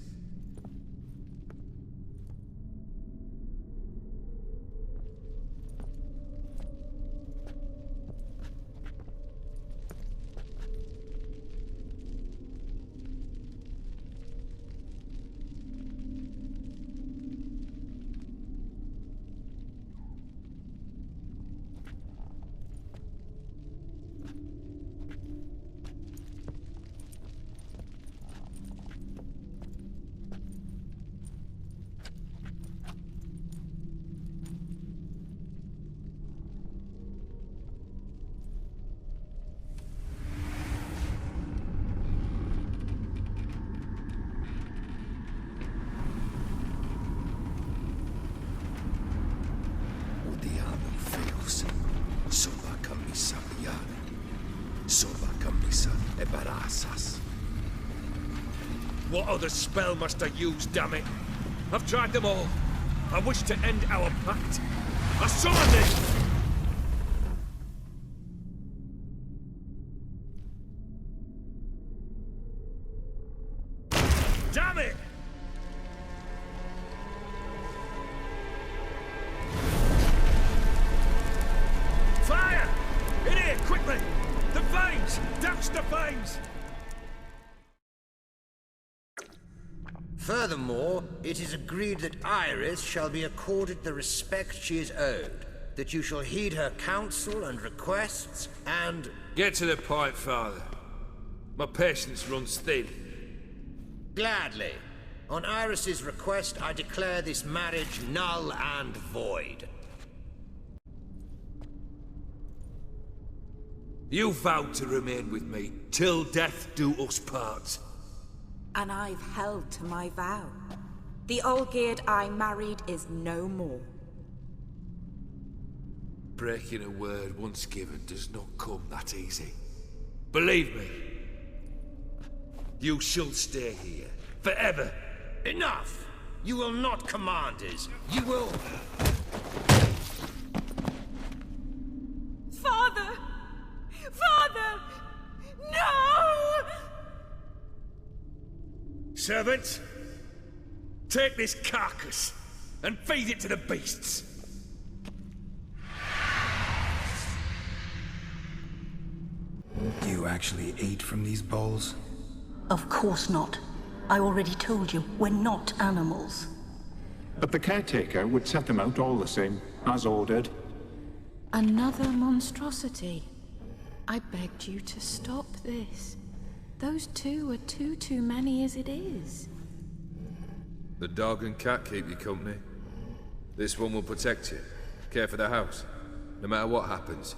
What other spell must I use, damn it? I've tried them all. I wish to end our pact. I summoned it! Damn it! Fire! In here, quickly! The flames! Douse the flames! Furthermore, it is agreed that Iris shall be accorded the respect she is owed, that you shall heed her counsel and requests, and... Get to the point, Father. My patience runs thin. Gladly. On Iris's request, I declare this marriage null and void. You vowed to remain with me, till death do us part. And I've held to my vow. The Olgierd I married is no more. Breaking a word once given does not come that easy. Believe me, you shall stay here forever. Enough! You will not command us. You will... Father! Father! No! Servants, take this carcass and feed it to the beasts. You actually ate from these bowls? Of course not. I already told you, we're not animals. But the caretaker would set them out all the same, as ordered. Another monstrosity. I begged you to stop this. Those two are too many as it is. The dog and cat keep you company. This one will protect you, care for the house, no matter what happens.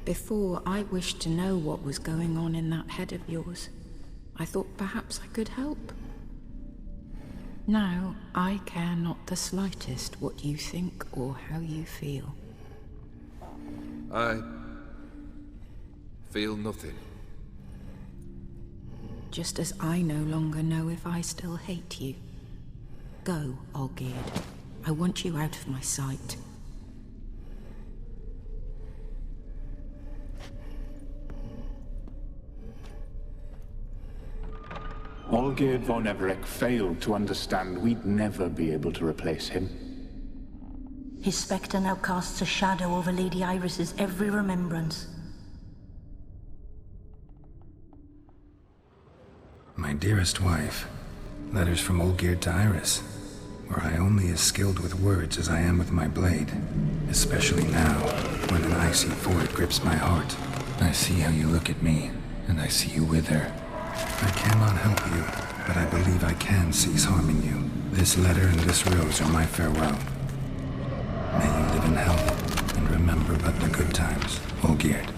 Before, I wished to know what was going on in that head of yours. I thought perhaps I could help. Now, I care not the slightest what you think or how you feel. I feel nothing. Just as I no longer know if I still hate you. Go, Olgierd. I want you out of my sight. Olgierd von Everec failed to understand we'd never be able to replace him. His spectre now casts a shadow over Lady Iris's every remembrance. My dearest wife, letters from Olgierd to Iris, were I only as skilled with words as I am with my blade, especially now, when an icy void grips my heart. I see how you look at me, and I see you wither. I cannot help you, but I believe I can cease harming you. This letter and this rose are my farewell. May you live in health, and remember but the good times, Olgierd.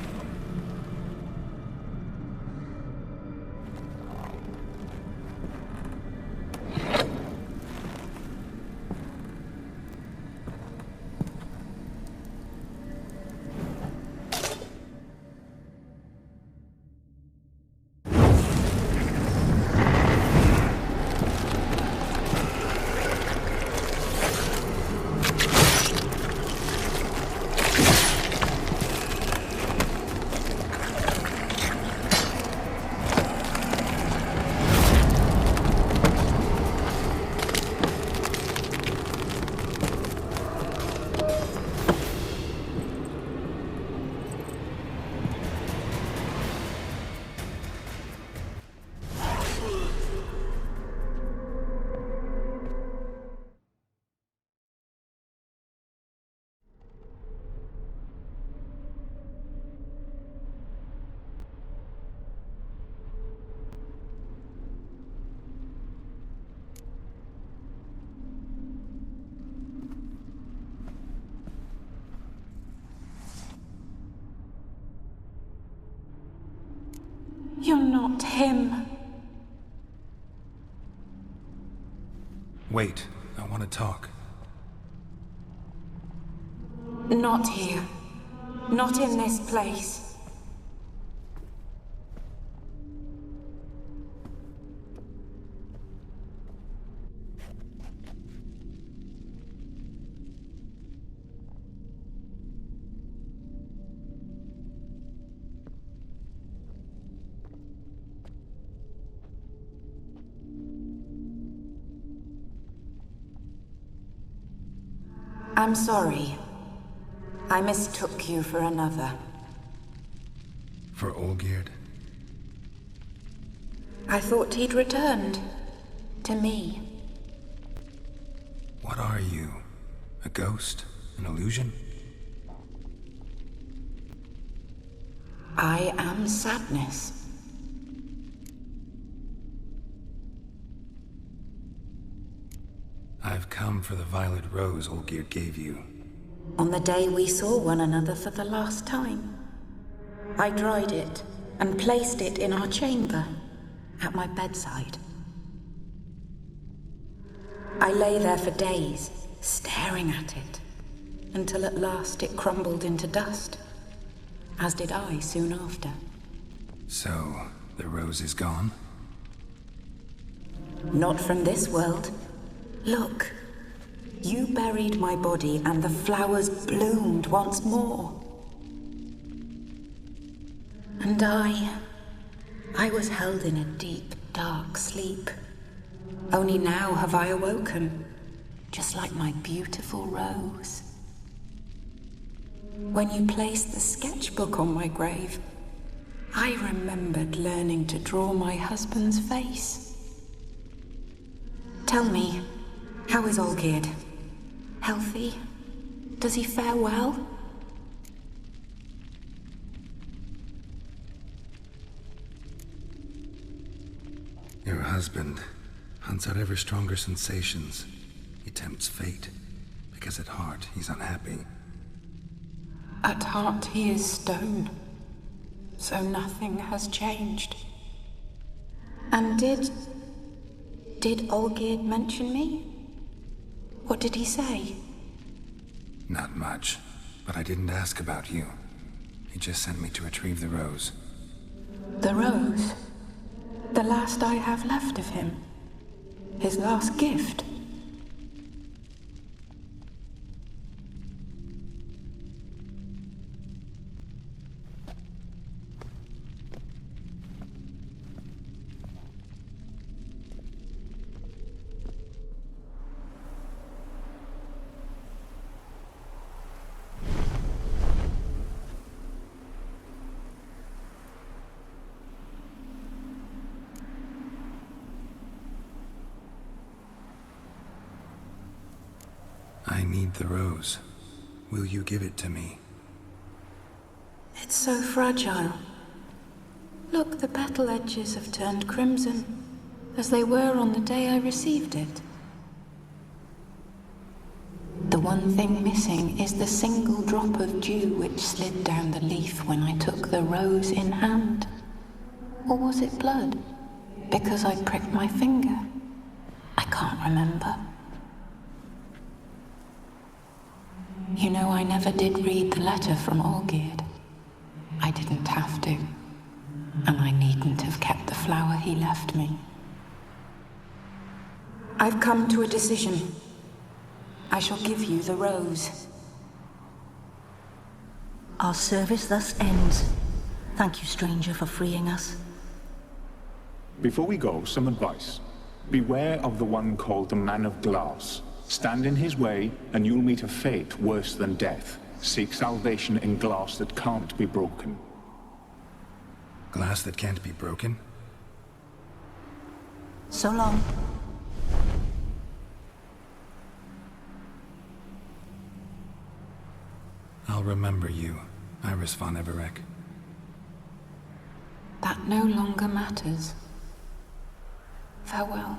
You're not him. Wait, I want to talk. Not here. Not in this place. I'm sorry. I mistook you for another. For Olgierd? I thought he'd returned. To me. What are you? A ghost? An illusion? I am sadness. I've come for the violet rose Olgierd gave you. On the day we saw one another for the last time, I dried it and placed it in our chamber, at my bedside. I lay there for days, staring at it, until at last it crumbled into dust, as did I soon after. So, the rose is gone? Not from this world. Look, you buried my body and the flowers bloomed once more. And I was held in a deep, dark sleep. Only now have I awoken, just like my beautiful rose. When you placed the sketchbook on my grave, I remembered learning to draw my husband's face. Tell me, how is Olgierd? Healthy? Does he fare well? Your husband hunts out ever stronger sensations. He tempts fate, because at heart he's unhappy. At heart he is stone, so nothing has changed. And did Olgierd mention me? What did he say? Not much, but I didn't ask about you. He just sent me to retrieve the rose. The rose? The last I have left of him? His last gift? I need the rose. Will you give it to me? It's so fragile. Look, the petal edges have turned crimson, as they were on the day I received it. The one thing missing is the single drop of dew which slid down the leaf when I took the rose in hand. Or was it blood? Because I pricked my finger? I can't remember. You know, I never did read the letter from Olgierd. I didn't have to. And I needn't have kept the flower he left me. I've come to a decision. I shall give you the rose. Our service thus ends. Thank you, stranger, for freeing us. Before we go, some advice. Beware of the one called the Man of Glass. Stand in his way, and you'll meet a fate worse than death. Seek salvation in glass that can't be broken. Glass that can't be broken? So long. I'll remember you, Iris von Everec. That no longer matters. Farewell.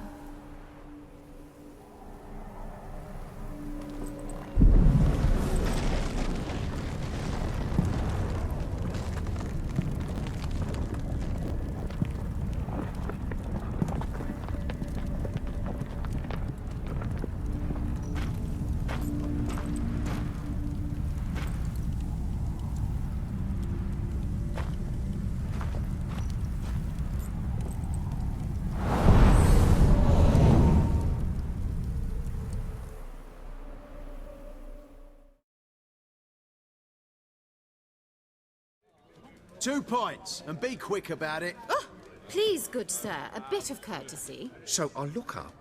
Two pints, and be quick about it. Oh, please, good sir, a bit of courtesy. So I look up,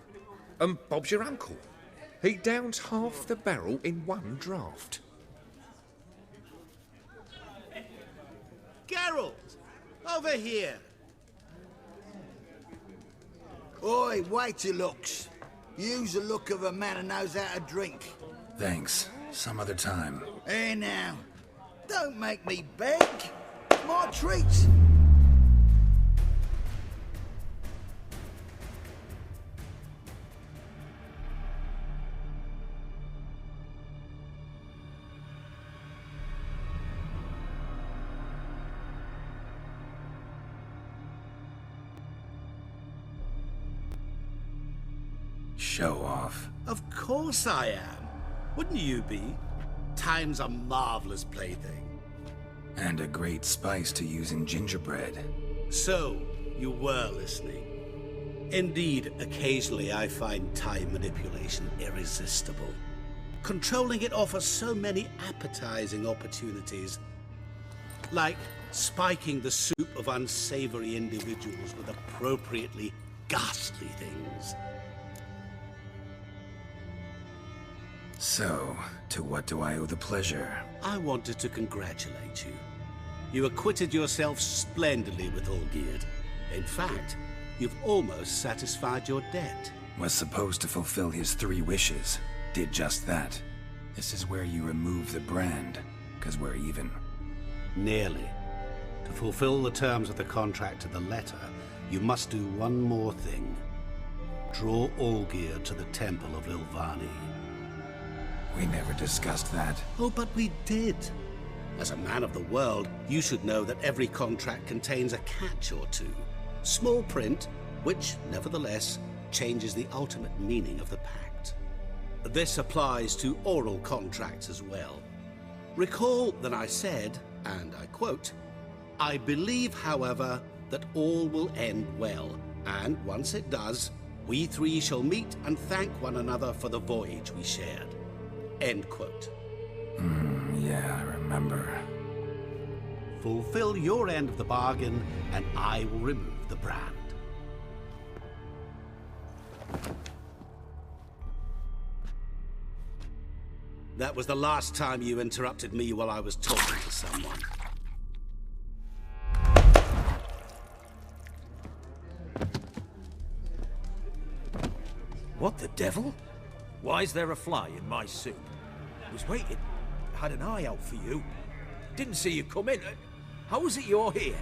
and Bob's your uncle. He downs half the barrel in one draught. Geralt, over here. Oi, wait your looks. Use the look of a man who knows how to drink. Thanks. Some other time. Here now. Don't make me beg. My treat. Show off. Of course I am. Wouldn't you be? Time's a marvelous plaything. And a great spice to use in gingerbread. So, you were listening. Indeed, occasionally I find time manipulation irresistible. Controlling it offers so many appetizing opportunities. Like spiking the soup of unsavory individuals with appropriately ghastly things. So, to what do I owe the pleasure? I wanted to congratulate you. You acquitted yourself splendidly with Olgierd. In fact, you've almost satisfied your debt. Was supposed to fulfill his 3 wishes. Did just that. This is where you remove the brand, 'cause we're even. Nearly. To fulfill the terms of the contract to the letter, you must do one more thing. Draw Olgierd to the Temple of Lilvani. We never discussed that. Oh, but we did. As a man of the world, you should know that every contract contains a catch or two. Small print, which, nevertheless, changes the ultimate meaning of the pact. This applies to oral contracts as well. Recall that I said, and I quote, "I believe, however, that all will end well, and once it does, we 3 shall meet and thank one another for the voyage we shared." End quote. Yeah, I remember. Fulfill your end of the bargain, and I will remove the brand. That was the last time you interrupted me while I was talking to someone. What the devil? Why is there a fly in my soup? I was waiting. Had an eye out for you. Didn't see you come in. How is it you're here?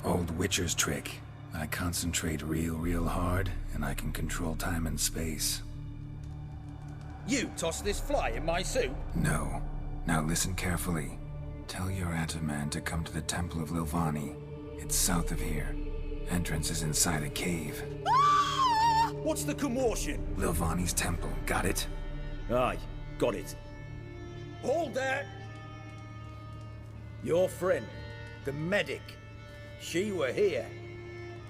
Old Witcher's trick. I concentrate real hard, and I can control time and space. You tossed this fly in my soup? No. Now listen carefully. Tell your Ataman to come to the Temple of Lilvani. It's south of here. Entrance is inside a cave. What's the commotion? Lilvani's temple. Got it? Aye, got it. Hold there! Your friend, the medic, she were here.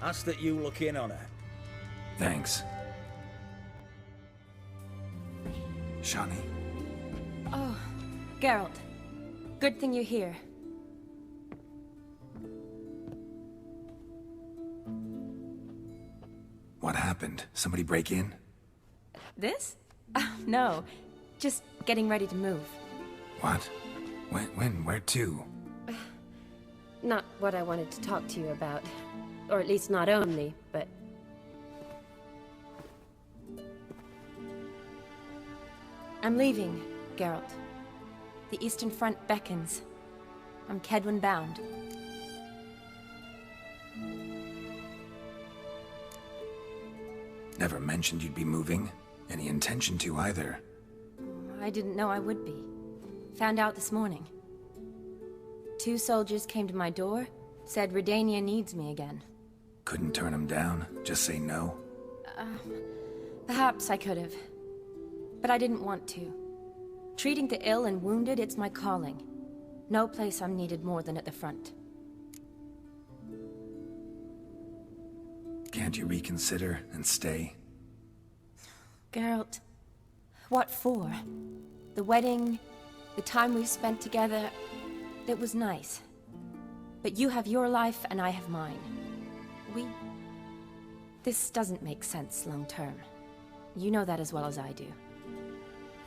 Ask that you look in on her. Thanks. Shani? Oh, Geralt. Good thing you're here. What happened? Somebody break in? This? No. Just getting ready to move. What? When? Where to? Not what I wanted to talk to you about. Or at least not only, but... I'm leaving, Geralt. The Eastern Front beckons. I'm Kedwin bound. Never mentioned you'd be moving. Any intention to either. I didn't know I would be. Found out this morning. 2 soldiers came to my door, said Redania needs me again. Couldn't turn him down? Just say no? Perhaps I could have. But I didn't want to. Treating the ill and wounded, it's my calling. No place I'm needed more than at the front. Can't you reconsider and stay? Geralt, what for? The wedding, the time we've spent together, it was nice. But you have your life and I have mine. This doesn't make sense long term. You know that as well as I do.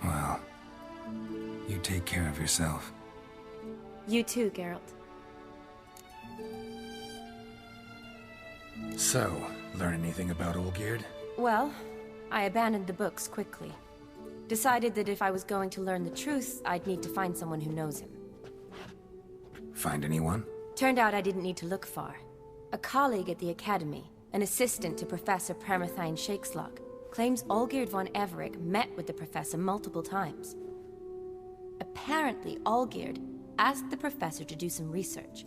Well, you take care of yourself. You too, Geralt. So, learn anything about Olgierd? Well, I abandoned the books quickly. Decided that if I was going to learn the truth, I'd need to find someone who knows him. Find anyone? Turned out I didn't need to look far. A colleague at the Academy, an assistant to Professor Permathine Shakeslock, claims Olgierd von Everec met with the professor multiple times. Apparently, Olgierd asked the professor to do some research.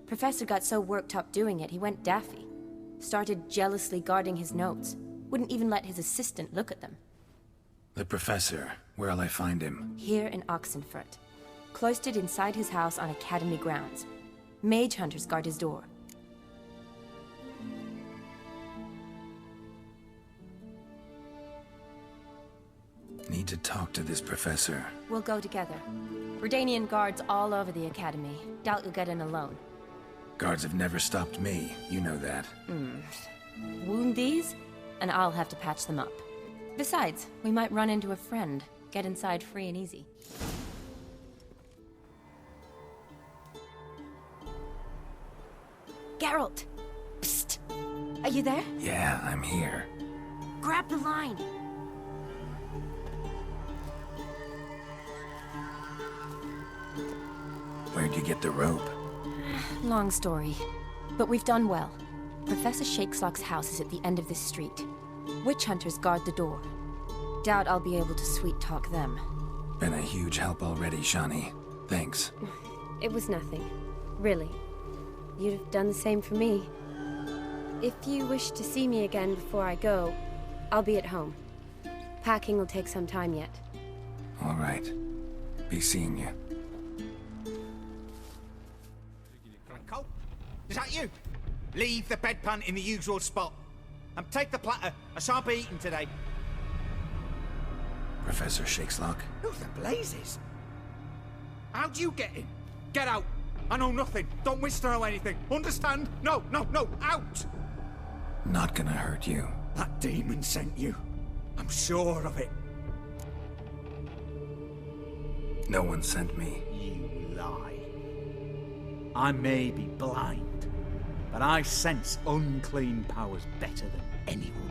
Professor got so worked up doing it, he went daffy. Started jealously guarding his notes. Wouldn't even let his assistant look at them. The professor. Where'll I find him? Here in Oxenfurt. Cloistered inside his house on Academy grounds. Mage hunters guard his door. Need to talk to this professor. We'll go together. Redanian guards all over the Academy. Doubt you'll get in alone. Guards have never stopped me. You know that. Wound these, and I'll have to patch them up. Besides, we might run into a friend. Get inside free and easy. Geralt! Psst! Are you there? Yeah, I'm here. Grab the line! Where'd you get the rope? Long story. But we've done well. Professor Shakeslock's house is at the end of this street. Witch hunters guard the door. Doubt I'll be able to sweet-talk them. Been a huge help already, Shani. Thanks. It was nothing. Really. You'd have done the same for me. If you wish to see me again before I go, I'll be at home. Packing will take some time yet. All right. Be seeing you. Franco? Is that you? Leave the bedpan in the usual spot. And take the platter. I shan't be eating today. Professor Shakeslock? Who the blazes? How'd you get in? Get out. I know nothing. Don't wish to know anything. Understand? No, no, no. Out! Not gonna hurt you. That demon sent you. I'm sure of it. No one sent me. You lie. I may be blind, but I sense unclean powers better than anyone.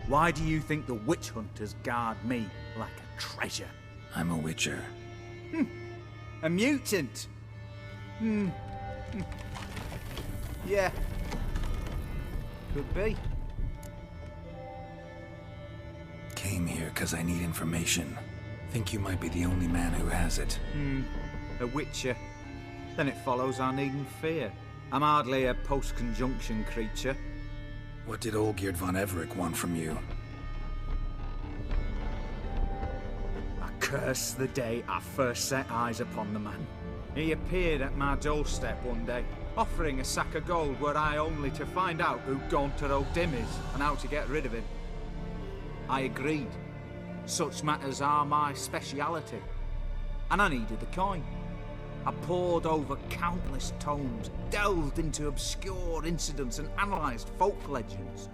Why do you think the witch hunters guard me like a treasure? I'm a witcher. A mutant? Yeah. Could be. Came here because I need information. Think you might be the only man who has it. A witcher. Then it follows I needn't fear. I'm hardly a post-conjunction creature. What did Olgierd von Everec want from you? I curse the day I first set eyes upon the man. He appeared at my doorstep one day, offering a sack of gold were I only to find out who Gaunter O'Dim is and how to get rid of him. I agreed. Such matters are my speciality. And I needed the coin. I pored over countless tomes, delved into obscure incidents and analysed folk legends.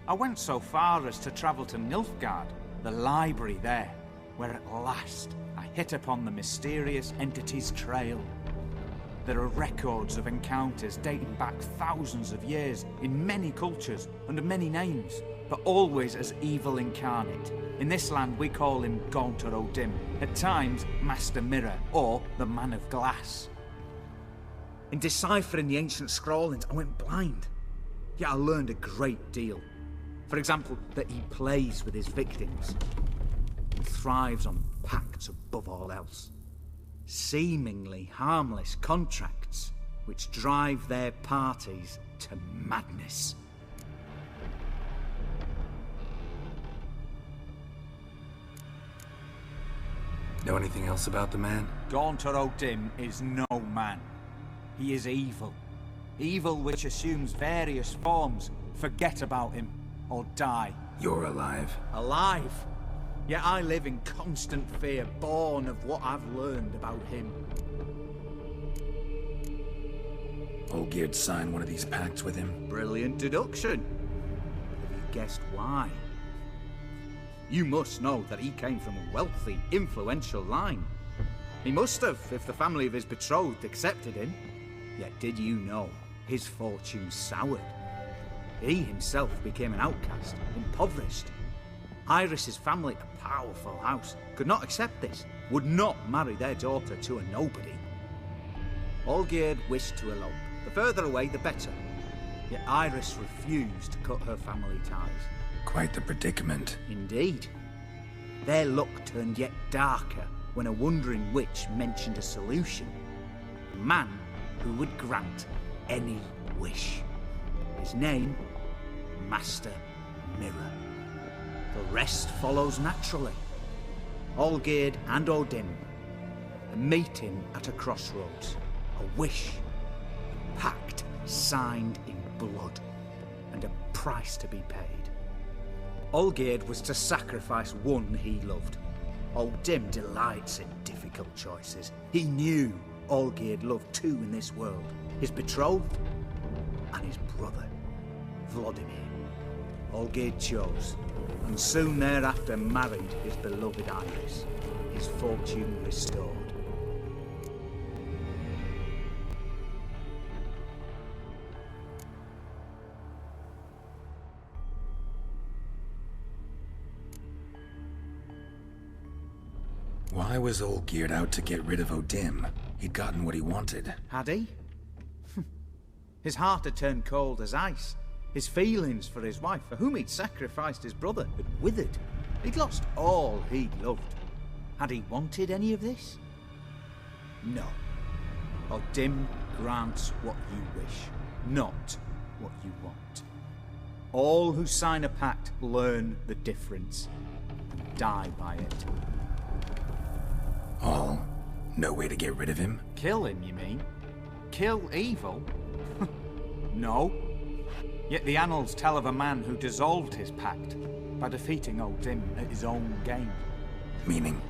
I went so far as to travel to Nilfgaard, the library there, where at last I hit upon the mysterious entity's trail. There are records of encounters dating back thousands of years in many cultures under many names, but always as evil incarnate. In this land we call him Gaunter O'Dim, at times Master Mirror or the Man of Glass. In deciphering the ancient scrawlings I went blind, yet I learned a great deal. For example, that he plays with his victims and thrives on pacts above all else. Seemingly harmless contracts which drive their parties to madness. Know anything else about the man? Gaunter O'Dim is no man. He is evil. Evil which assumes various forms. Forget about him, or die. You're alive. Alive? Yet I live in constant fear, born of what I've learned about him. Olgierd signed one of these pacts with him? Brilliant deduction. Have you guessed why? You must know that he came from a wealthy, influential line. He must have, if the family of his betrothed accepted him. Yet did you know his fortune soured? He himself became an outcast, impoverished. Iris's family, a powerful house, could not accept this, would not marry their daughter to a nobody. Olgierd wished to elope. The further away, the better. Yet Iris refused to cut her family ties. Quite the predicament. Indeed. Their luck turned yet darker when a wandering witch mentioned a solution. A man who would grant any wish. His name, Master Mirror. The rest follows naturally. Olgierd and Odin, a meeting at a crossroads, a wish, a pact signed in blood, and a price to be paid. Olgierd was to sacrifice one he loved. Odin delights in difficult choices. He knew Olgierd loved two in this world, his betrothed and his brother, Vladimir. Olgierd chose, and soon thereafter married his beloved Iris, his fortune restored. Why was Olgierd out to get rid of Odin? He'd gotten what he wanted. Had he? His heart had turned cold as ice. His feelings for his wife, for whom he'd sacrificed his brother, had withered. He'd lost all he'd loved. Had he wanted any of this? No. Odin grants what you wish, not what you want. All who sign a pact learn the difference and die by it. All? No way to get rid of him? Kill him, you mean? Kill evil? No. Yet the annals tell of a man who dissolved his pact by defeating Odin at his own game. Meaning?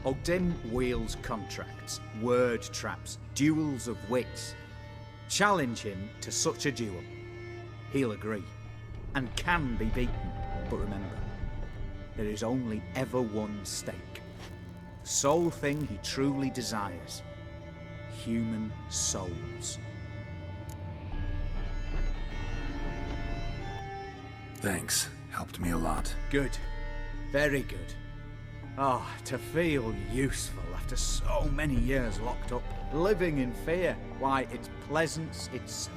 Odin wields contracts, word traps, duels of wits. Challenge him to such a duel. He'll agree, and can be beaten. But remember, there is only ever one stake. The sole thing he truly desires. Human souls. Thanks. Helped me a lot. Good. Very good. Oh, to feel useful after so many years locked up, living in fear. Why, it's pleasance itself.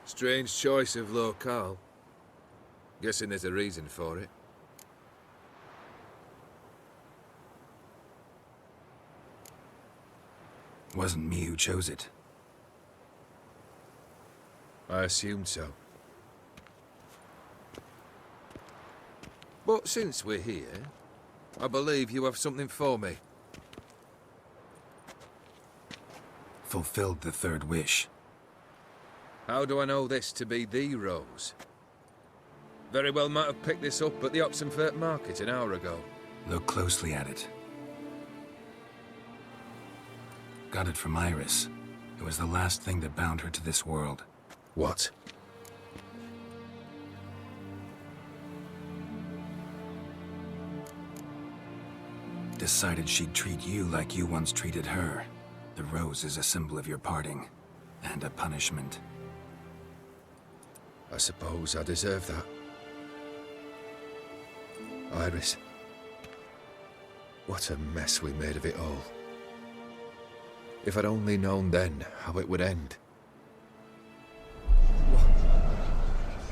Strange choice of locale. Guessing there's a reason for it. Wasn't me who chose it. I assumed so. But since we're here, I believe you have something for me. Fulfilled the third wish. How do I know this to be the rose? Very well might have picked this up at the Oxenfurt market an hour ago. Look closely at it. Got it from Iris. It was the last thing that bound her to this world. What? Decided she'd treat you like you once treated her. The rose is a symbol of your parting, and a punishment. I suppose I deserve that. Iris. What a mess we made of it all. If I'd only known then how it would end.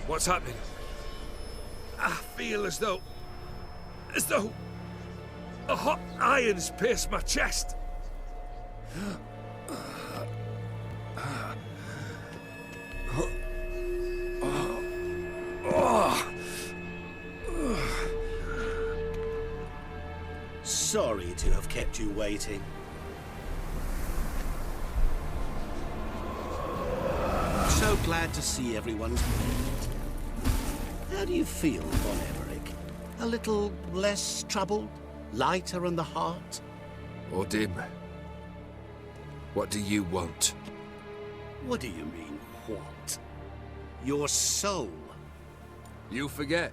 What's happening? I feel as though a hot iron's pierced my chest. Sorry to have kept you waiting. So glad to see everyone's made. How do you feel, Von Emmerich? A little less troubled? Lighter in the heart? Odin, what do you want? What do you mean, what? Your soul. You forget.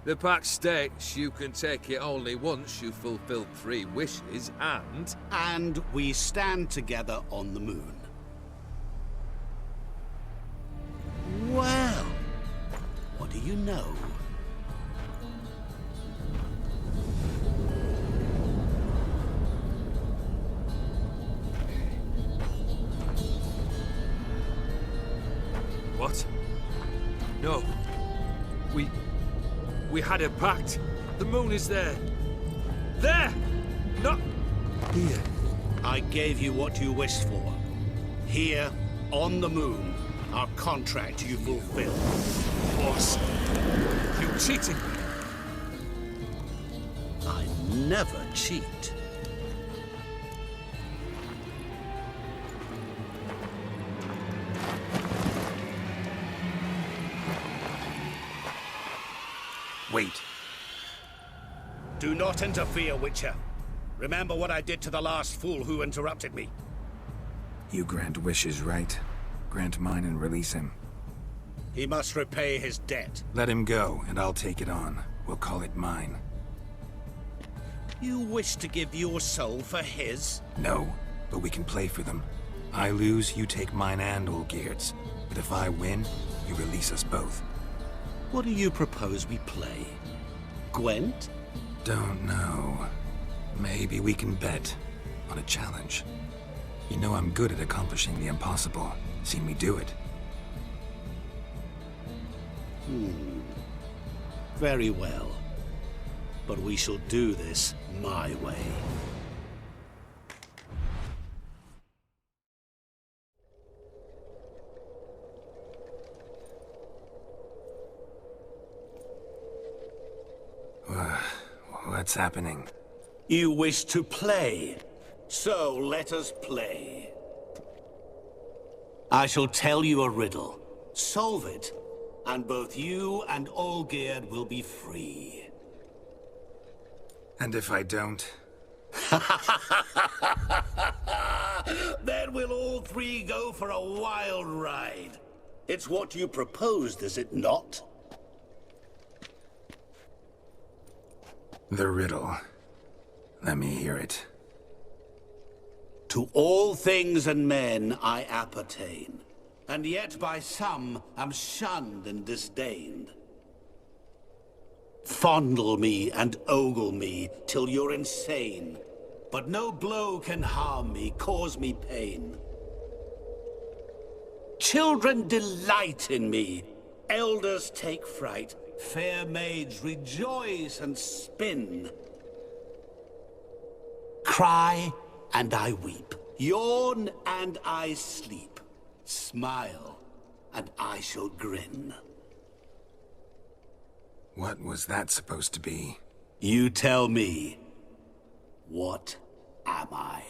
The pact states you can take it only once you've fulfilled 3 wishes, and... And we stand together on the moon. We had a pact. The moon is there. There! Not here. I gave you what you wished for. Here, on the moon, our contract you fulfilled. Boss, you cheating me. I never cheat. Wait. Do not interfere, Witcher. Remember what I did to the last fool who interrupted me. You grant wishes, right? Grant mine and release him. He must repay his debt. Let him go, and I'll take it on. We'll call it mine. You wish to give your soul for his? No, but we can play for them. I lose, you take mine and Olgierd's. But if I win, you release us both. What do you propose we play? Gwent? Don't know. Maybe we can bet on a challenge. You know I'm good at accomplishing the impossible. Seen me do it. Very well. But we shall do this my way. What's happening? You wish to play, so let us play. I shall tell you a riddle. Solve it, and both you and Olgierd will be free. And if I don't? Then we'll all three go for a wild ride. It's what you proposed, is it not? The riddle. Let me hear it. To all things and men I appertain, and yet by some am shunned and disdained. Fondle me and ogle me till you're insane, but no blow can harm me, cause me pain. Children delight in me, elders take fright, fair maids rejoice and spin. Cry and I weep, yawn and I sleep, smile and I shall grin. What was that supposed to be? You tell me. What am I?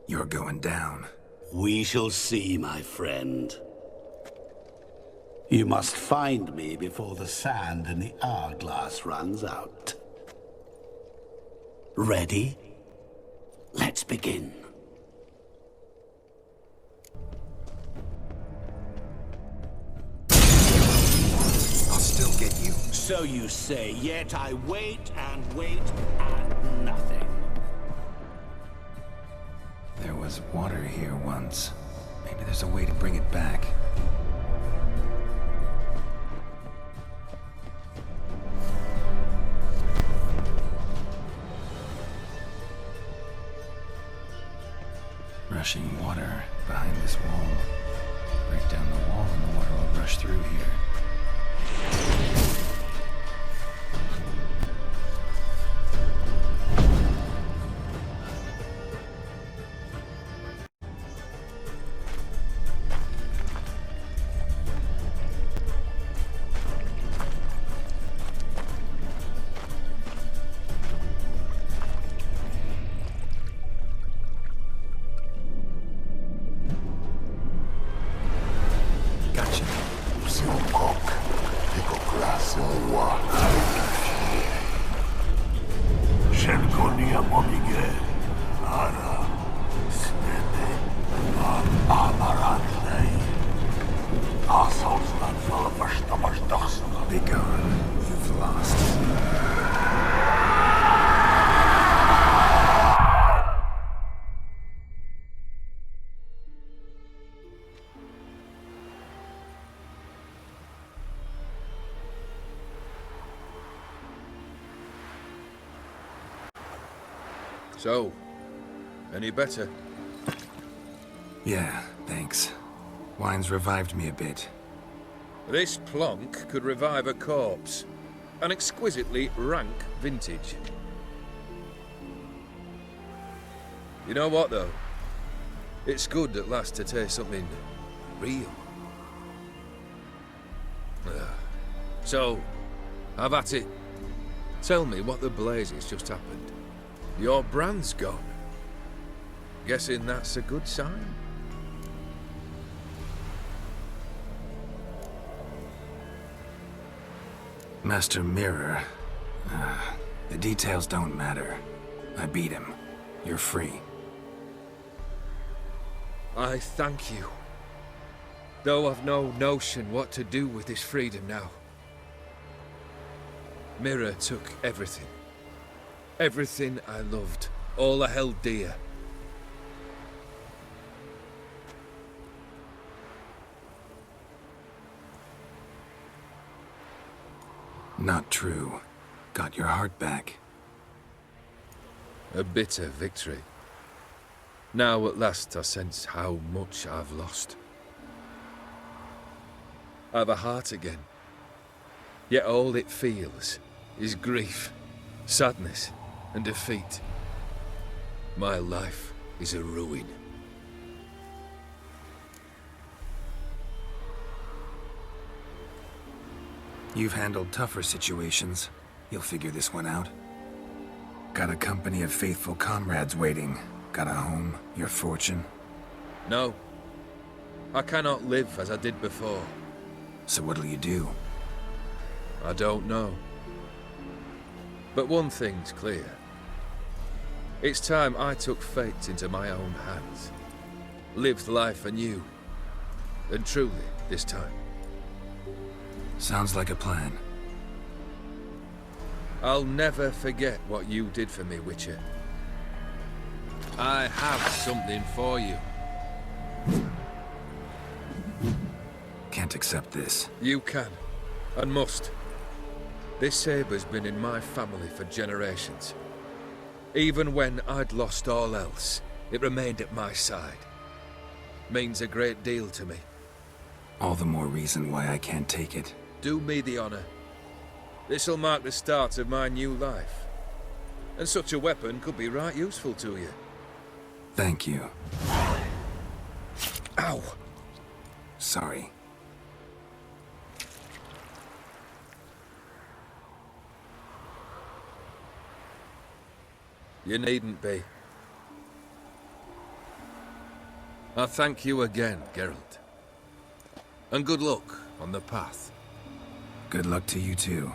You're going down. We shall see, my friend. You must find me before the sand in the hourglass runs out. Ready? Let's begin. I'll still get you. So you say, yet I wait and wait and nothing. There was water here once. Maybe there's a way to bring it back. Rushing water behind this wall. Break down the wall and the water will rush through here. Be gone. You've lost. So, Any better? Yeah, thanks. Wine's revived me a bit. This plonk could revive a corpse. An exquisitely rank vintage. You know what, though? It's good at last to taste something real. So, have at it. Tell me what the blazes just happened. Your brand's gone. Guessing that's a good sign? Master Mirror. The details don't matter. I beat him. You're free. I thank you. Though I've no notion what to do with this freedom now. Mirror took everything. Everything I loved. All I held dear. Not true. Got your heart back. A bitter victory. Now at last I sense how much I've lost. I've a heart again. Yet all it feels is grief, sadness, and defeat. My life is a ruin. You've handled tougher situations. You'll figure this one out. Got a company of faithful comrades waiting. Got a home, your fortune. No. I cannot live as I did before. So what'll you do? I don't know. But one thing's clear. It's time I took fate into my own hands. Lived life anew. And truly, this time. Sounds like a plan. I'll never forget what you did for me, Witcher. I have something for you. Can't accept this. You can, and must. This sabre's been in my family for generations. Even when I'd lost all else, it remained at my side. Means a great deal to me. All the more reason why I can't take it. Do me the honor. This'll mark the start of my new life. And such a weapon could be right useful to you. Thank you. Ow! Sorry. You needn't be. I thank you again, Geralt. And good luck on the path. Good luck to you too.